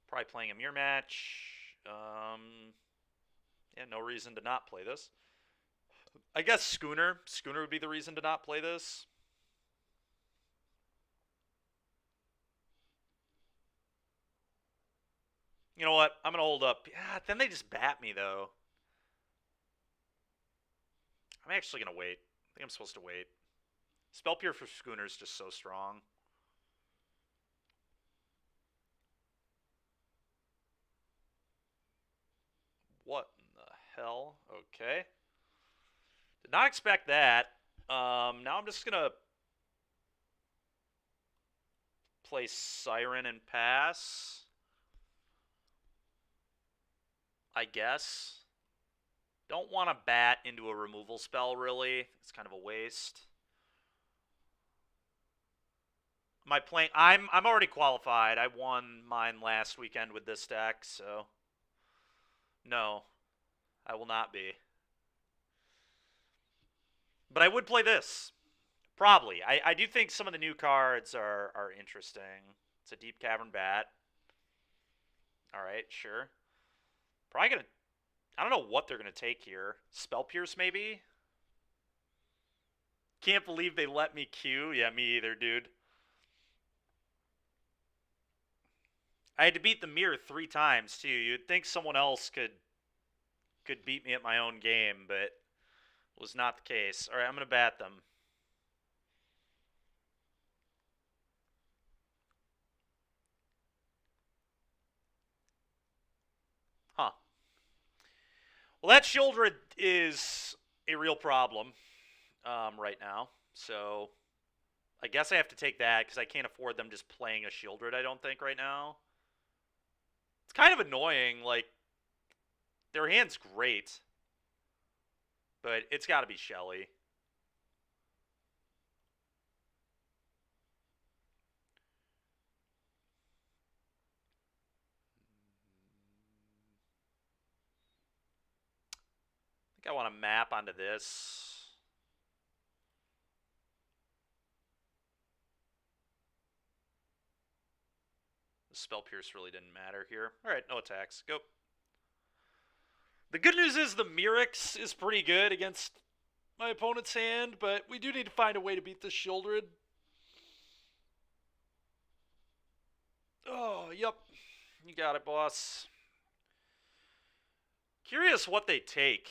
S1: Probably playing a mirror match. Yeah, no reason to not play this. I guess Schooner. Schooner would be the reason to not play this. You know what? I'm going to hold up. Yeah, then they just bat me, though. I'm actually going to wait. I think I'm supposed to wait. Spell Pierce for Schooner is just so strong. What in the hell? Okay. Did not expect that. Now I'm just going to play Siren and pass. I guess. Don't want to bat into a removal spell, really. It's kind of a waste. Am I playing? I'm already qualified. I won mine last weekend with this deck, so no, I will not be. But I would play this. Probably. I do think some of the new cards are interesting. It's a Deep Cavern Bat. Alright, sure. Probably gonna... I don't know what they're gonna take here. Spell Pierce, maybe? Can't believe they let me queue. Yeah, me either, dude. I had to beat the mirror 3 times, too. You'd think someone else could beat me at my own game, but was not the case. Alright, I'm gonna bat them. Huh. Well, that Shieldred is a real problem right now. So I guess I have to take that because I can't afford them just playing a Shieldred, I don't think, right now. It's kind of annoying. Like, their hand's great, but it's got to be Shelly. I think I want to map onto this. The Spell Pierce really didn't matter here. Alright, no attacks. Go. The good news is the Mirrex is pretty good against my opponent's hand, but we do need to find a way to beat this Shieldred. Oh, yep. You got it, boss. Curious what they take.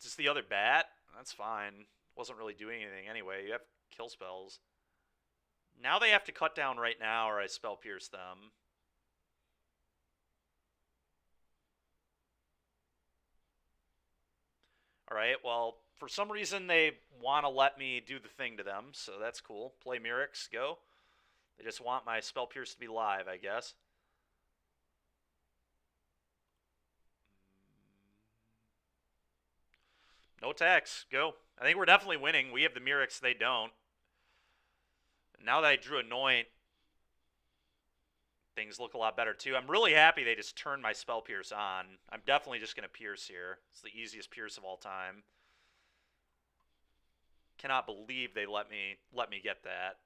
S1: Just the other bat? That's fine. Wasn't really doing anything anyway. You have kill spells. Now they have to cut down right now or I spell pierce them. Alright, well, for some reason they want to let me do the thing to them, so that's cool. Play Mirrex, go. They just want my spell pierce to be live, I guess. No attacks, go. I think we're definitely winning. We have the Mirrex, they don't. Now that I drew Anoint, things look a lot better too. I'm really happy they just turned my Spell Pierce on. I'm definitely just going to Pierce here. It's the easiest Pierce of all time. Cannot believe they let me get that.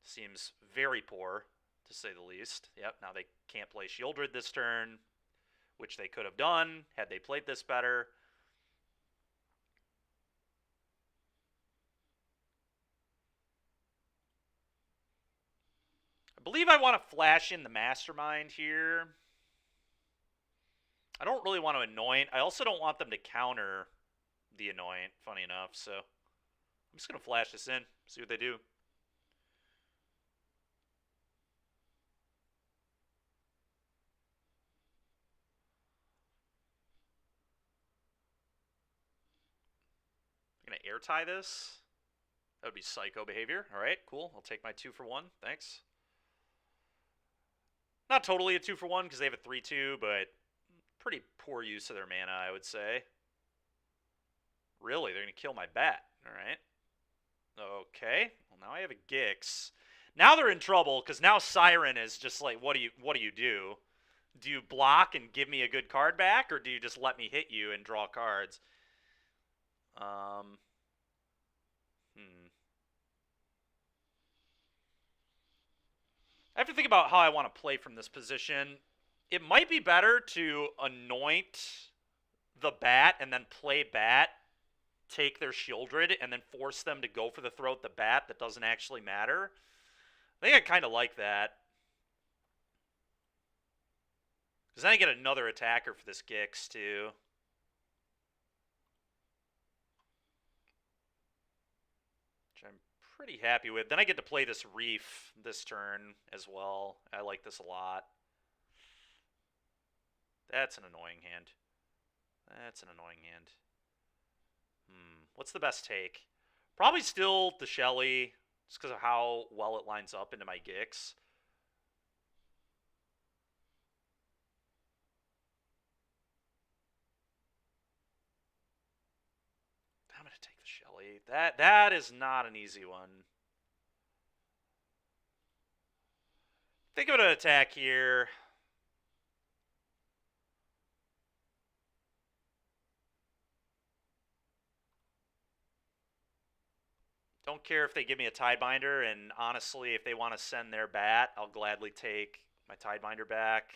S1: Seems very poor, to say the least. Yep, now they can't play Shieldred this turn, which they could have done had they played this better. I believe I want to flash in the Mastermind here. I don't really want to Anoint. I also don't want them to counter the Anoint, funny enough, so I'm just going to flash this in, see what they do. I'm going to air tie this. That would be psycho behavior. All right, cool. I'll take my 2 for 1. Thanks. Not totally a 2 for 1 because they have a 3/2, but pretty poor use of their mana, I would say. Really, they're going to kill my bat. All right. Okay. Well, now I have a Gix. Now they're in trouble because now Siren is just like, what do you do? Do you block and give me a good card back, or do you just let me hit you and draw cards? Hmm. I have to think about how I want to play from this position. It might be better to anoint the bat and then play bat, take their Shieldred, and then force them to go for the throw at the bat that doesn't actually matter. I think I kind of like that. Because then I get another attacker for this Gix, too. Which I'm pretty happy with. Then I get to play this Reef this turn as well. I like this a lot. That's an annoying hand. That's an annoying hand. What's the best take? Probably still the Shelly, just because of how well it lines up into my Gix. I'm going to take the Shelly. That is not an easy one. Think of an attack here. Don't care if they give me a Tidebinder, and honestly, if they want to send their bat, I'll gladly take my Tidebinder back.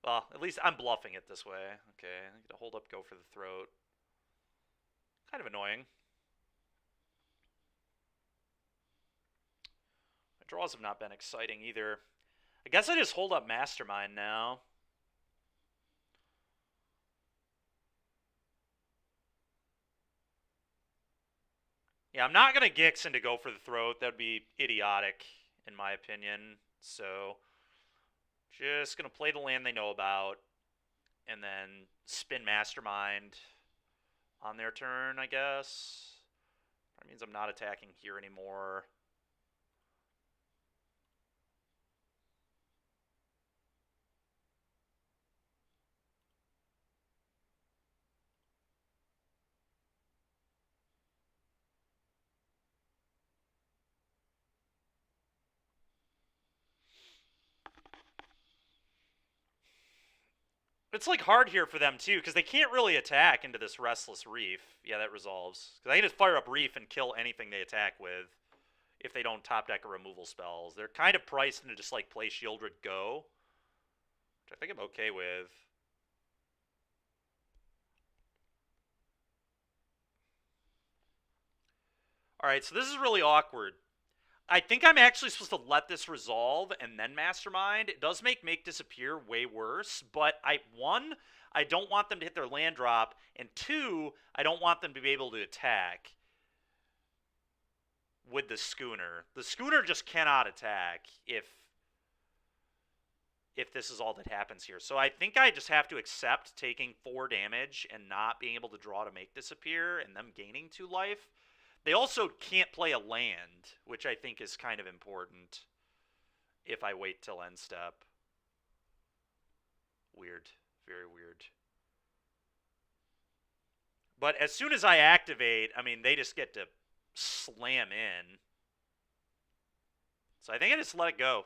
S1: Well, at least I'm bluffing it this way. Okay, I get to hold up, go for the throat. Kind of annoying. My draws have not been exciting either. I guess I just hold up Mastermind now. Yeah, I'm not going to Gix and to go for the throat. That would be idiotic, in my opinion. So, just going to play the land they know about, and then spin Mastermind on their turn, I guess. That means I'm not attacking here anymore. It's like hard here for them too, because they can't really attack into this Restless Reef. Yeah, that resolves. Because I can just fire up Reef and kill anything they attack with if they don't top deck or removal spells. They're kind of priced into just like play Shieldred Go, which I think I'm okay with. Alright, so this is really awkward. I think I'm actually supposed to let this resolve and then Mastermind. It does make Disappear way worse, but I don't want them to hit their land drop, and 2, I don't want them to be able to attack with the Schooner. The Schooner just cannot attack if this is all that happens here. So I think I just have to accept taking 4 damage and not being able to draw to make Disappear and them gaining 2 life. They also can't play a land, which I think is kind of important if I wait till end step. Weird. Very weird. But as soon as I activate, I mean, they just get to slam in. So I think I just let it go.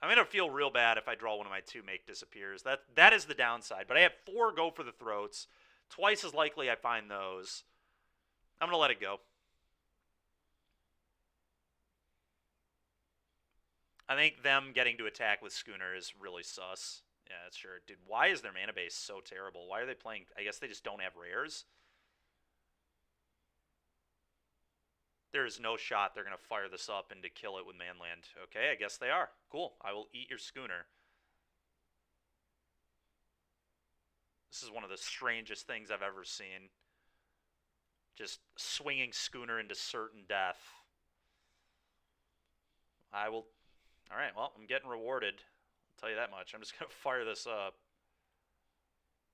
S1: I'm going to feel real bad if I draw one of my 2 make Disappears. That is the downside. But I have 4 go for the throats. Twice as likely I find those. I'm going to let it go. I think them getting to attack with Schooner is really sus. Yeah, that's sure. Dude, why is their mana base so terrible? Why are they playing? I guess they just don't have rares. There's no shot they're going to fire this up and to kill it with Manland. Okay, I guess they are. Cool. I will eat your Schooner. This is one of the strangest things I've ever seen. Just swinging Schooner into certain death. I will... Alright, well, I'm getting rewarded. I'll tell you that much. I'm just going to fire this up.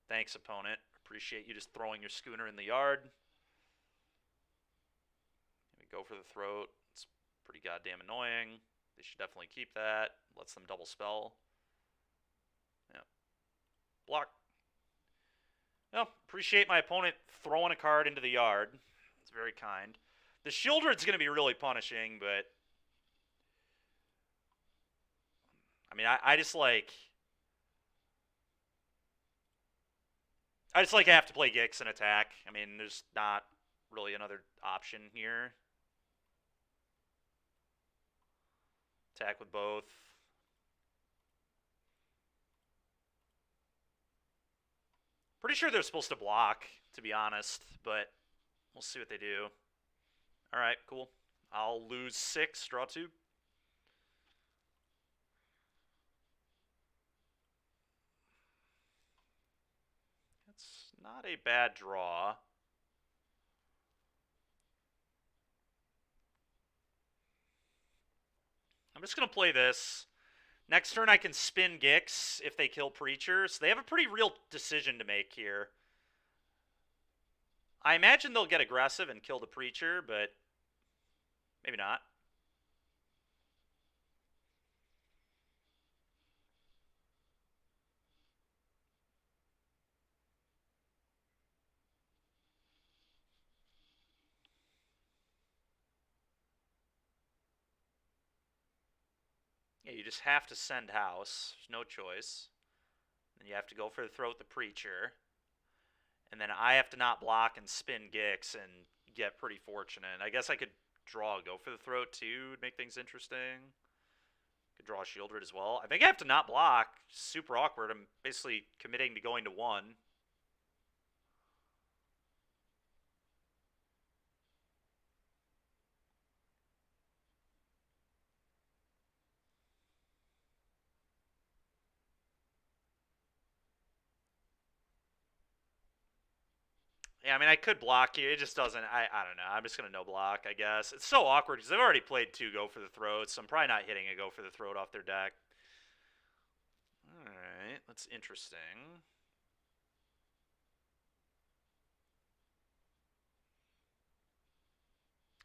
S1: Thanks, opponent. Appreciate you just throwing your Schooner in the yard. Go for the throat. It's pretty goddamn annoying. They should definitely keep that. Lets them double spell. Yeah. Block. Well, appreciate my opponent throwing a card into the yard. It's very kind. The Shieldred's going to be really punishing, but I mean, I just like I have to play Gix and attack. I mean, there's not really another option here. Attack with both. Pretty sure they're supposed to block, to be honest, but we'll see what they do. All right, cool. I'll lose 6, draw 2. That's not a bad draw. I'm just going to play this. Next turn I can spin Gix if they kill Preacher, so they have a pretty real decision to make here. I imagine they'll get aggressive and kill the Preacher, but maybe not. Yeah, you just have to send house. There's no choice. Then you have to go for the throat the Preacher. And then I have to not block and spin Gix and get pretty fortunate. I guess I could draw go for the throat too, make things interesting. Could draw a Shieldred as well. I think I have to not block. Super awkward. I'm basically committing to going to 1. Yeah, I mean, I could block you. It just doesn't. I don't know. I'm just going to no block, I guess. It's so awkward because they've already played 2 go for the throats, so I'm probably not hitting a go for the throat off their deck. Alright, that's interesting.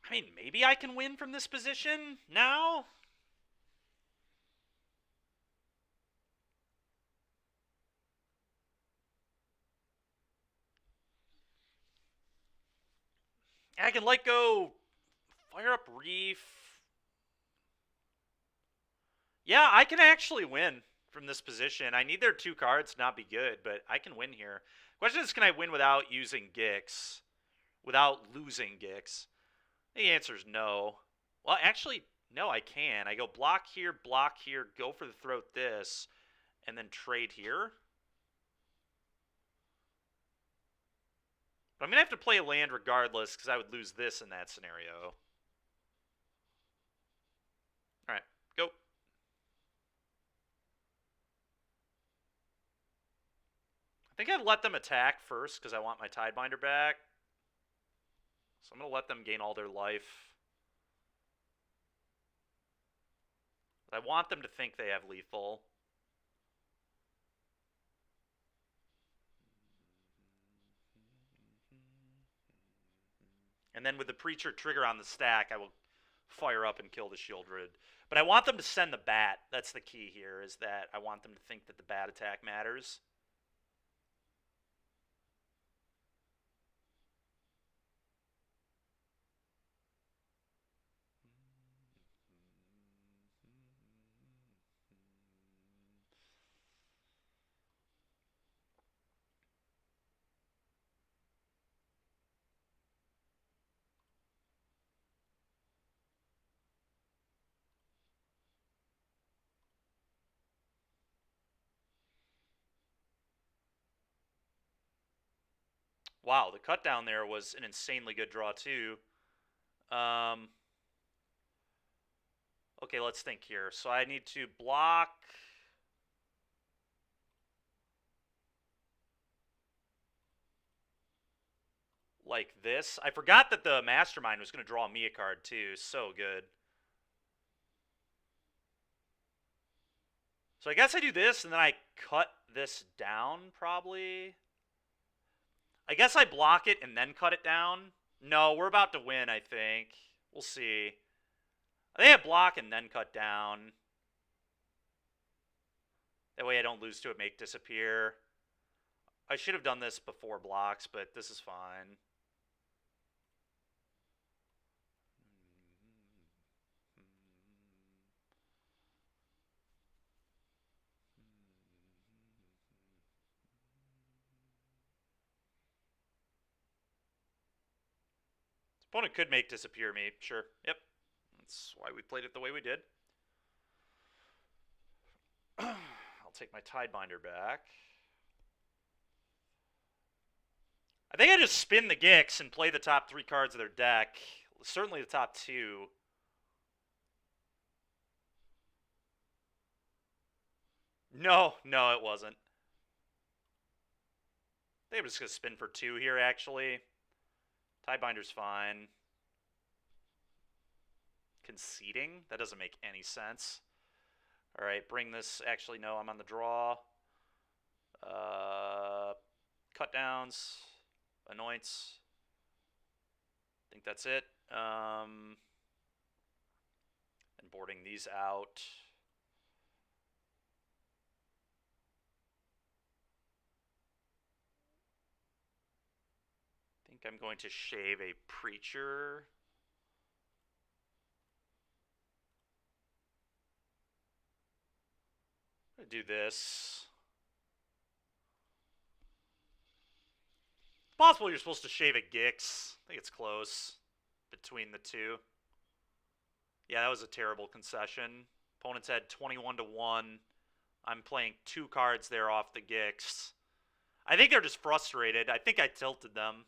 S1: I mean, maybe I can win from this position now? I can let go, fire up Reef. Yeah, I can actually win from this position. I need their 2 cards to not be good, but I can win here. Question is, can I win without using Gix? Without losing Gix? The answer is no. Well, actually, no, I can. I go block here, go for the throat this, and then trade here. But I'm going to have to play a land regardless because I would lose this in that scenario. All right, go. I think I'd let them attack first because I want my Tidebinder back. So I'm going to let them gain all their life. But I want them to think they have lethal. And then with the Preacher trigger on the stack, I will fire up and kill the Shieldred. But I want them to send the bat. That's the key here, is that I want them to think that the bat attack matters. Wow, the cut down there was an insanely good draw too. Okay, let's think here. So I need to block. Like this. I forgot that the Mastermind was going to draw me a card too. So good. So I guess I do this and then I cut this down probably. I guess I block it and then cut it down. No, we're about to win, I think. We'll see. I think I block and then cut down. That way I don't lose to a make disappear. I should have done this before blocks, but this is fine. Opponent could make disappear me, sure. Yep. That's why we played it the way we did. I'll take my Tidebinder back. I think I just spin the Gix and play the top 3 cards of their deck. Certainly the top 2. No, it wasn't. I think I'm just going to spin for 2 here, actually. Tidebinder's fine. Conceding? That doesn't make any sense. All right, bring this. Actually, no, I'm on the draw. Cut downs. Anoints. I think that's it. And boarding these out. I think I'm going to shave a Preacher. I'm going to do this. It's possible you're supposed to shave a Gix. I think it's close between the two. Yeah, that was a terrible concession. Opponents had 21-1. I'm playing 2 cards there off the Gix. I think they're just frustrated. I think I tilted them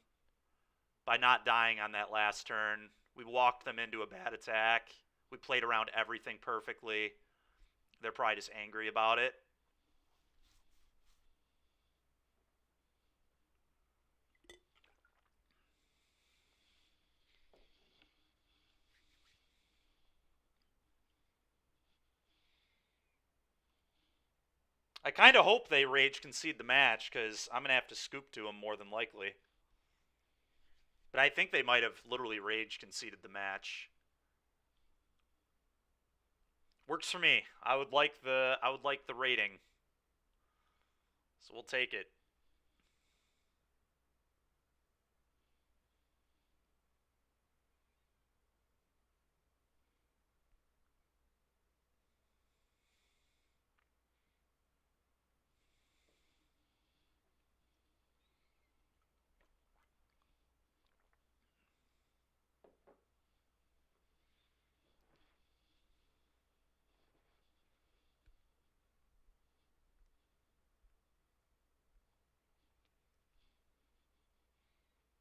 S1: by not dying on that last turn. We walked them into a bad attack. We played around everything perfectly. They're probably just angry about it. I kind of hope they rage concede the match because I'm going to have to scoop to them more than likely. But I think they might have literally rage conceded the match. Works for me. I would like the rating. So we'll take it.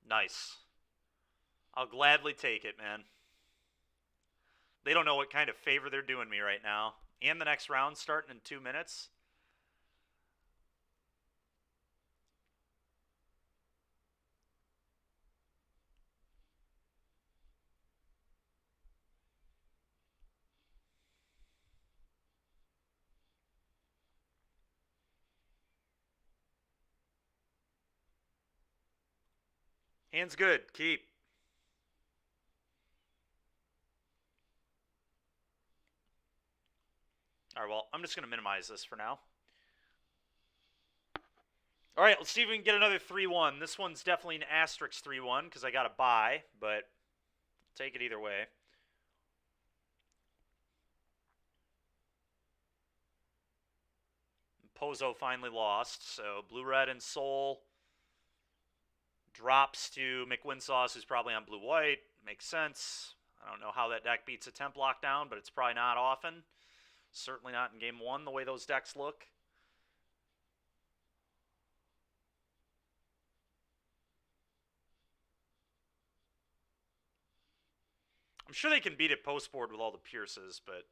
S1: Nice. I'll gladly take it, man. They don't know what kind of favor they're doing me right now. And the next round starting in 2 minutes. Hand's good. Keep. All right, well, I'm just going to minimize this for now. All right, let's see if we can get another 3-1. This one's definitely an asterisk 3-1 because I got a bye, but take it either way. Pozo finally lost, so Blue, Red, and Soul drops to McWinsauce, who's probably on Blue, White. Makes sense. I don't know how that deck beats a temp lockdown, but it's probably not often. Certainly not in Game 1, the way those decks look. I'm sure they can beat it post board with all the Pierces, but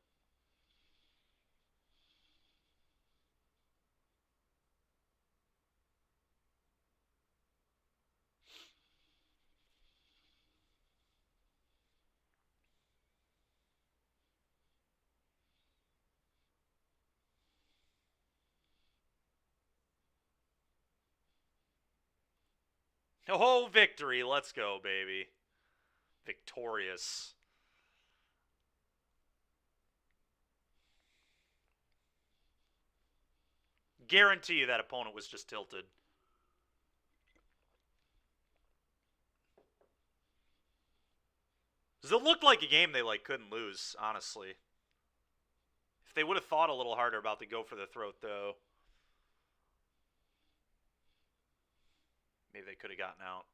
S1: oh, victory. Let's go, baby. Victorious. Guarantee you that opponent was just tilted. Because it looked like a game they couldn't lose, honestly. If they would have thought a little harder about the go for the throat, though, maybe they could have gotten out.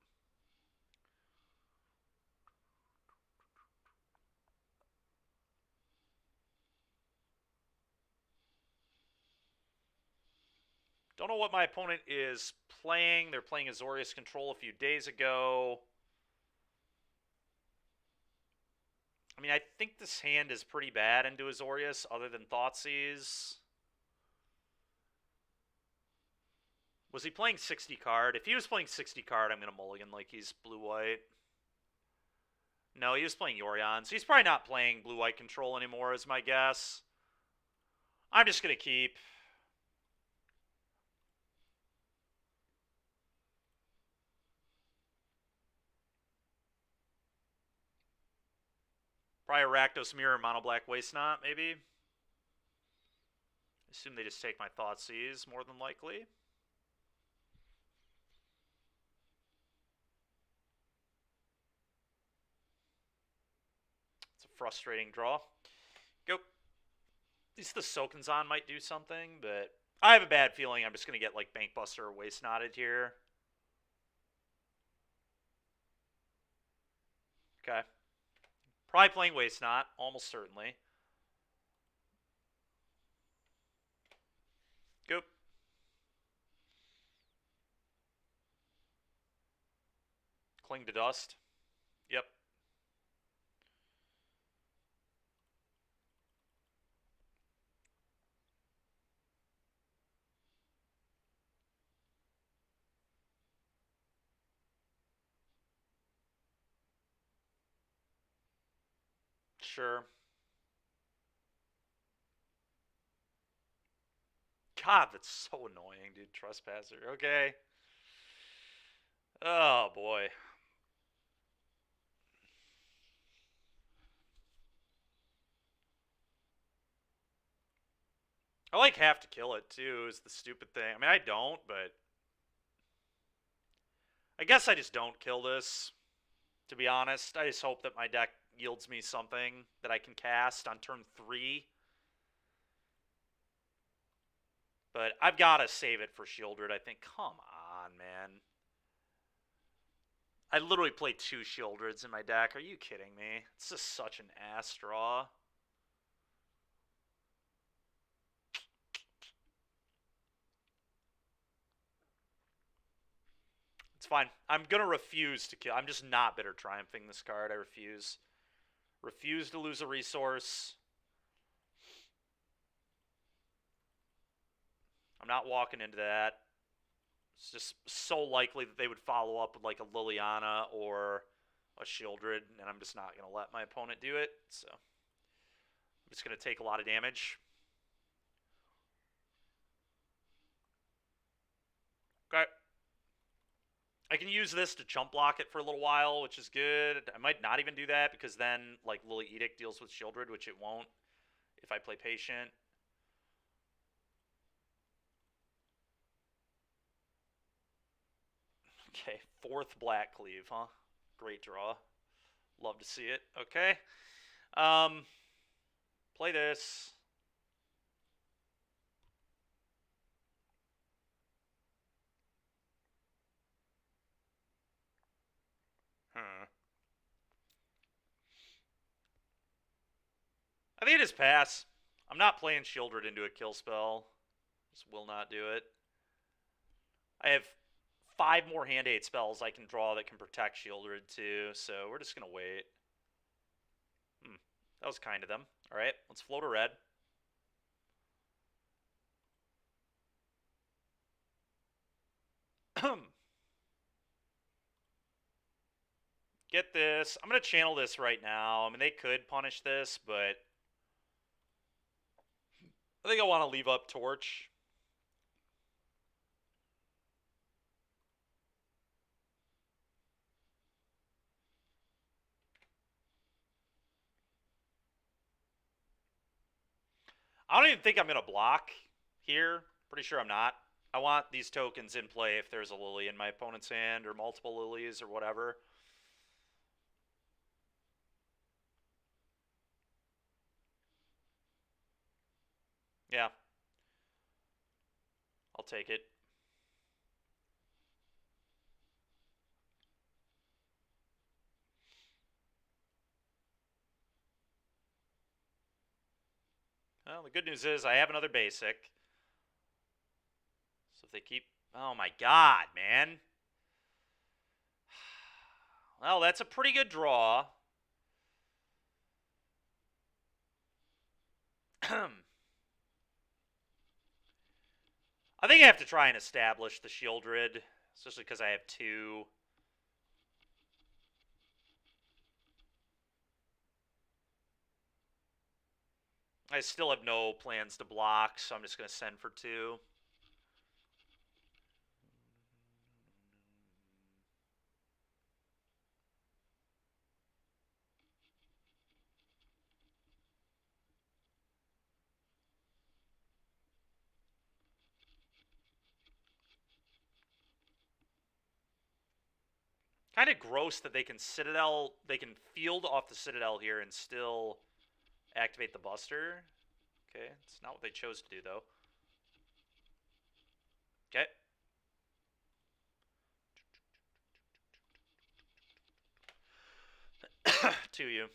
S1: Don't know what my opponent is playing. They're playing Azorius Control a few days ago. I mean, I think this hand is pretty bad into Azorius, other than Thoughtseize. Was he playing 60 card? If he was playing 60 card, I'm going to mulligan like he's blue-white. No, he was playing Yorion, so he's probably not playing blue-white control anymore, is my guess. I'm just going to keep. Probably a Rakdos Mirror, Mono Black Waste Knot, maybe. Assume they just take my Thoughtseize, more than likely. It's a frustrating draw. Go. At least the Sokenzan might do something, but I have a bad feeling I'm just going to get like Bankbuster or Waste Knotted here. Okay. Probably playing Waste Knot, almost certainly. Go. Cling to Dust. Yep. Sure. God, that's so annoying, dude. Trespasser. Okay. Oh, boy. I like have to kill it, too, is the stupid thing. I mean, I don't, but I guess I just don't kill this, to be honest. I just hope that my deck yields me something that I can cast on turn 3. But I've got to save it for Shieldred, I think. Come on, man. I literally play 2 Shieldreds in my deck. Are you kidding me? It's just such an ass draw. It's fine. I'm going to refuse to kill. I'm just not Bitter Triumphing this card. I refuse. Refuse to lose a resource. I'm not walking into that. It's just so likely that they would follow up with like a Liliana or a Shieldred, and I'm just not going to let my opponent do it. So I'm just going to take a lot of damage. Okay. I can use this to chump block it for a little while, which is good. I might not even do that because then like Lily Edict deals with Shieldred, which it won't if I play Patient. Okay, 4th Black Cleave, huh? Great draw. Love to see it. Okay. Play this. I think it is pass. I'm not playing Shieldred into a kill spell. Just will not do it. I have 5 more hand 8 spells I can draw that can protect Shieldred too, so we're just going to wait. That was kind of them. Alright, let's float a red. Get this. I'm going to channel this right now. I mean, they could punish this, but I think I want to leave up Torch. I don't even think I'm going to block here. Pretty sure I'm not. I want these tokens in play if there's a Lily in my opponent's hand or multiple Lilies or whatever. Yeah. I'll take it. Well, the good news is I have another basic. So if they keep... Oh, my God, man. Well, that's a pretty good draw. I think I have to try and establish the Shieldred, especially because I have 2. I still have no plans to block, so I'm just going to send for 2. Kind of gross that they can field off the Citadel here and still activate the Buster. Okay, it's not what they chose to do, though. Okay. To you.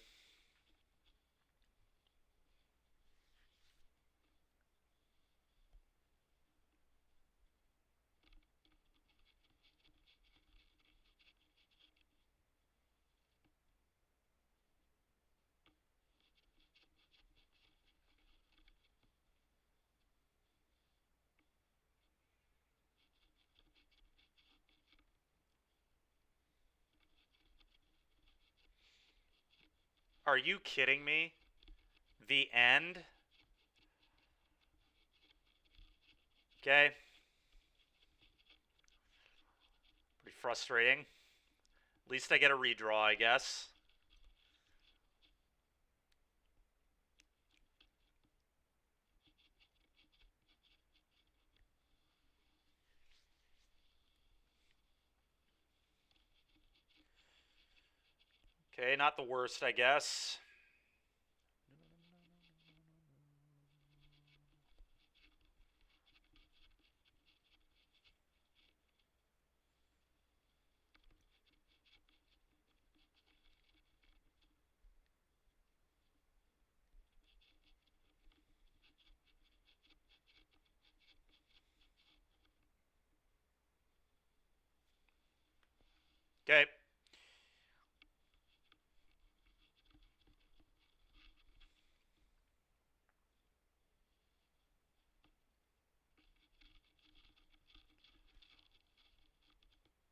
S1: Are you kidding me? The end? Okay. Pretty frustrating. At least I get a redraw, I guess. Okay, not the worst, I guess. Okay.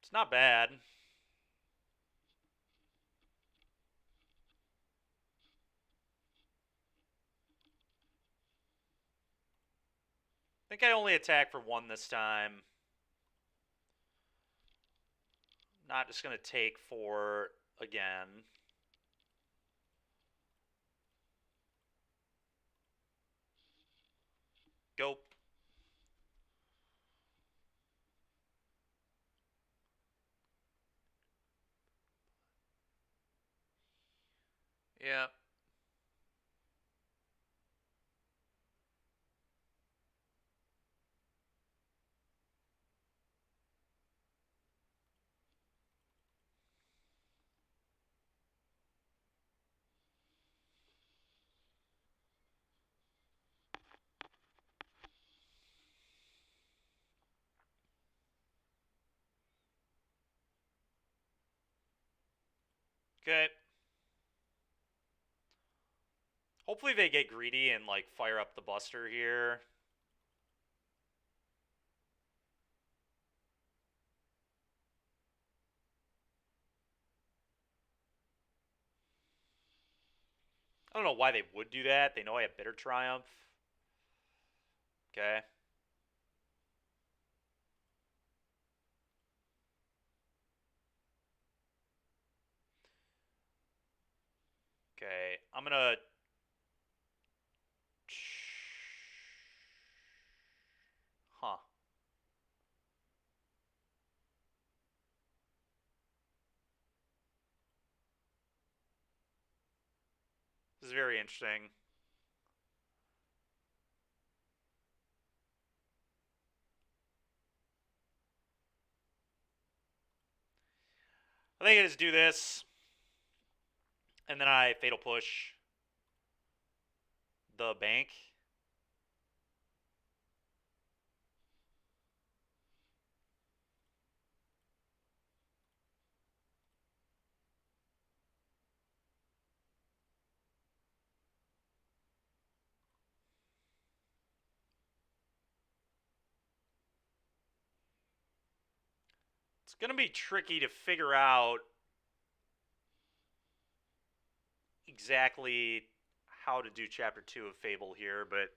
S1: It's not bad. I think I only attack for 1 this time. Not just going to take 4 again. Go. Yeah. Okay. Hopefully they get greedy and, like, fire up the Buster here. I don't know why they would do that. They know I have Bitter Triumph. Okay. Okay. I'm gonna... Huh. This is very interesting. I think I just do this. And then I Fatal Push the bank. It's going to be tricky to figure out exactly how to do Chapter 2 of Fable here, but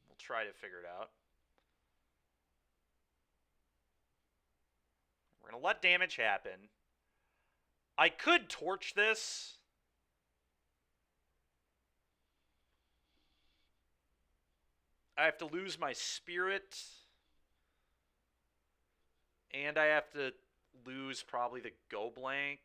S1: we'll try to figure it out. We're going to let damage happen. I could torch this. I have to lose my spirit. And I have to lose probably the go blank.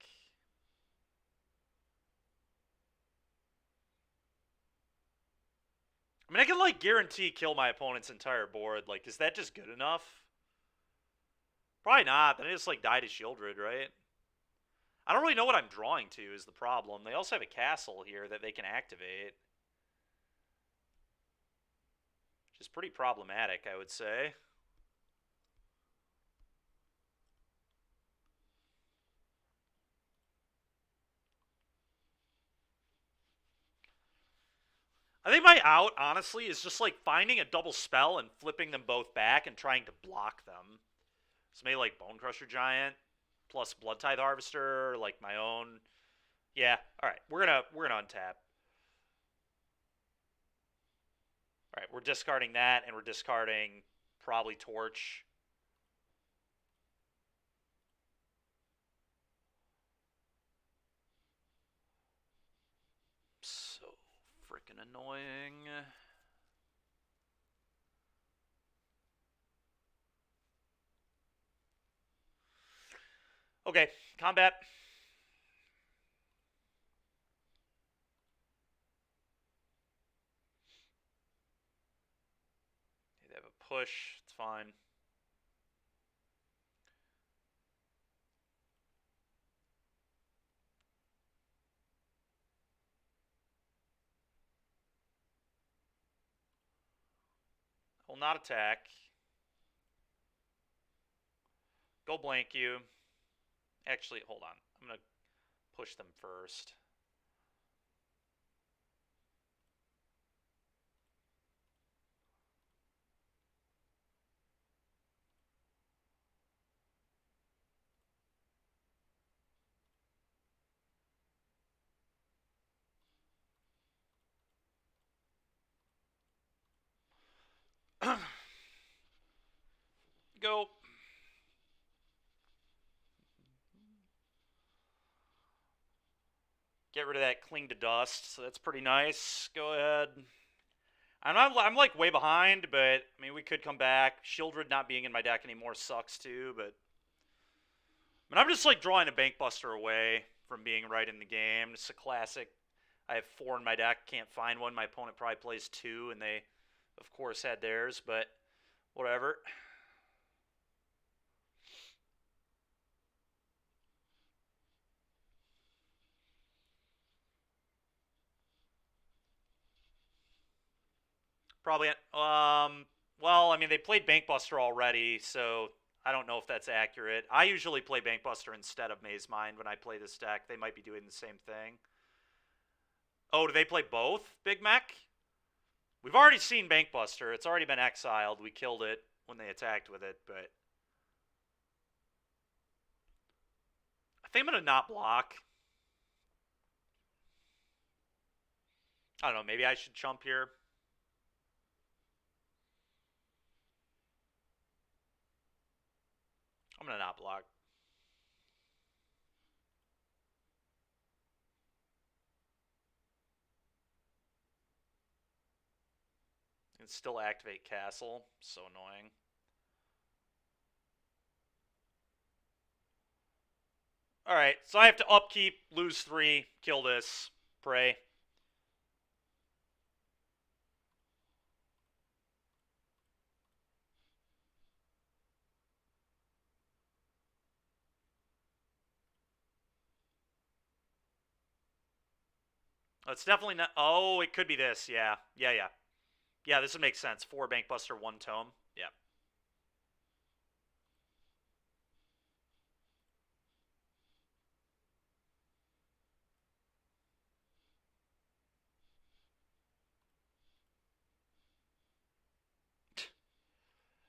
S1: I mean, I can, like, guarantee kill my opponent's entire board. Like, is that just good enough? Probably not. Then I just, like, die to Shieldred, right? I don't really know what I'm drawing to is the problem. They also have a castle here that they can activate. Which is pretty problematic, I would say. I think my out, honestly, is just like finding a double spell and flipping them both back and trying to block them. So maybe like Bone Crusher Giant plus Blood Tithe Harvester, or like my own. Yeah, alright, we're gonna untap. Alright, we're discarding that and we're discarding probably Torch. So freaking annoying. Okay, combat. They have a push, it's fine. Will not attack. Go blank you. Actually, hold on. I'm going to push them first. Go. Get rid of that cling to dust, so that's pretty nice. Go ahead. I'm like way behind, but I mean we could come back. Shieldred not being in my deck anymore sucks too, but I mean I'm just like drawing a Bankbuster away from being right in the game. It's a classic. I have 4 in my deck, can't find one. My opponent probably plays 2, and they of course had theirs, but whatever. Probably. Well, I mean, they played Bankbuster already, so I don't know if that's accurate. I usually play Bankbuster instead of Maze Mind when I play this deck. They might be doing the same thing. Oh, do they play both, Big Mech? We've already seen Bankbuster. It's already been exiled. We killed it when they attacked with it, but I think I'm going to not block. I don't know. Maybe I should chump here. I'm going to not block. And still activate Castle. So annoying. Alright, so I have to upkeep, lose 3, kill this, pray. It's definitely not. Oh, it could be this. Yeah. Yeah, this would make sense. 4 Bankbuster, 1 Tome. Yeah.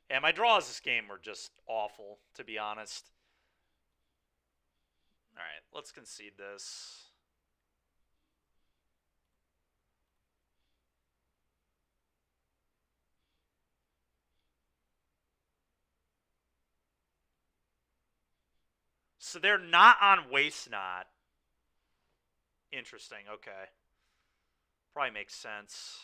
S1: And my draws this game were just awful, to be honest. All right, let's concede this. So they're not on Waste Not. Interesting, okay. Probably makes sense.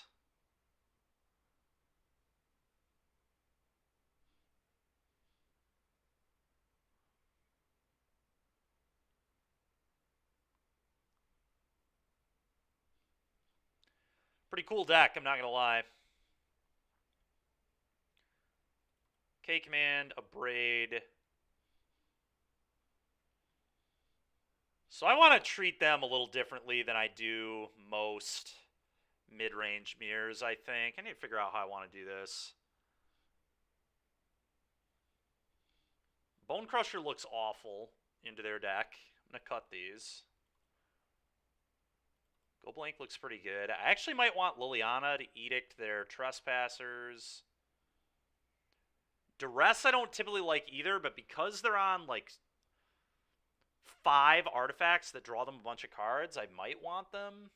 S1: Pretty cool deck, I'm not going to lie. K-Command, a Braid. So I want to treat them a little differently than I do most mid-range mirrors, I think. I need to figure out how I want to do this. Bone Crusher looks awful into their deck. I'm going to cut these. Go Blank looks pretty good. I actually might want Liliana to Edict their Trespassers. Duress I don't typically like either, but because they're on like 5 artifacts that draw them a bunch of cards, I might want them.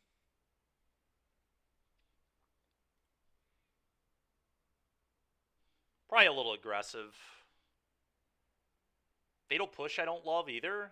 S1: Probably a little aggressive. Fatal Push I don't love either.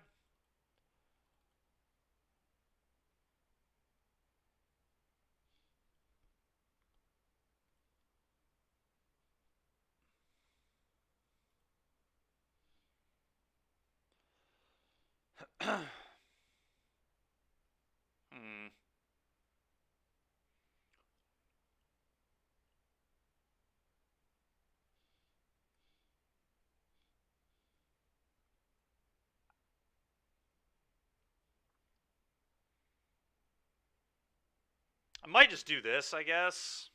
S1: I might just do this, I guess.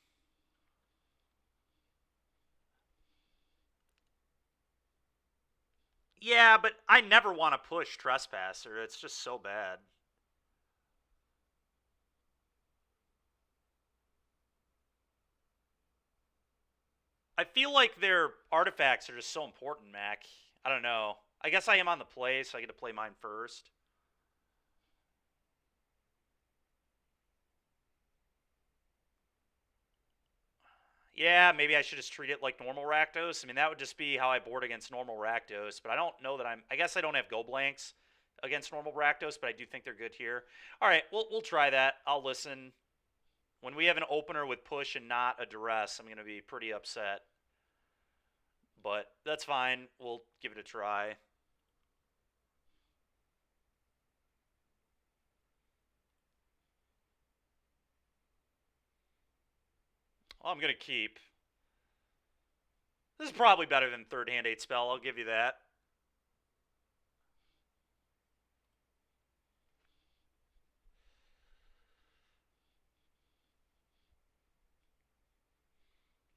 S1: Yeah, but I never want to push Trespasser. It's just so bad. I feel like their artifacts are just so important, Mac. I don't know. I guess I am on the play, so I get to play mine first. Yeah, maybe I should just treat it like normal Rakdos. I mean, that would just be how I board against normal Rakdos, but I don't know that I guess I don't have Go Blanks against normal Rakdos, but I do think they're good here. All right, we'll try that. I'll listen. When we have an opener with push and not a duress, I'm going to be pretty upset. But that's fine. We'll give it a try. Well, I'm going to keep. This is probably better than third hand 8 spell. I'll give you that.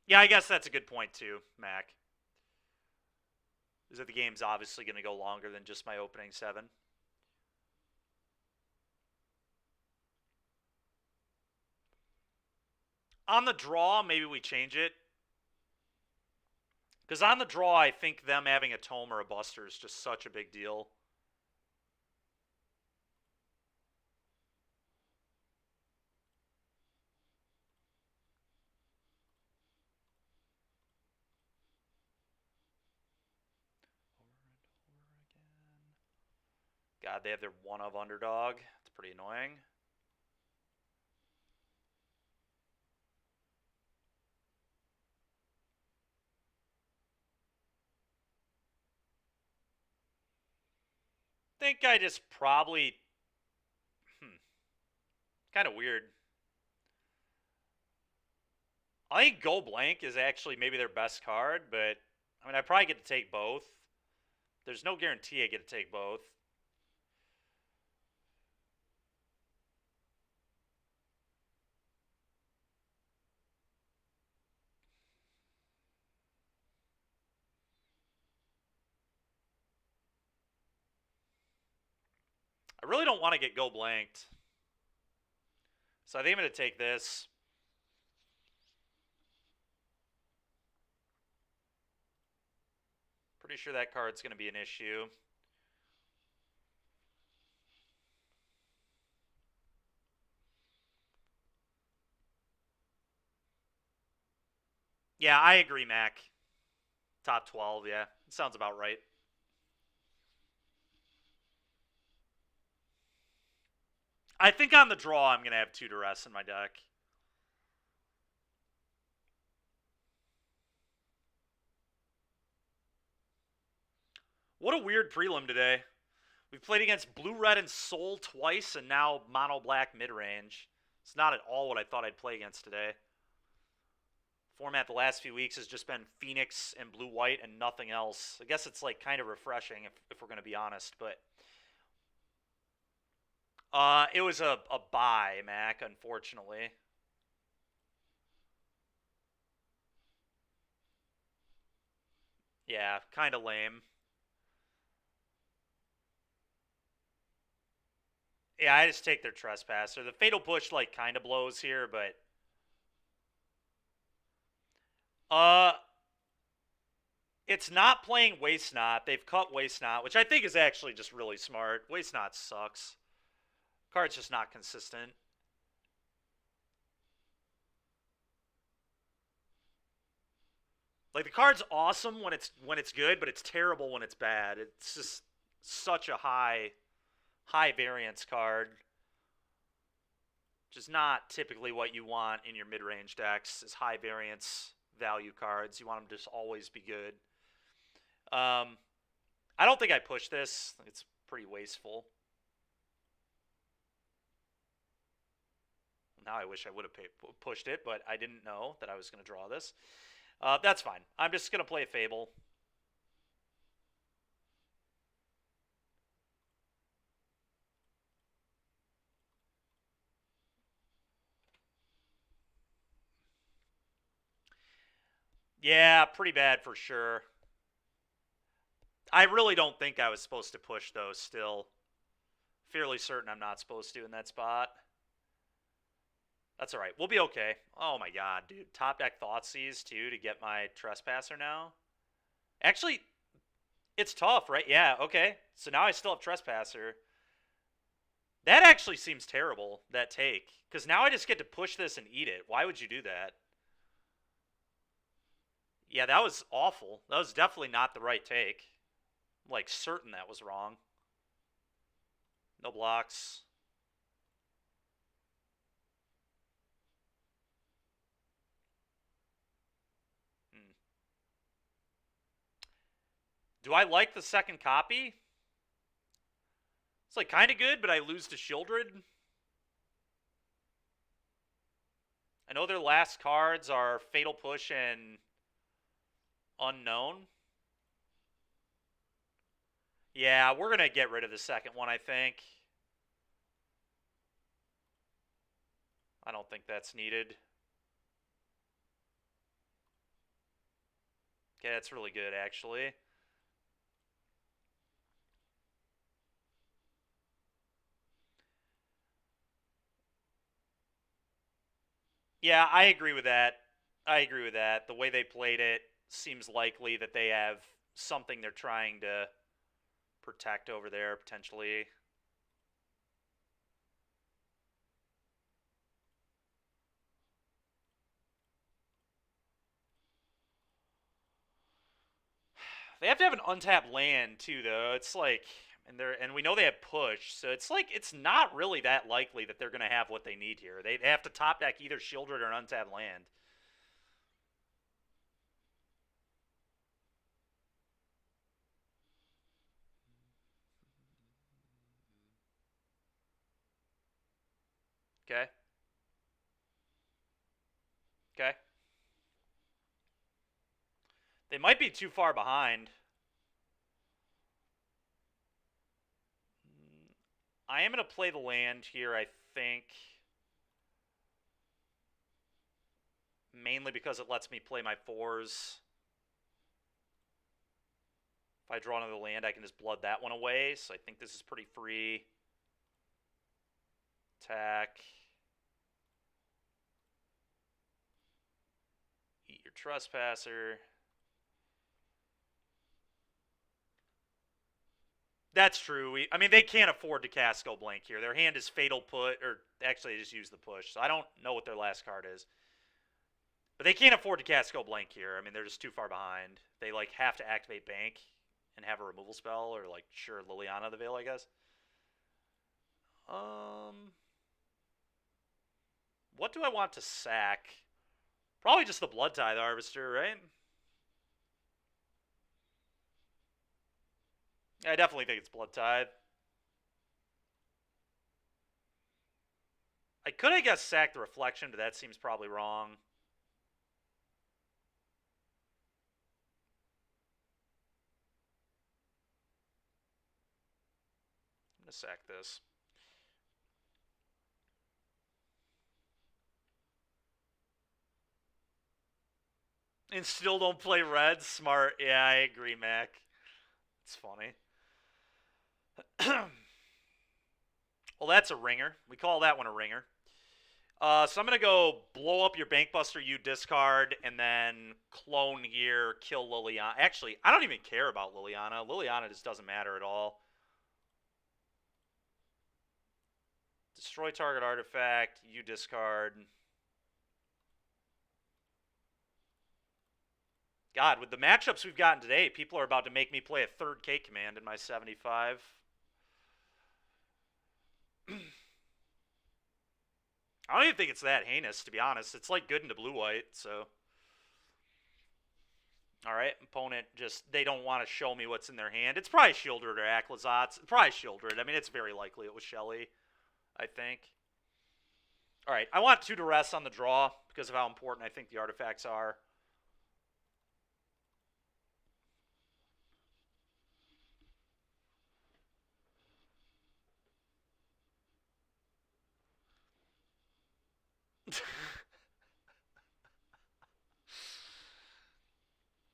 S1: Yeah, I guess that's a good point too, Mac. Is that the game's obviously going to go longer than just my opening 7. On the draw, maybe we change it. Because on the draw, I think them having a tome or a buster is just such a big deal. God, they have their one of underdog. It's pretty annoying. I think I just probably... kind of weird. I think Go Blank is actually maybe their best card, but I mean, I probably get to take both. There's no guarantee I get to take both. I really don't want to get Go Blanked. So I think I'm going to take this. Pretty sure that card's going to be an issue. Yeah, I agree, Mac. Top 12, yeah. Sounds about right. I think on the draw, I'm going to have 2 Duress in my deck. What a weird prelim today. We've played against Blue, Red, and Soul twice, and now Mono Black mid-range. It's not at all what I thought I'd play against today. Format the last few weeks has just been Phoenix and Blue, White, and nothing else. I guess it's like kind of refreshing if we're going to be honest, but it was a bye, Mac, unfortunately. Yeah, kind of lame. Yeah, I just take their Trespasser. The Fatal Push, like, kind of blows here, but... It's not playing Waste Not. They've cut Waste Not, which I think is actually just really smart. Waste Not sucks. Card's just not consistent. Like, the card's awesome when it's good, but it's terrible when it's bad. It's just such a high variance card. Just not typically what you want in your mid-range decks is high variance value cards. You want them to just always be good. I don't think I push this. It's pretty wasteful. Now I wish I would have pushed it, but I didn't know that I was going to draw this. That's fine. I'm just going to play Fable. Yeah, pretty bad for sure. I really don't think I was supposed to push those still. Fairly certain I'm not supposed to in that spot. That's all right. We'll be okay. Oh my god, dude. Top deck Thoughtseize too to get my Trespasser now. Actually, it's tough, right? Yeah, okay. So now I still have Trespasser. That actually seems terrible, that take. Because now I just get to push this and eat it. Why would you do that? Yeah, that was awful. That was definitely not the right take. I'm like certain that was wrong. No blocks. Hmm. Do I like the second copy? It's like kind of good, but I lose to Shieldred. I know their last cards are Fatal Push and Unknown. Yeah, we're going to get rid of the second one, I think. I don't think that's needed. Okay, that's really good, actually. Yeah, I agree with that. I agree with that. The way they played it seems likely that they have something they're trying to protect over there, potentially. They have to have an untapped land too, though. It's like, and we know they have push, so it's like it's not really that likely that they're going to have what they need here. They have to top deck either Shieldred or an untapped land. Okay. Okay. They might be too far behind. I am going to play the land here, I think. Mainly because it lets me play my 4s. If I draw another land, I can just blood that one away. So I think this is pretty free. Attack. Eat your Trespasser. That's true. I mean, they can't afford to cast Go Blank here. Their hand is Fatal Put, or actually, they just use the push. So I don't know what their last card is. But they can't afford to cast Go Blank here. I mean, they're just too far behind. They, like, have to activate Bank and have a removal spell, or, like, sure, Liliana the Veil, I guess. What do I want to sack? Probably just the Blood Tithe Harvester, right? I definitely think it's Blood Tithe. I could, I guess, sack the Reflection, but that seems probably wrong. I'm going to sack this. And still don't play red? Smart. Yeah, I agree, Mac. It's funny. Well, that's a ringer. We call that one a ringer. So I'm going to go blow up your Bankbuster, you discard, and then clone here, kill Liliana. Actually, I don't even care about Liliana. Liliana just doesn't matter at all. Destroy target artifact, you discard. God, with the matchups we've gotten today, people are about to make me play a third K command in my 75. I don't even think it's that heinous, to be honest. It's like good into blue-white, so... Alright, opponent just... They don't want to show me what's in their hand. It's probably Shieldred or Aclazotz. Probably Shieldred. I mean, it's very likely it was Shelly, I think. Alright, I want 2 Duress on the draw because of how important I think the artifacts are.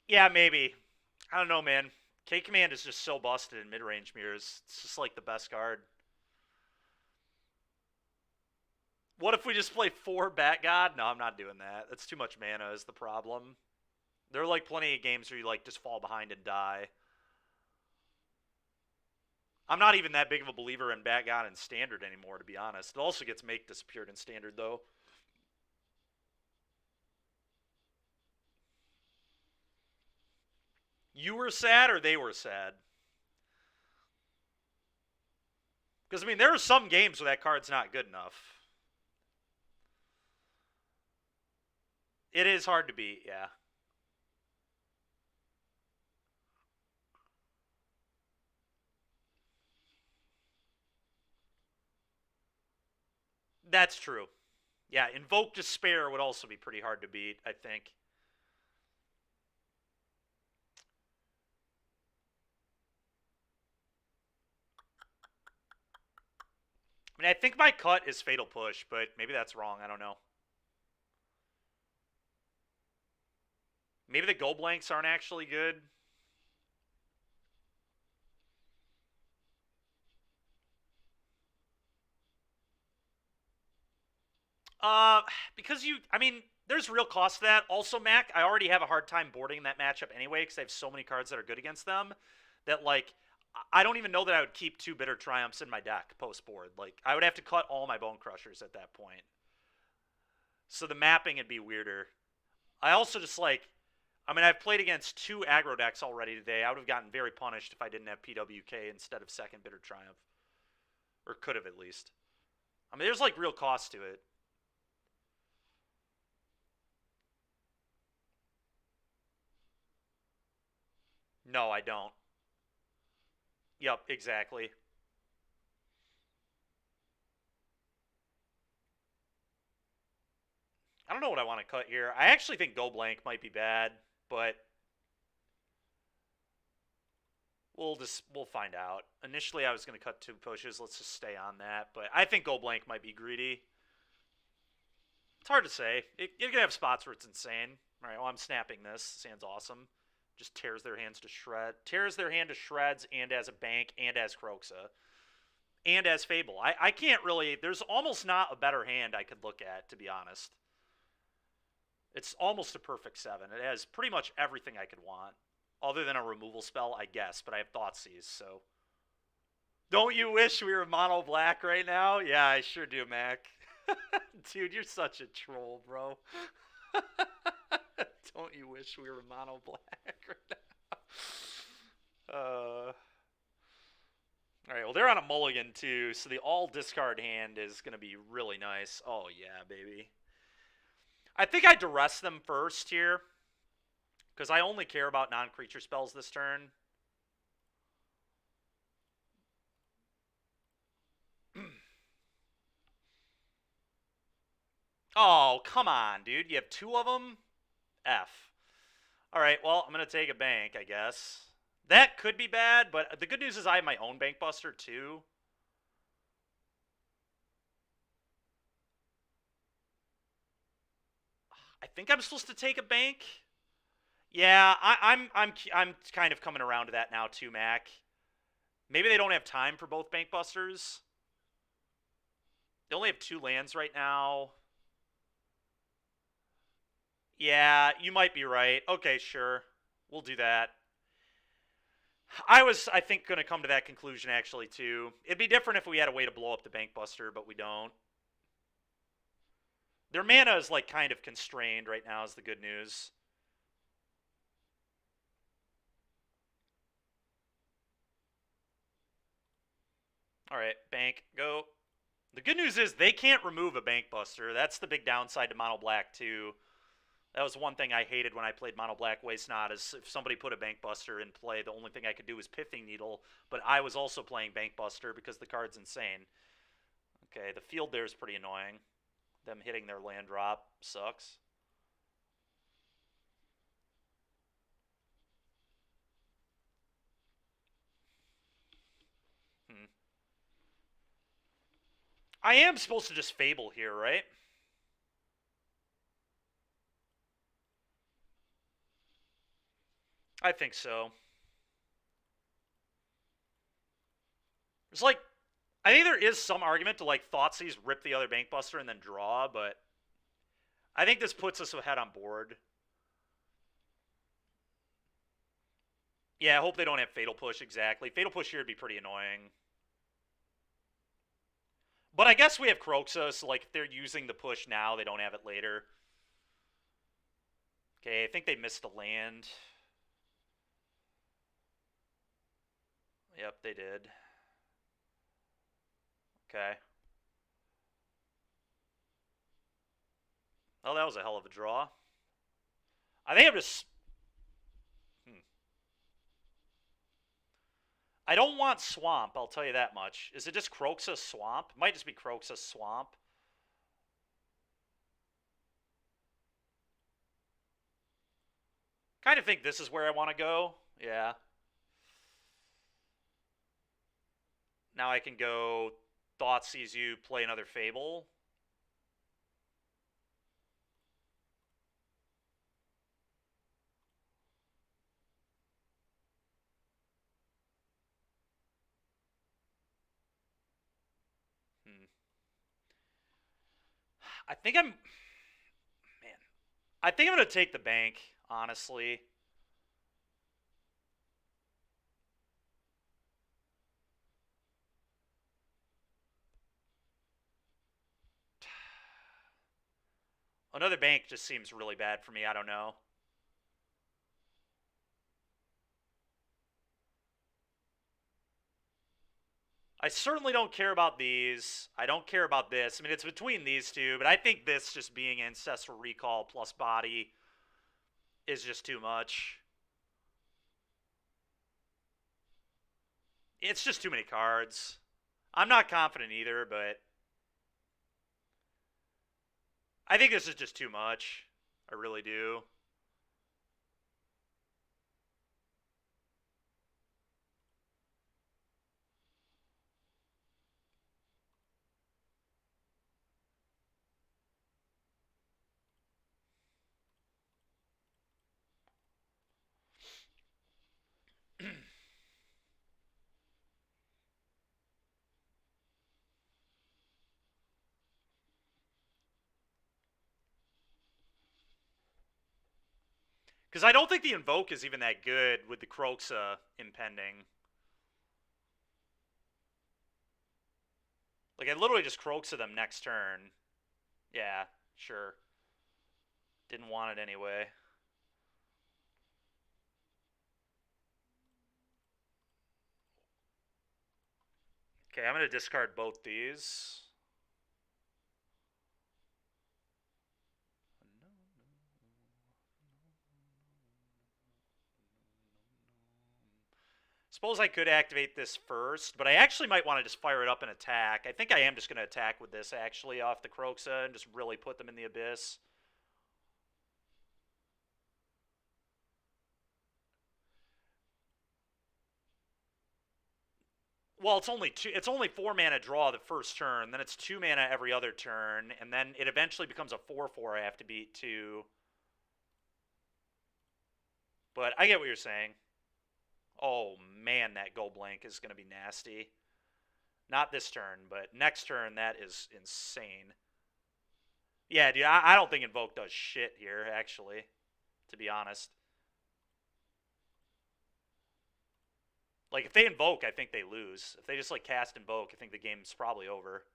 S1: Yeah, maybe. I don't know, man. K-Command is just so busted in mid-range mirrors. It's just like the best card. What if we just play 4 Bat God? No, I'm not doing that. That's too much mana is the problem. There are like plenty of games where you like just fall behind and die. I'm not even that big of a believer in Bat God in Standard anymore, to be honest. It also gets Make disappeared in Standard, though. You were sad or they were sad? Because, I mean, there are some games where that card's not good enough. It is hard to beat, yeah. That's true. Yeah, Invoke Despair would also be pretty hard to beat, I think. I mean, I think my cut is Fatal Push, but maybe that's wrong. I don't know. Maybe the Go Blanks aren't actually good. Because I mean, there's real cost to that. Also, Mac, I already have a hard time boarding that matchup anyway because I have so many cards that are good against them that, like, I don't even know that I would keep 2 Bitter Triumphs in my deck post-board. Like, I would have to cut all my Bone Crushers at that point. So the mapping would be weirder. I also just, like, I mean, I've played against 2 aggro decks already today. I would have gotten very punished if I didn't have PWK instead of second Bitter Triumph. Or could have, at least. I mean, there's, like, real cost to it. No, I don't. Yep, exactly. I don't know what I want to cut here. I actually think Go Blank might be bad, but we'll find out. Initially, I was going to cut 2 pushes. Let's just stay on that. But I think Go Blank might be greedy. It's hard to say. You're going to have spots where it's insane. All right, well, I'm snapping this. Sand's awesome. Just tears their hands to shred. Tears their hand to shreds and as a bank and as Croxa. And as Fable. I can't really... There's almost not a better hand I could look at, to be honest. It's almost a perfect 7. It has pretty much everything I could want. Other than a removal spell, I guess. But I have Thoughtseize, so... Don't you wish we were mono black right now? Yeah, I sure do, Mac. Dude, you're such a troll, bro. Don't you wish we were mono black right now? All right, well, they're on a mulligan, too, so the all discard hand is going to be really nice. Oh, yeah, baby. I think I duress them first here, because I only care about non-creature spells this turn. Oh, come on, dude. You have two of them? F. All right, well, I'm going to take a bank, I guess. That could be bad, but the good news is I have my own bank buster, too. I think I'm supposed to take a bank. Yeah, I'm kind of coming around to that now, too, Mac. Maybe they don't have time for both bank busters. They only have 2 lands right now. Yeah, you might be right. Okay, sure. We'll do that. I think, going to come to that conclusion, actually, too. It'd be different if we had a way to blow up the bank buster, but we don't. Their mana is, like, kind of constrained right now, is the good news. All right, bank, go. The good news is they can't remove a bank buster. That's the big downside to mono black, too. That was one thing I hated when I played mono black Waste Not, is if somebody put a bank buster in play, the only thing I could do was Pithing Needle, but I was also playing bank buster because the card's insane. Okay, the field there is pretty annoying. Them hitting their land drop sucks. I am supposed to just Fable here, right? I think so. It's like, I think there is some argument to like Thoughtseize, rip the other bank buster, and then draw, but I think this puts us ahead on board. Yeah, I hope they don't have Fatal Push, exactly. Fatal Push here would be pretty annoying. But I guess we have Kroxa, so like if they're using the push now, they don't have it later. Okay, I think they missed a land. Yep, they did. Okay. Oh, that was a hell of a draw. I think I'm just... I don't want Swamp, I'll tell you that much. Is it just Kroxa Swamp? It might just be Kroxa Swamp. Kind of think this is where I want to go. Yeah. Now I can go Thoughtseize you, play another Fable. I think I'm... Man. I think I'm going to take the bank, honestly. Another bank just seems really bad for me. I don't know. I certainly don't care about these. I don't care about this. I mean, it's between these two, but I think this just being Ancestral Recall plus body is just too much. It's just too many cards. I'm not confident either, but I think this is just too much. I really do. Because I don't think the Invoke is even that good with the Kroxa impending. Like, I literally just Croaks of them next turn. Yeah, sure. Didn't want it anyway. Okay, I'm going to discard both these. Suppose I could activate this first, but I actually might want to just fire it up and attack. I think I am just going to attack with this, actually, off the Croxa and just really put them in the abyss. Well, it's only 4 mana draw the first turn, then it's 2 mana every other turn, and then it eventually becomes a 4/4 I have to beat too. But I get what you're saying. Oh man, that go blank is going to be nasty. Not this turn, but next turn that is insane. Yeah, dude, I don't think Invoke does shit here, actually, to be honest. Like, if they Invoke, I think they lose. If they just, like, cast Invoke, I think the game's probably over.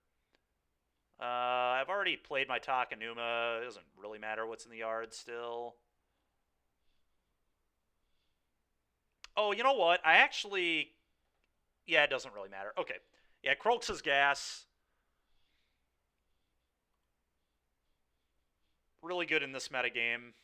S1: I've already played my Takenuma. It doesn't really matter what's in the yard still. Oh, you know what? I actually... Yeah, it doesn't really matter. Okay. Yeah, Croaks' gas. Really good in this metagame.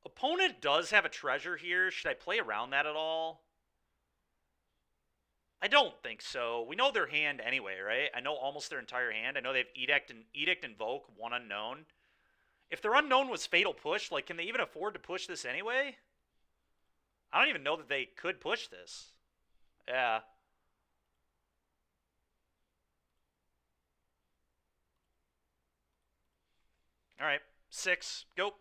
S1: Opponent does have a treasure here. Should I play around that at all? I don't think so. We know their hand anyway, right? I know almost their entire hand. I know they have Edict, Invoke, one unknown. If their unknown was Fatal Push, like, can they even afford to push this anyway? I don't even know that they could push this. Yeah. All right. 6. Go.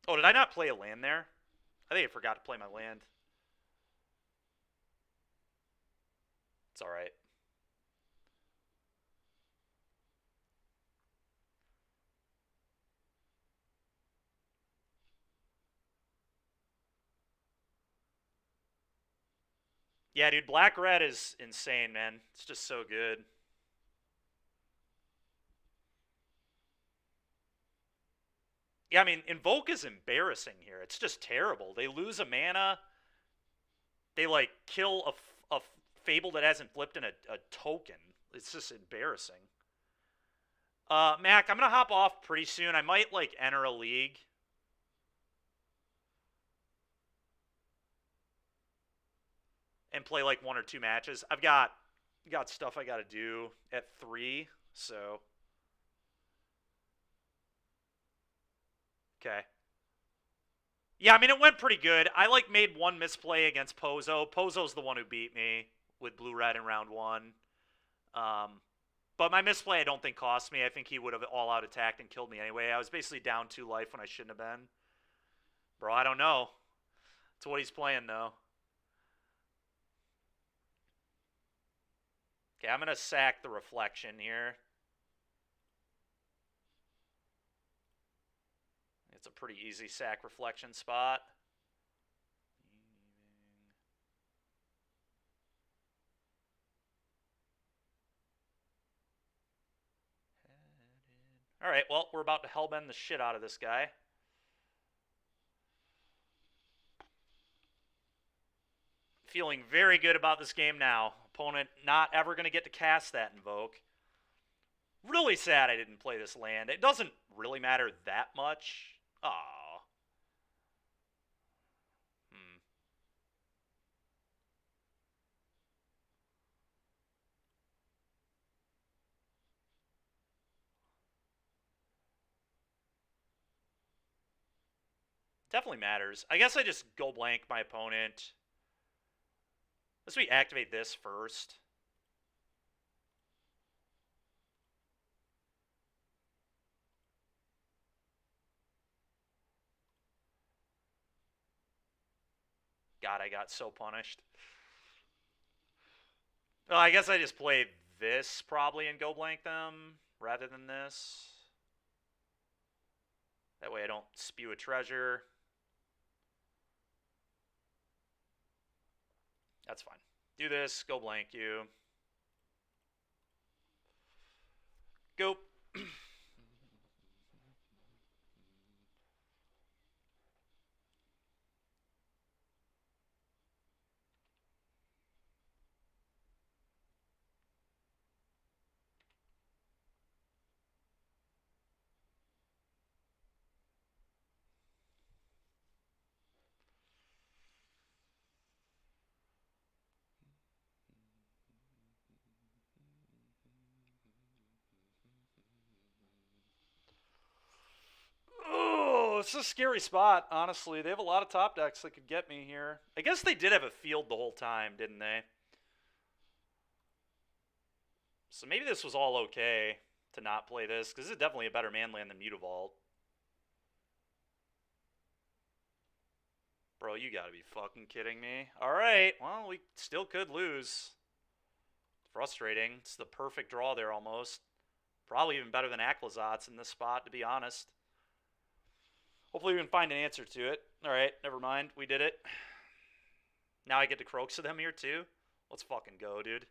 S1: Oh, did I not play a land there? I think I forgot to play my land. It's all right. Yeah, dude, Black-Red is insane, man. It's just so good. Yeah, I mean, Invoke is embarrassing here. It's just terrible. They lose a mana. They, like, kill a Fable that hasn't flipped in a token. It's just embarrassing. Mac, I'm going to hop off pretty soon. I might, like, enter a league. And play, like, 1 or 2 matches. I've got stuff I got to do at 3, so... Okay. Yeah, I mean, it went pretty good. I, like, made one misplay against Pozo. Pozo's the one who beat me with blue-red in round 1. But my misplay I don't think cost me. I think he would have all-out attacked and killed me anyway. I was basically down 2 life when I shouldn't have been. Bro, I don't know. It's what he's playing, though. Okay, I'm going to sack the Reflection here. It's a pretty easy sack Reflection spot. All right, well, we're about to hellbend the shit out of this guy. Feeling very good about this game now. Opponent not ever going to get to cast that Invoke. Really sad I didn't play this land. It doesn't really matter that much. Aww. Definitely matters. I guess I just go blank my opponent. Let's we activate this first. God, I got so punished. Well, I guess I just play this probably and go blank them rather than this. That way I don't spew a treasure. That's fine. Do this, go blank you. Go. Oh, it's a scary spot, honestly. They have a lot of top decks that could get me here. I guess they did have a field the whole time, didn't they? So maybe this was all okay to not play this, because this is definitely a better man land than Mutavault. Bro, you gotta be fucking kidding me. Alright, well, we still could lose. Frustrating. It's the perfect draw there almost. Probably even better than Aklazot's in this spot, to be honest. Hopefully we can find an answer to it. Alright, never mind. We did it. Now I get to Croaks of them here, too? Let's fucking go, dude.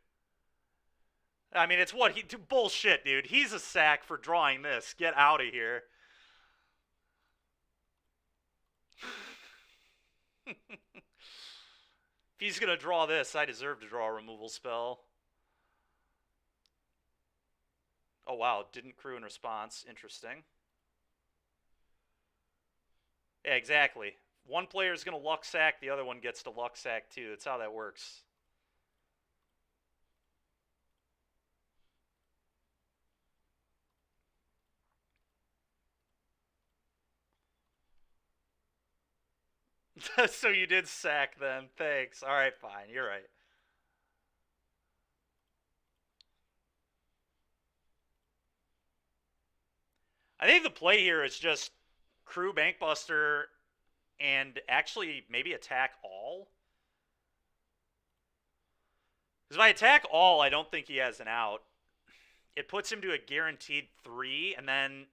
S1: I mean, it's what he... Bullshit, dude. He's a sack for drawing this. Get out of here. If he's going to draw this, I deserve to draw a removal spell. Oh, wow. Didn't crew in response. Interesting. Yeah, exactly. One player is going to luck sack, the other one gets to luck sack too. That's how that works. So you did sack them. Thanks. All right, fine. You're right. I think the play here is just crew Bankbuster and actually maybe attack all. Because if I attack all, I don't think he has an out. It puts him to a guaranteed 3, and then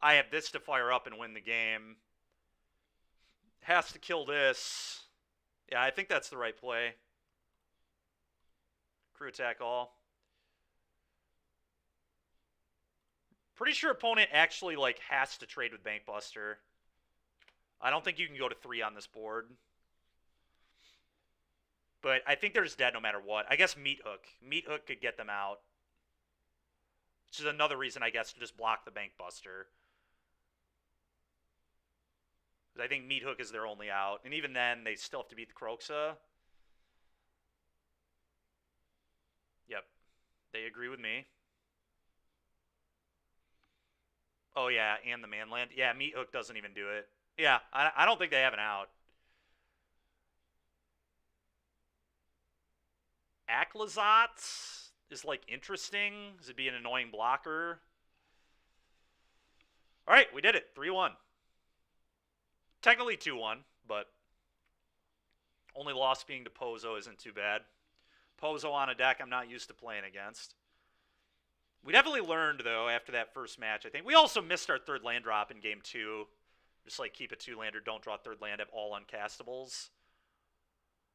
S1: I have this to fire up and win the game. Has to kill this. Yeah, I think that's the right play. Crew attack all. Pretty sure opponent actually like has to trade with Bankbuster. I don't think you can go to 3 on this board. But I think they're just dead no matter what. I guess Meat Hook. Meat Hook could get them out. Which is another reason, I guess, to just block the Bankbuster. I think Meat Hook is their only out. And even then, they still have to beat the Croxa. Yep. They agree with me. Oh, yeah, and the Manland. Yeah, Meat Hook doesn't even do it. Yeah, I don't think they have an out. Aklazot is, like, interesting. Does it be an annoying blocker? All right, we did it. 3-1. Technically 2-1, but only loss being to Pozo isn't too bad. Pozo on a deck I'm not used to playing against. We definitely learned, though, after that first match, I think. We also missed our third land drop in game 2. Just, like, keep a 2-lander, don't draw third land, have all uncastables.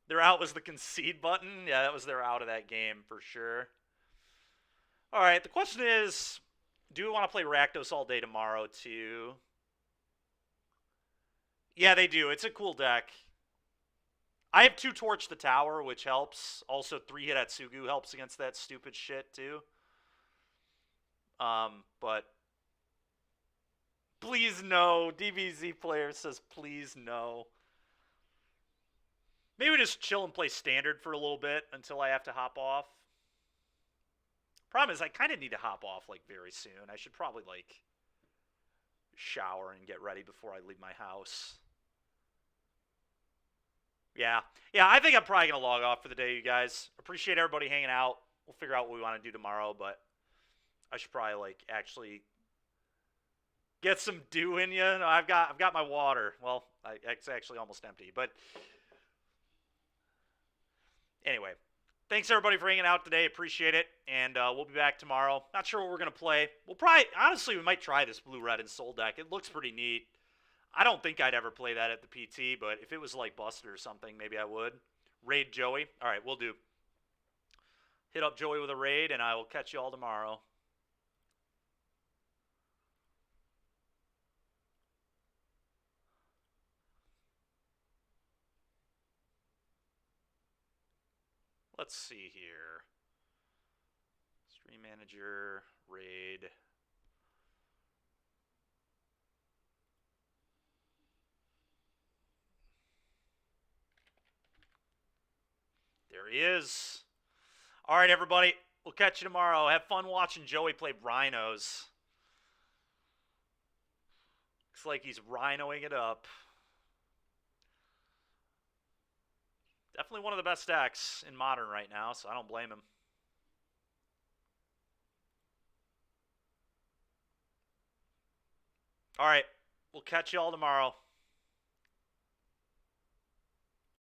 S1: Their out was the concede button. Yeah, that was their out of that game, for sure. All right, the question is, do we want to play Rakdos all day tomorrow, too? Yeah, they do. It's a cool deck. I have 2 Torch the Tower, which helps. Also, 3-hit Atsugu helps against that stupid shit, too. But please no. DBZ player says please no. Maybe we just chill and play standard for a little bit until I have to hop off. Problem is, I kind of need to hop off, like, very soon. I should probably, like, shower and get ready before I leave my house. Yeah. Yeah, I think I'm probably going to log off for the day, you guys. Appreciate everybody hanging out. We'll figure out what we want to do tomorrow, but I should probably, like, actually get some dew in you. No, I've got my water. Well, it's actually almost empty, but anyway. Thanks everybody for hanging out today. Appreciate it. And we'll be back tomorrow. Not sure what we're gonna play. We'll probably, honestly, we might try this blue, red, and soul deck. It looks pretty neat. I don't think I'd ever play that at the PT, but if it was like Buster or something, maybe I would. Raid Joey. All right, we'll do. Hit up Joey with a raid, and I will catch you all tomorrow. Let's see here. Stream manager, raid. There he is. All right, everybody. We'll catch you tomorrow. Have fun watching Joey play rhinos. Looks like he's rhinoing it up. Definitely one of the best decks in Modern right now, so I don't blame him. All right. We'll catch you all tomorrow.